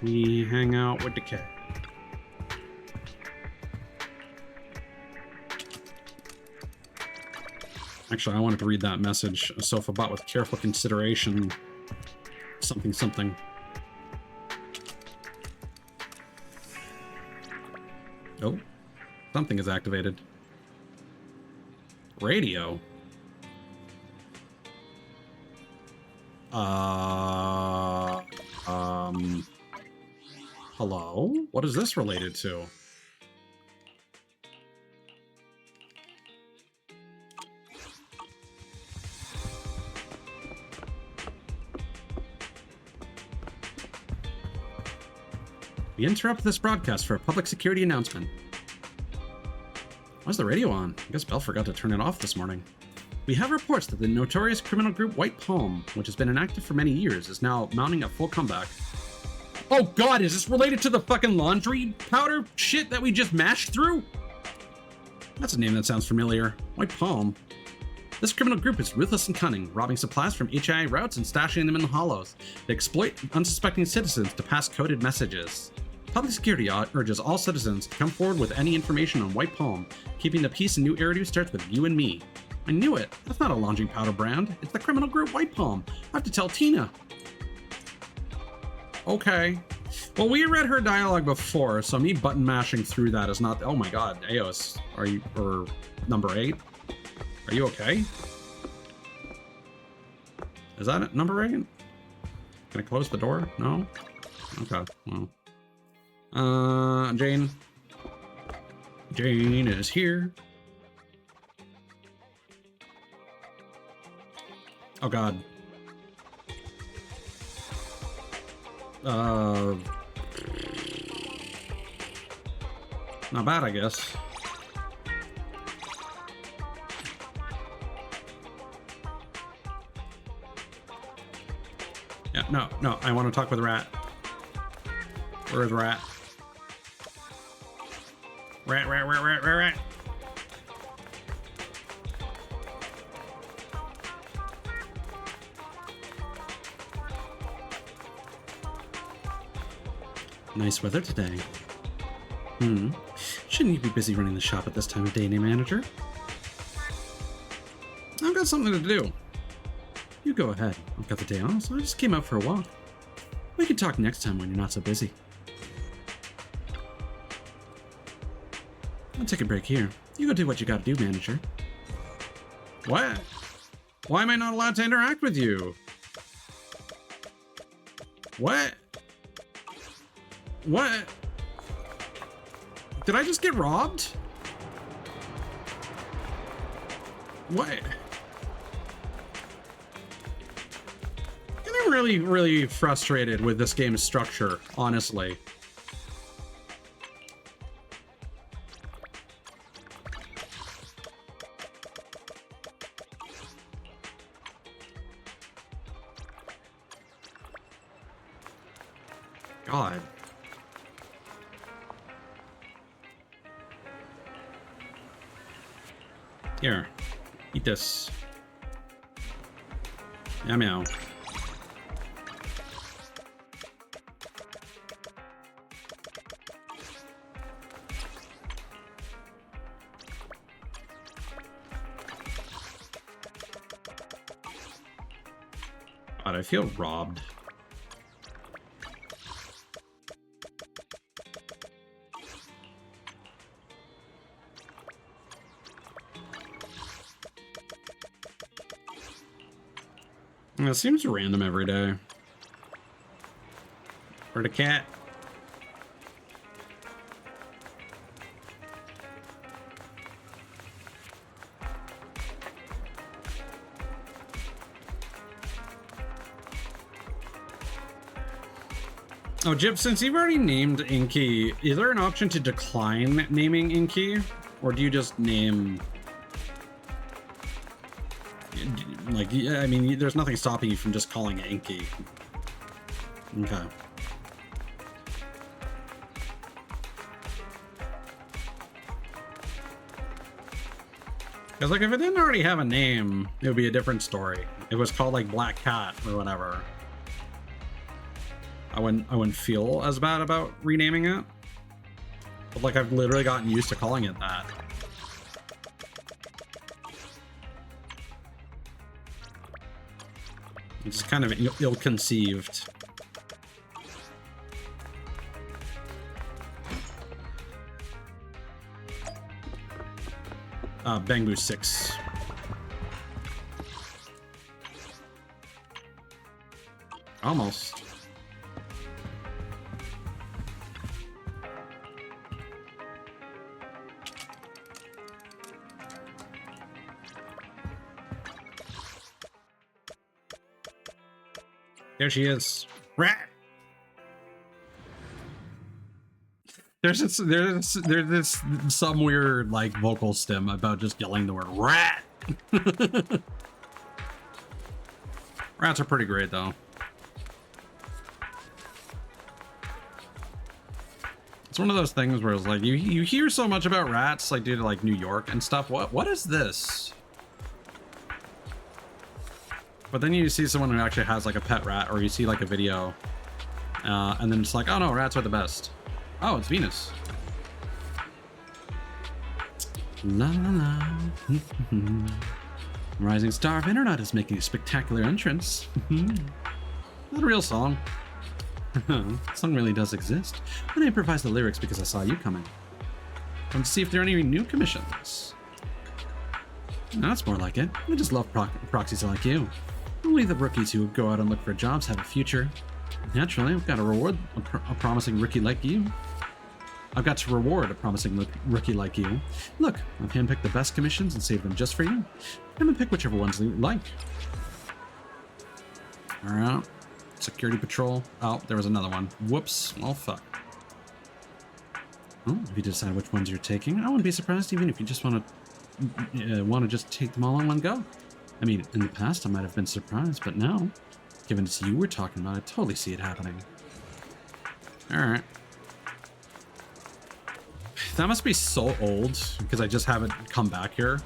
We hang out with the cat. Actually, I wanted to read that message. A sofa bought with careful consideration. Something, something. Oh, something is activated. Radio. Hello? What is this related to? We interrupt this broadcast for a public security announcement. Why's the radio on? I guess Belle forgot to turn it off this morning. We have reports that the notorious criminal group White Palm, which has been inactive for many years, is now mounting a full comeback. Oh god, is this related to the fucking laundry powder shit that we just mashed through? That's a name that sounds familiar. White Palm. This criminal group is ruthless and cunning, robbing supplies from HIA routes and stashing them in the hollows. They exploit unsuspecting citizens to pass coded messages. Public Security urges all citizens to come forward with any information on White Palm. Keeping the peace in New Eridu starts with you and me. I knew it. That's not a laundry powder brand. It's the criminal group White Palm. I have to tell Tina. Okay. Well, we read her dialogue before, so me button mashing through that is not... Oh my god, Eos. Are you... or number 8? Are you okay? Is that it? Number 8? Can I close the door? No? Okay, well... Jane. Jane is here. Oh god. Not bad, I guess. Yeah, no, I want to talk with Rat. Where is Rat? Rat. Nice weather today. Shouldn't you be busy running the shop at this time of day, new manager? I've got something to do. You go ahead. I've got the day off, so I just came out for a walk. We can talk next time when you're not so busy. I'll take a break here. You go do what you gotta do, manager. What? Why am I not allowed to interact with you? What? What? Did I just get robbed? What? I'm really frustrated with this game's structure, honestly. God. Here, eat this. Meow meow. God, I feel robbed. It seems random every day. Where the cat? Oh, Jib, since you've already named Inky, is there an option to decline naming Inky? Or do you just name... Like, I mean, there's nothing stopping you from just calling it Inky. Okay. Because like if it didn't already have a name, it would be a different story. It was called like Black Cat or whatever. I wouldn't feel as bad about renaming it. But like I've literally gotten used to calling it that. It's kind of ill-conceived. Bangbu 6. Almost. There she is. Rat. There's this some weird like vocal stem about just yelling the word rat. Rats are pretty great though. It's one of those things where it's like you hear so much about rats like due to like New York and stuff. What is this? But then you see someone who actually has like a pet rat, or you see like a video, and then it's like, oh no, rats are the best. Oh, it's Venus. La la la. Rising star of internet is making a spectacular entrance. Not a real song. The song really does exist. But I improvised the lyrics because I saw you coming. Want to see if there are any new commissions. No, that's more like it. I just love proxies like you. Only the rookies who go out and look for jobs have a future. Naturally, I've got to reward a promising rookie like you. I've got to reward a promising rookie like you. Look, I've handpicked the best commissions and saved them just for you. Come and pick whichever ones you like. Alright. Security patrol. Oh, there was another one. Whoops. Oh, fuck. Well, if you decide which ones you're taking, I wouldn't be surprised even if you just want to just take them all in one go. I mean, in the past, I might have been surprised, but now, given it's you we're talking about, I totally see it happening. Alright. That must be so old, because I just haven't come back here.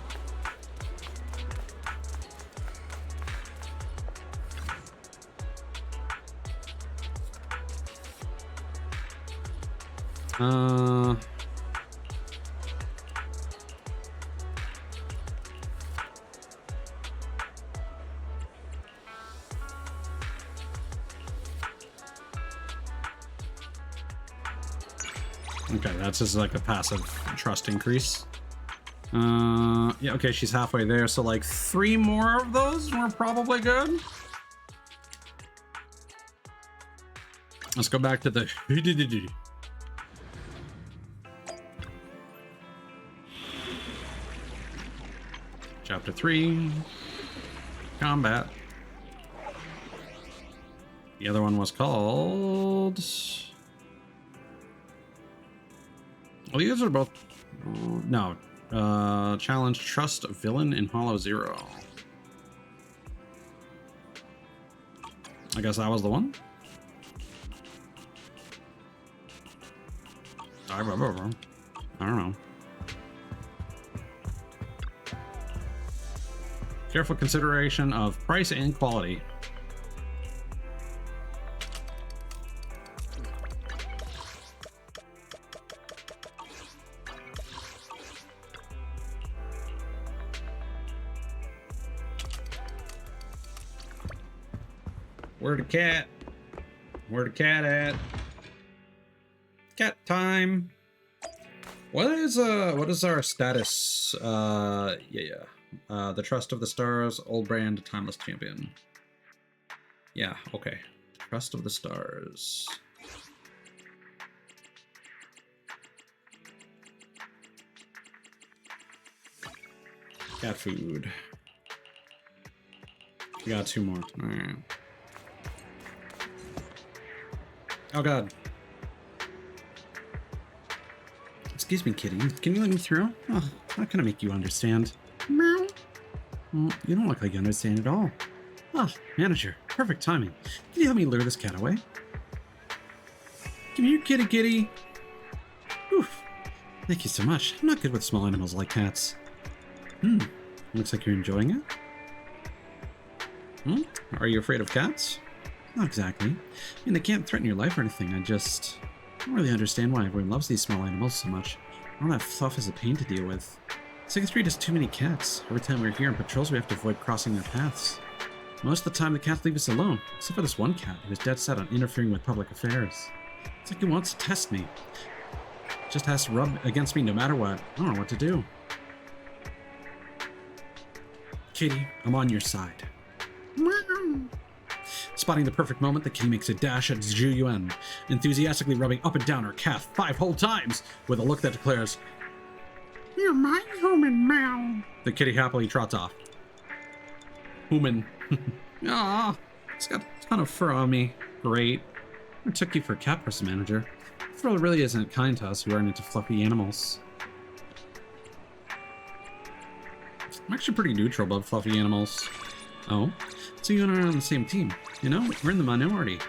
Okay, that's just like a passive trust increase. Yeah, okay, she's halfway there, so like 3 more of those were probably good. Let's go back to the Chapter 3, combat. The other one was called... Well, these are both... No. Challenge Trust Villain in Hollow Zero. I guess that was the one? I don't know. Careful consideration of price and quality. Where the cat? Where the cat at? Cat time. What is our status? The Trust of the Stars, old brand, timeless champion. Yeah, okay. Trust of the Stars. Cat food. We got 2 more. All right. Oh god. Excuse me, kitty. Can you let me through? Oh, how can I make you understand? Meow. Well, you don't look like you understand at all. Oh, manager. Perfect timing. Can you help me lure this cat away? Come here, kitty kitty. Oof. Thank you so much. I'm not good with small animals like cats. Looks like you're enjoying it. Hmm? Are you afraid of cats? Not exactly. I mean, they can't threaten your life or anything. I don't really understand why everyone loves these small animals so much. All that fluff is a pain to deal with. Second Street has too many cats. Every time we're here on patrols, we have to avoid crossing their paths. Most of the time, the cats leave us alone, except for this one cat who is dead set on interfering with public affairs. It's like he wants to test me. Just has to rub against me no matter what. I don't know what to do. Kitty, I'm on your side. Spotting the perfect moment, the kitty makes a dash at Zhu Yuan, enthusiastically rubbing up and down her calf 5 whole times, with a look that declares, "You're my human, meow." The kitty happily trots off. Human. Aw, it's got a ton of fur on me. Great. I took you for a cat person, manager. This world really isn't kind to us who aren't into fluffy animals. I'm actually pretty neutral about fluffy animals. Oh, so you and I are on the same team. You know, we're in the minority.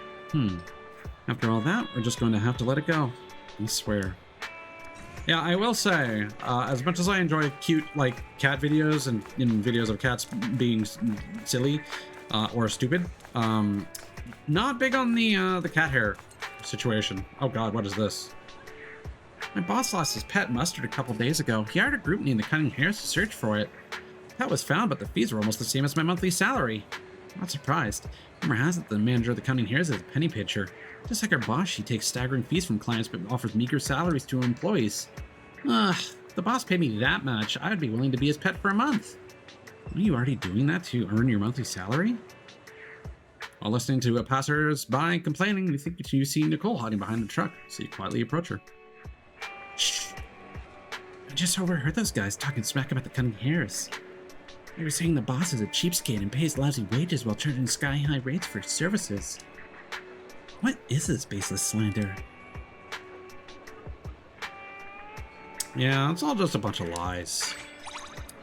After all that, we're just going to have to let it go. I swear. Yeah, I will say, as much as I enjoy cute, like, cat videos and videos of cats being silly or stupid, not big on the cat hair situation. Oh god, what is this? My boss lost his pet Mustard a couple days ago. He hired a group named the Cunning Hares to search for it. The pet was found, but the fees were almost the same as my monthly salary. I'm not surprised. Rumor has it the manager of the Cunning Hares is a penny pitcher. Just like our boss, she takes staggering fees from clients but offers meager salaries to her employees. If the boss paid me that much, I'd be willing to be his pet for a month. Are you already doing that to earn your monthly salary? While listening to a passers-by complaining, you think you see Nicole hiding behind the truck, so you quietly approach her. Shh! I just overheard those guys talking smack about the Cunning Hares. They were saying the boss is a cheapskate and pays lousy wages while charging sky-high rates for services. What is this baseless slander? Yeah, it's all just a bunch of lies.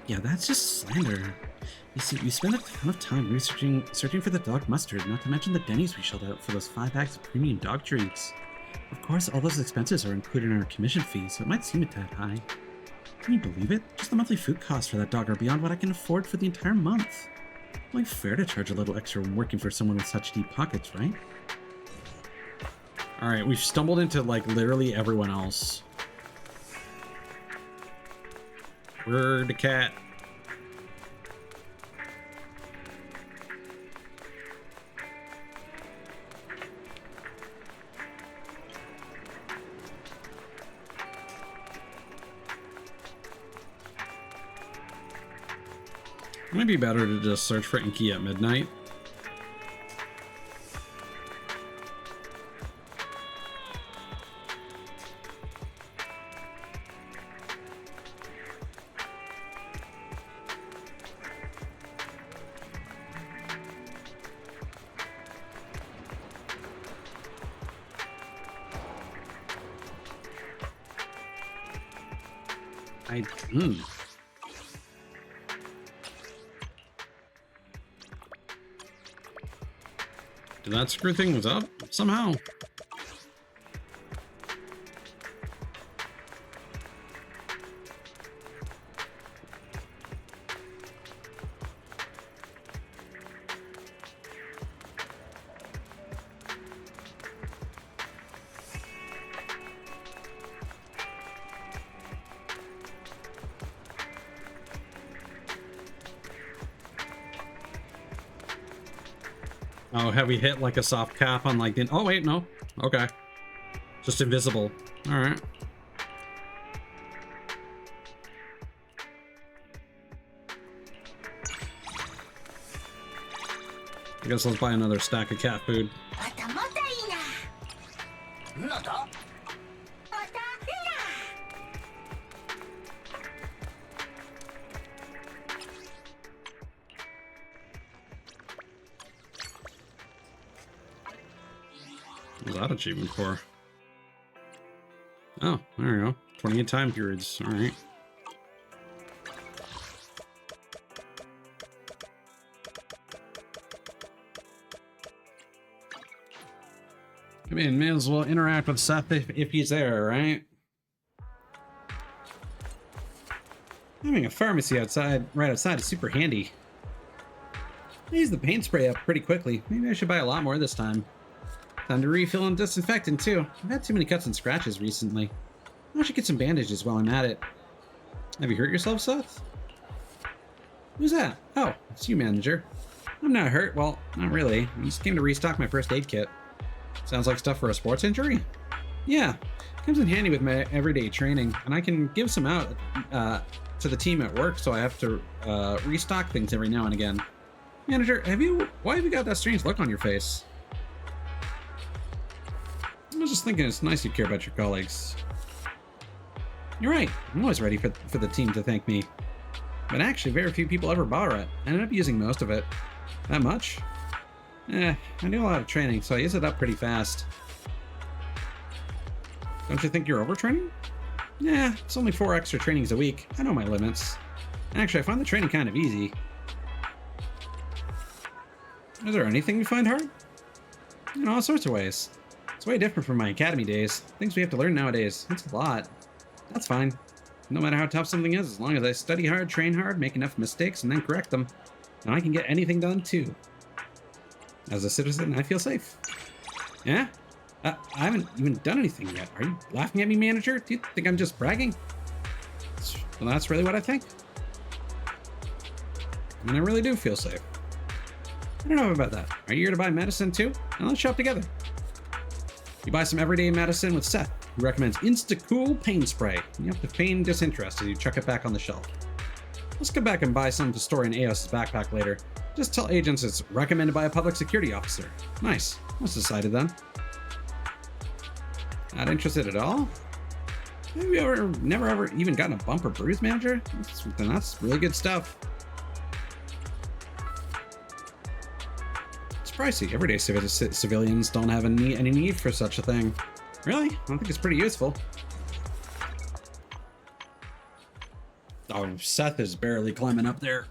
Yeah, that's just slander. You see, we spent a ton of time searching for the dog Mustard, not to mention the Denny's we shelled out for those 5 bags of premium dog treats. Of course, all those expenses are included in our commission fee, so it might seem a tad high. Can you believe it? Just the monthly food costs for that dog are beyond what I can afford for the entire month. Only fair to charge a little extra when working for someone with such deep pockets, right? Alright, we've stumbled into, like, literally everyone else. Where's the cat? It might be better to just search for Inky at midnight. Did that screw things up somehow? Oh, have we hit like a soft cap on like the... Oh, wait, no. Okay. Just invisible. All right. I guess let's buy another stack of cat food. What's that achievement for? Oh, there we go. 28 time periods. All right. I mean, may as well interact with Seth if he's there, right? Having a pharmacy right outside is super handy. I use the paint spray up pretty quickly. Maybe I should buy a lot more this time. Time to refill and disinfectant too. I've had too many cuts and scratches recently. I should get some bandages while I'm at it. Have you hurt yourself, Seth? Who's that? Oh, it's you, manager. I'm not hurt. Well, not really. I just came to restock my first aid kit. Sounds like stuff for a sports injury? Yeah. Comes in handy with my everyday training, and I can give some out to the team at work, so I have to restock things every now and again. Manager, why have you got that strange look on your face? I was just thinking it's nice you care about your colleagues. You're right. I'm always ready for the team to thank me. But actually, very few people ever bother it. I ended up using most of it. That much? I do a lot of training, so I use it up pretty fast. Don't you think you're overtraining? Yeah, it's only 4 extra trainings a week. I know my limits. Actually, I find the training kind of easy. Is there anything you find hard? In all sorts of ways. It's way different from my academy days. Things we have to learn nowadays. It's a lot. That's fine. No matter how tough something is, as long as I study hard, train hard, make enough mistakes, and then correct them, then I can get anything done too. As a citizen, I feel safe. Yeah? I haven't even done anything yet. Are you laughing at me, manager? Do you think I'm just bragging? Well, that's really what I think. And I really do feel safe. I don't know about that. Are you here to buy medicine too? Now let's shop together. You buy some everyday medicine with Seth, who recommends Insta-Cool Pain Spray. You have to feign disinterest as you chuck it back on the shelf. Let's go back and buy some to store in Eos's backpack later. Just tell agents it's recommended by a public security officer. Nice. What's decided then? Not interested at all? Have you never ever even gotten a bump or bruise, manager? Then that's really good stuff. It's pricey. Everyday civilians don't have any need for such a thing. Really? I think it's pretty useful. Oh, Seth is barely climbing up there.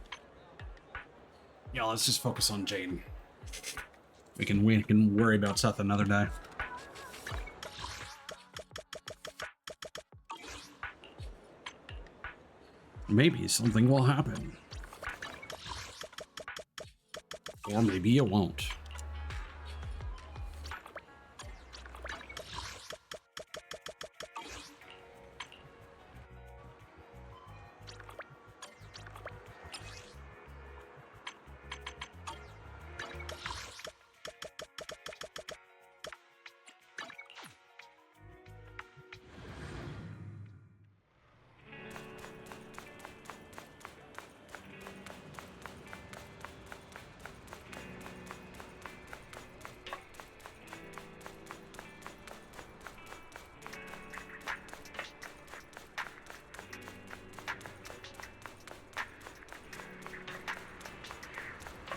Yeah, let's just focus on Jane. We can worry about Seth another day. Maybe something will happen. Or maybe it won't.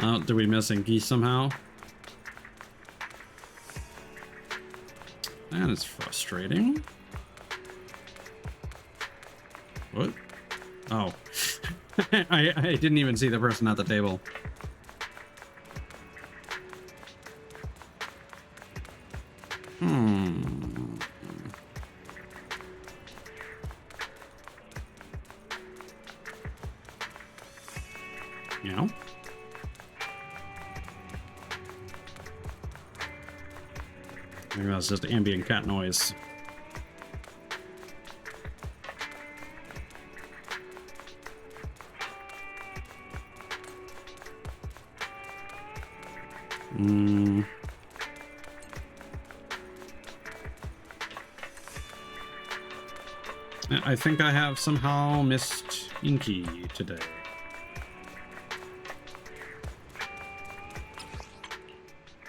Oh, did we miss Inky somehow? That is frustrating. What? Oh. I didn't even see the person at the table. Yeah. Maybe that's just ambient cat noise. I think I have somehow missed Inky today.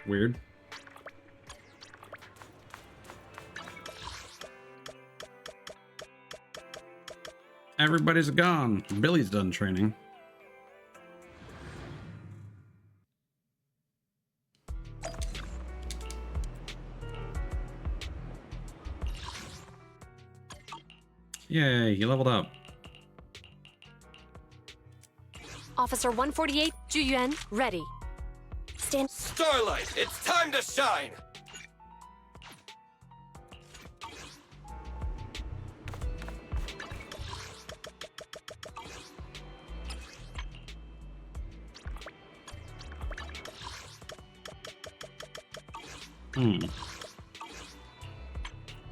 Weird. Everybody's gone. Billy's done training. Yay, he leveled up. Officer 148, Juyuan, ready. Stand. Starlight, it's time to shine! Hmm.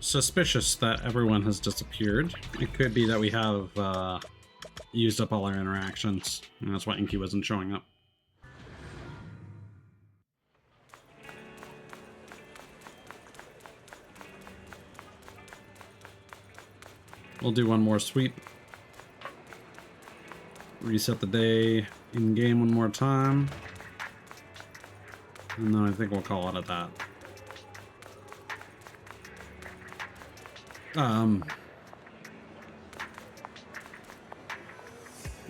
Suspicious that everyone has disappeared. It could be that we have used up all our interactions, and that's why Inky wasn't showing up. We'll do one more sweep. Reset the day in game one more time. And then I think we'll call it at that.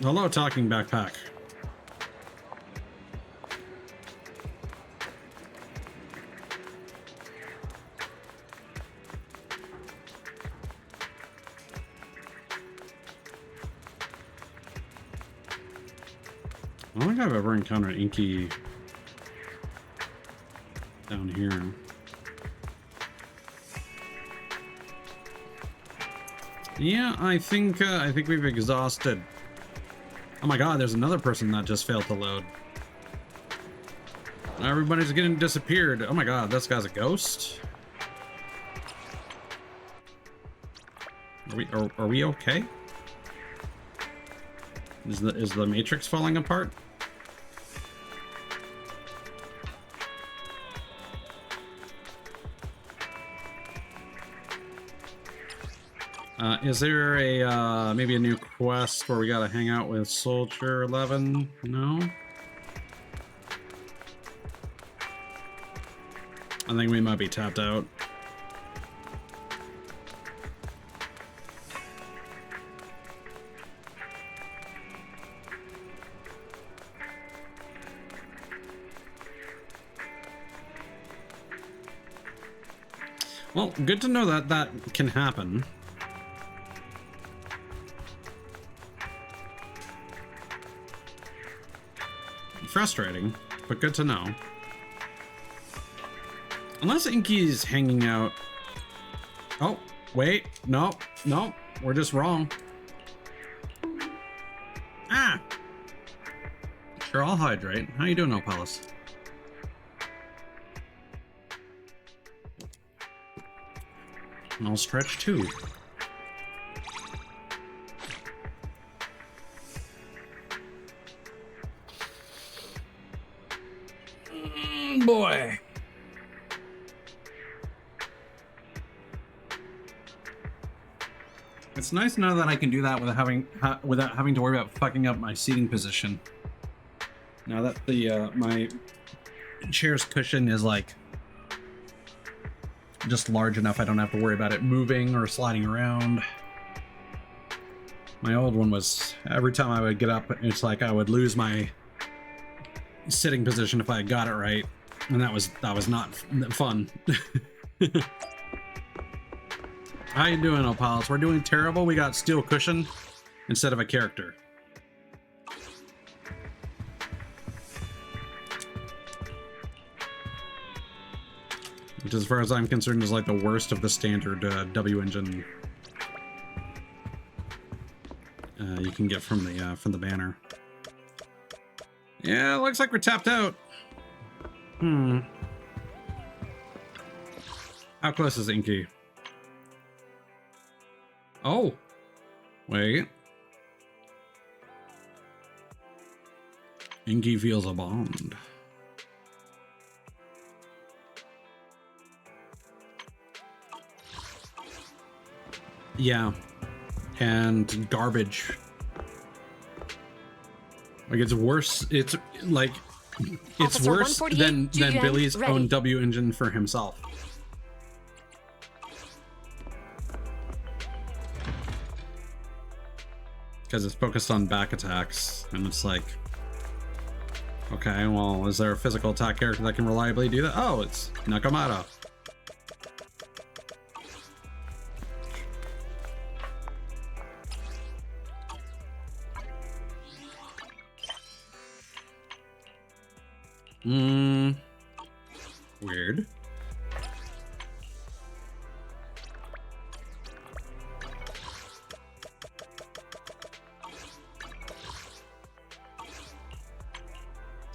Hello, talking backpack. I don't think I've ever encountered Inky down here. Yeah, I think we've exhausted. Oh my god, there's another person that just failed to load. Everybody's getting disappeared. Oh my god, this guy's a ghost. Are we okay? Is the Matrix falling apart? Is there a maybe a new quest where we gotta hang out with Soldier 11? No? I think we might be tapped out. Well, good to know that that can happen. Frustrating, but good to know. Unless Inky's hanging out. Oh, wait. No, no, we're just wrong. Ah! Sure, I'll hydrate. How you doing, Opalis? And I'll stretch too. Boy. It's nice now that I can do that without having to worry about fucking up my seating position. Now that the my chair's cushion is like just large enough, I don't have to worry about it moving or sliding around. My old one was, every time I would get up, it's like I would lose my sitting position if I got it right, and that was not fun. How you doing, Opalis? We're doing terrible. We got steel cushion instead of a character. Which, as far as I'm concerned, is like the worst of the standard W engine you can get from the banner. Yeah, looks like we're tapped out. How close is Inky? Oh, wait. Inky feels a bond. Yeah, and garbage. Like, it's worse. It's like it's Officer worse than Billy's ready. own W engine for himself. Because it's focused on back attacks, and it's like, okay, well, is there a physical attack character that can reliably do that? Oh, it's Nakamata. Weird.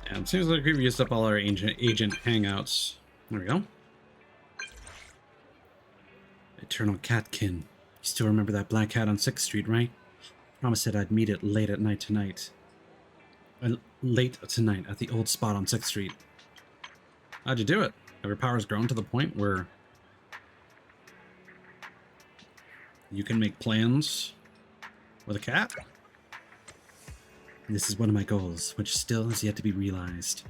And it seems like we've used up all our agent hangouts. There we go. Eternal Catkin. You still remember that black cat on 6th Street, right? Promised that I'd meet it late at night tonight. Late tonight at the old spot on 6th Street. How'd you do it? Have your powers grown to the point where you can make plans with a cat? This is one of my goals, which still has yet to be realized.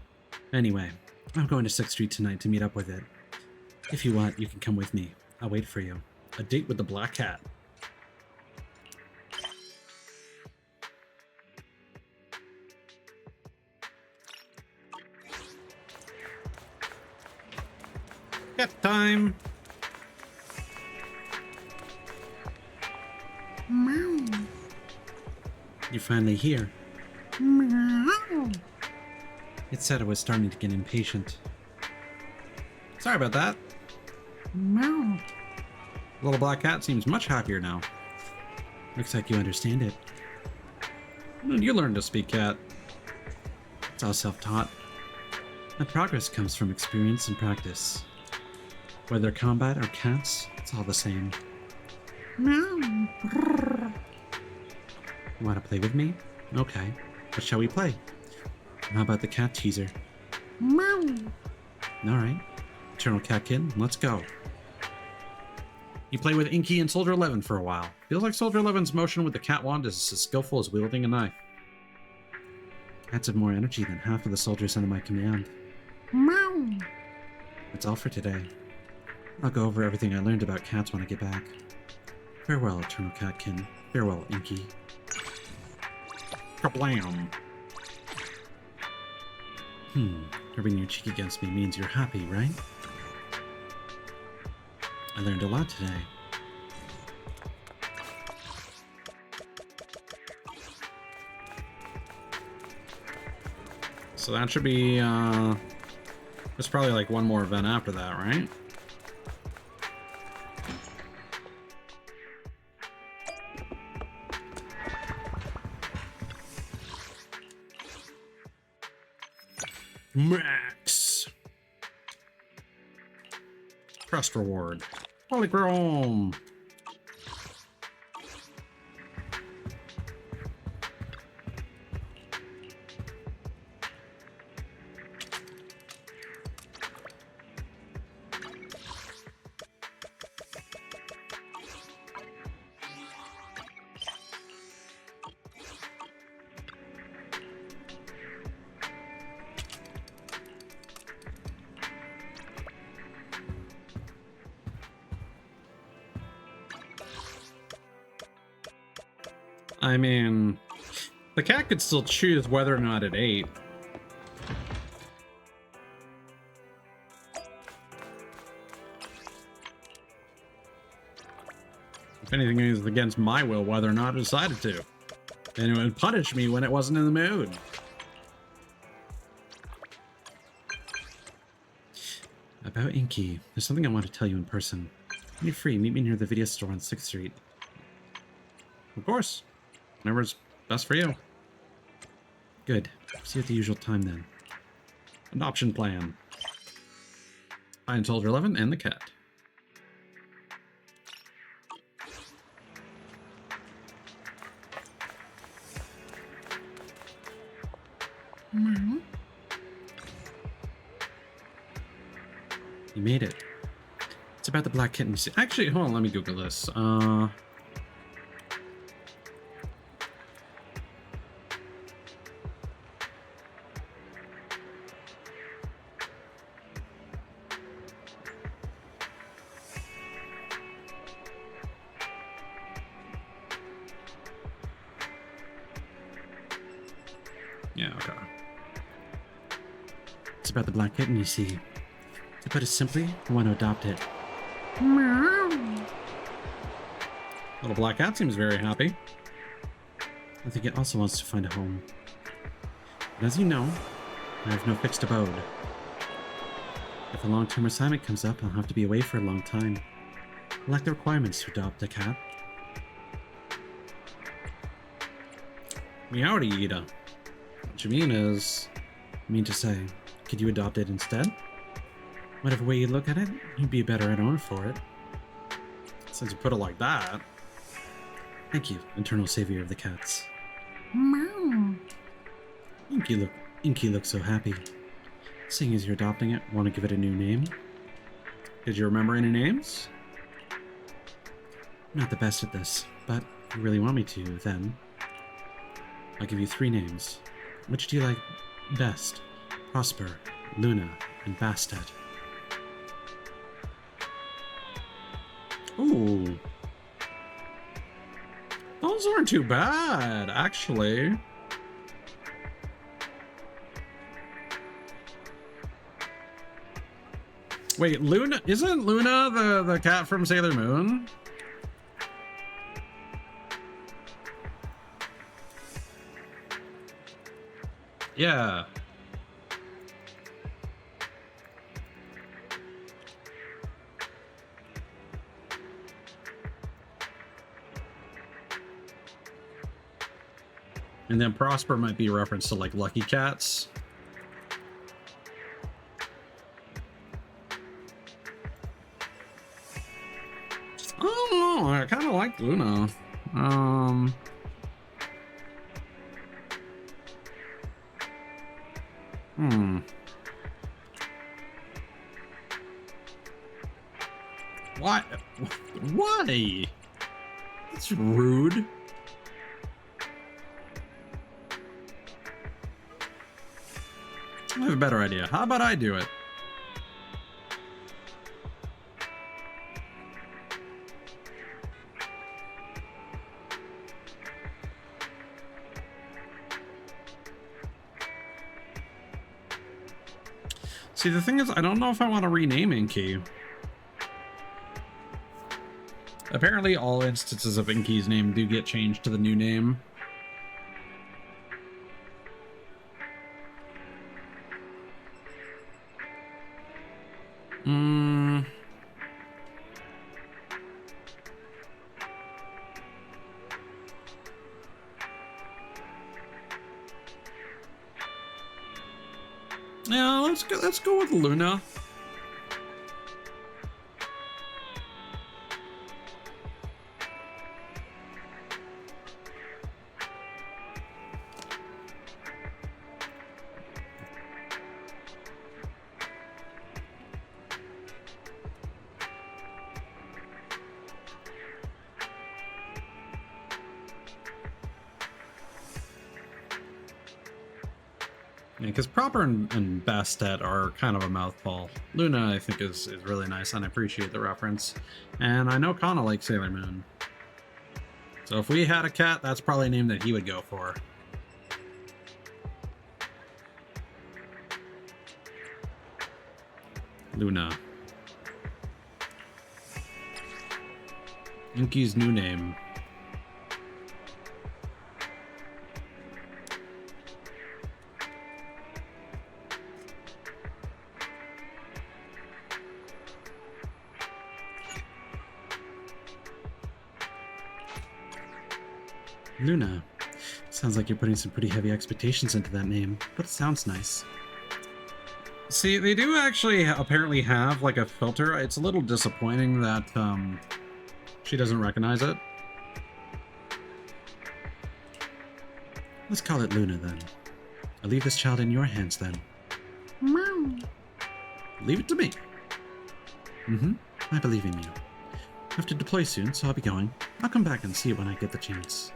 Anyway, I'm going to 6th Street tonight to meet up with it. If you want, you can come with me. I'll wait for you. A date with the black cat. Cat time! You're finally here. It said I was starting to get impatient. Sorry about that. Little black cat seems much happier now. Looks like you understand it. When did you learn to speak, cat? It's all self-taught. And progress comes from experience and practice. Whether combat or cats, it's all the same. You want to play with me? Okay. What shall we play? How about the cat teaser? Alright. Eternal Catkin, let's go. You play with Inky and Soldier 11 for a while. Feels like Soldier 11's motion with the cat wand is as skillful as wielding a knife. Cats have more energy than half of the soldiers under my command. That's all for today. I'll go over everything I learned about cats when I get back. Farewell, Eternal Catkin. Farewell, Inky. Kablam! Rubbing your cheek against me means you're happy, right? I learned a lot today. So that should be, there's probably like one more event after that, right? Max! Trust reward. Polychrome! I mean, the cat could still choose whether or not it ate. If anything, it was against my will whether or not it decided to. And it would punish me when it wasn't in the mood. About Inky, there's something I want to tell you in person. When you're free, meet me near the video store on 6th Street. Of course. Whenever's best for you. Good. See you at the usual time then. Adoption plan. Find Soldier 11 and the cat. You made it. It's about the black kitten. Actually, hold on, let me Google this. Yeah, okay. It's about the black kitten, you see. To put it simply, I want to adopt it. Little black cat seems very happy. I think it also wants to find a home. But as you know, I have no fixed abode. If a long-term assignment comes up, I'll have to be away for a long time. I lack the requirements to adopt a cat. Meowdy Ida. What you mean is... I mean to say, could you adopt it instead? Whatever way you look at it, you'd be a better owner for it. Since you put it like that. Thank you, eternal savior of the cats. Inky looks so happy. Seeing as you're adopting it, want to give it a new name? Did you remember any names? Not the best at this, but if you really want me to, then I'll give you 3 names. Which do you like best? Prosper, Luna, and Bastet. Ooh. Those aren't too bad, actually. Wait, Luna, isn't Luna the cat from Sailor Moon? Yeah. And then Prosper might be a reference to like Lucky Cats. I don't know, I kind of like Luna. Why? Why? That's rude. I have a better idea. How about I do it? See, the thing is, I don't know if I want to rename Inky. Apparently, all instances of Inky's name do get changed to the new name. Yeah, let's go with Luna. Because Proper and Bastet are kind of a mouthful. Luna, I think, is really nice, and I appreciate the reference. And I know Kana likes Sailor Moon. So if we had a cat, that's probably a name that he would go for. Luna. Inky's new name. Luna. Sounds like you're putting some pretty heavy expectations into that name, but it sounds nice. See, they do actually apparently have like a filter. It's a little disappointing that she doesn't recognize it. Let's call it Luna then. I'll leave this child in your hands then. Meow. Leave it to me. I believe in you. I have to deploy soon, so I'll be going. I'll come back and see it when I get the chance.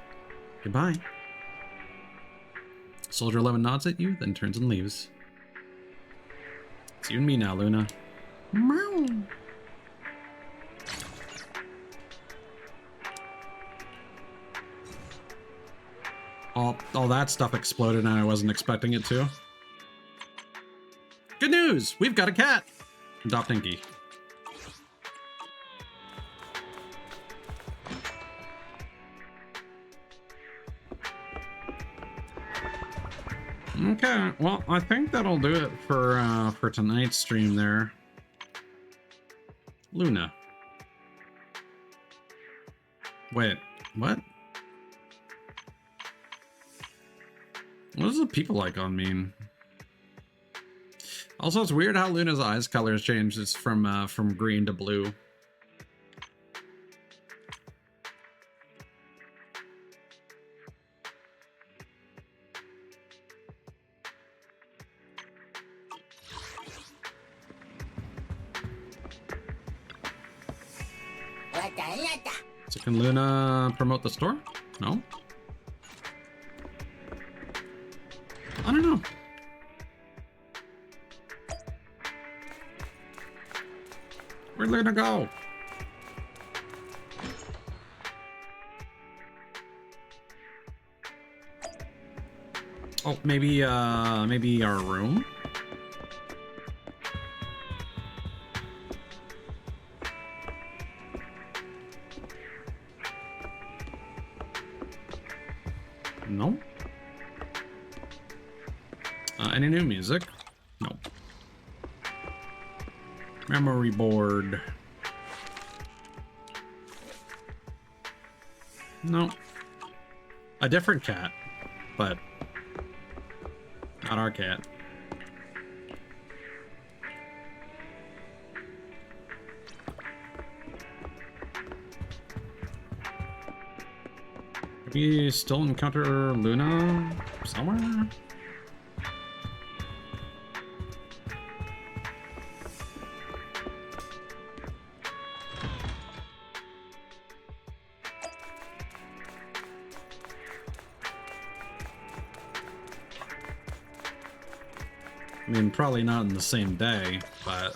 Goodbye. Soldier 11 nods at you, then turns and leaves. It's you and me now, Luna. Meow. All that stuff exploded and I wasn't expecting it to. Good news! We've got a cat! Adopt Inky. Okay, well, I think that'll do it for tonight's stream there. Luna. Wait, what? What does the people icon mean? Also, it's weird how Luna's eyes colors changed. It's from green to blue. So can Luna promote the store? No? I don't know. Where'd Luna go? Oh, maybe our room? No. Any new music? No. Memory board. No. A different cat, but not our cat. Have we still encounter Luna somewhere? I mean, probably not in the same day, but...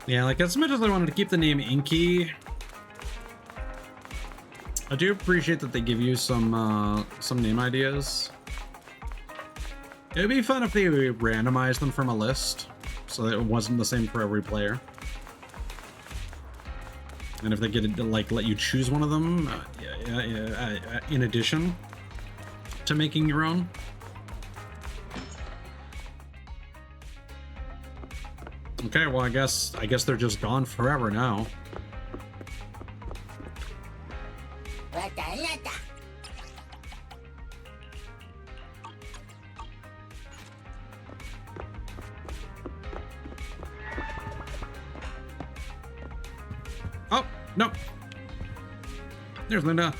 Yeah, like as much as I wanted to keep the name Inky, I do appreciate that they give you some name ideas. It would be fun if they randomized them from a list, so that it wasn't the same for every player. And if they get to like let you choose one of them, in addition to making your own. Okay, well, I guess they're just gone forever now. Oh, no. There's Linda.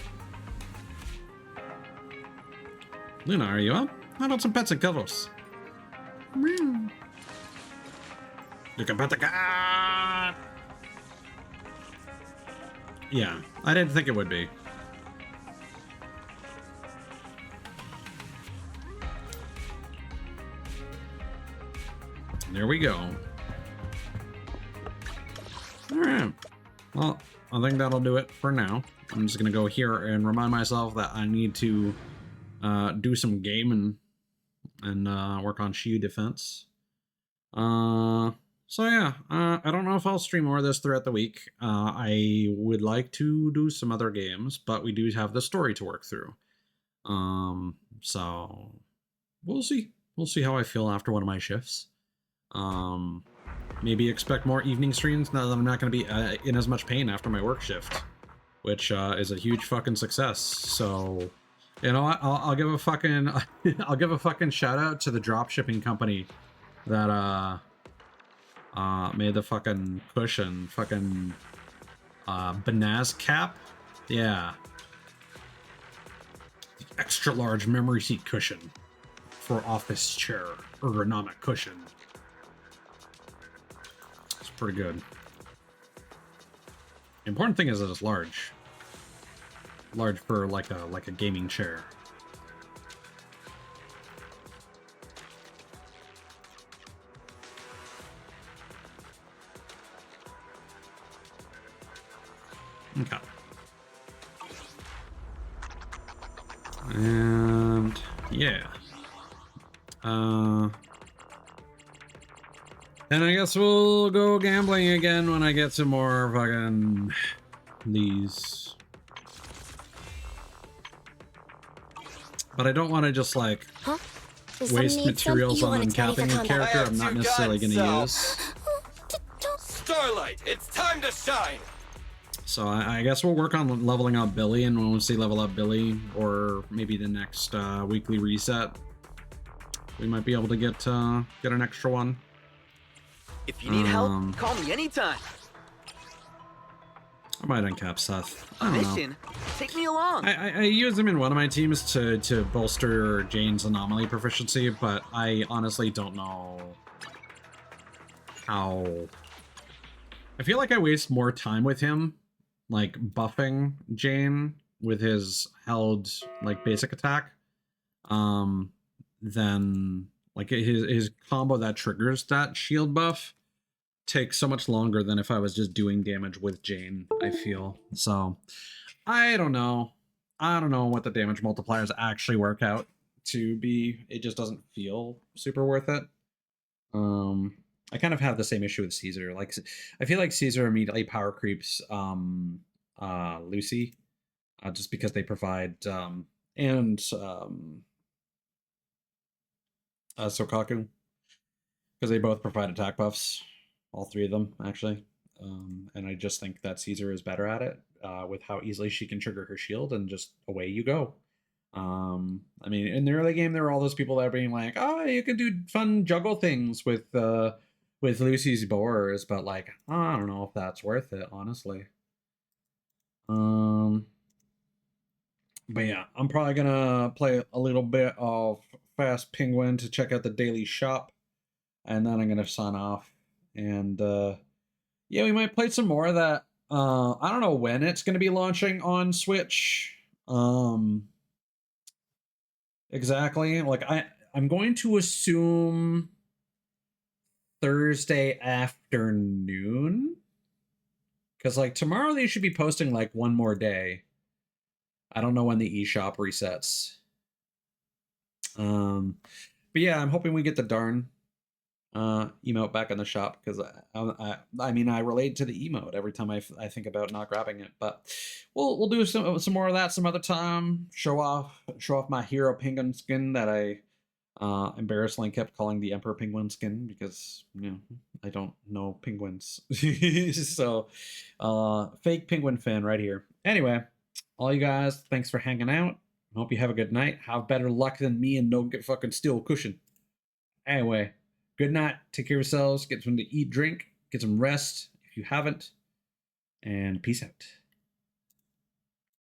Luna, are you up? How about some pets and cuddles? Meow. You can pet the cat! Yeah, I didn't think it would be. There we go. Alright. Well, I think that'll do it for now. I'm just gonna go here and remind myself that I need to do some gaming and work on Shield defense. So yeah, I don't know if I'll stream more of this throughout the week. I would like to do some other games, but we do have the story to work through. So we'll see. We'll see how I feel after one of my shifts. Maybe expect more evening streams now that I'm not going to be in as much pain after my work shift, which is a huge fucking success. So, you know what? I'll give a fucking I'll give a fucking shout out to the drop shipping company that made the fucking cushion, fucking Banaz cap. Yeah, the extra large memory seat cushion for office chair ergonomic cushion. It's pretty good. The important thing is that it's large for like a gaming chair. Okay. And yeah. And I guess we'll go gambling again when I get some more fucking these. But I don't want to just like Huh? Does waste someone need some? materials You on want to ready for uncapping a combat? character I have I'm not two necessarily going guns, to so- use. Starlight, it's time to shine. So I guess we'll work on leveling up Billy, and when we see level up Billy, or maybe the next weekly reset, we might be able to get an extra one. If you need help, call me anytime. I might uncap Seth. I don't know. Mission, take me along. I use him in one of my teams to bolster Jane's anomaly proficiency, but I honestly don't know how. I feel like I waste more time with him, like buffing Jane with his held like basic attack, than like his combo that triggers that shield buff takes so much longer than if I was just doing damage with Jane, I feel. So I don't know. I don't know what the damage multipliers actually work out to be. It just doesn't feel super worth it. I kind of have the same issue with Caesar. Like, I feel like Caesar immediately power creeps Lucy, just because they provide and Sokaku, because they both provide attack buffs, all three of them actually. And I just think that Caesar is better at it with how easily she can trigger her shield, and just away you go. I mean, in the early game, there were all those people that were being like, "Oh, you can do fun juggle things with Lucy's boars," but like, I don't know if that's worth it, honestly. But yeah, I'm probably gonna play a little bit of Fast Penguin to check out the daily shop, and then I'm gonna sign off. And yeah, we might play some more of that. I don't know when it's gonna be launching on Switch. Exactly. Like I'm going to assume Thursday afternoon, because like tomorrow they should be posting like one more day. I don't know when the eShop resets. But yeah, I'm hoping we get the darn emote back in the shop, because I mean, I relate to the emote every time I think about not grabbing it. But we'll do some more of that some other time. Show off my hero penguin skin that I embarrassingly kept calling the Emperor Penguin skin, because I don't know penguins. So fake penguin fan right here. Anyway, all you guys, thanks for hanging out. Hope you have a good night. Have better luck than me and don't get fucking steel cushion. Anyway, good night. Take care of yourselves. Get something to eat, drink, get some rest if you haven't, and peace out.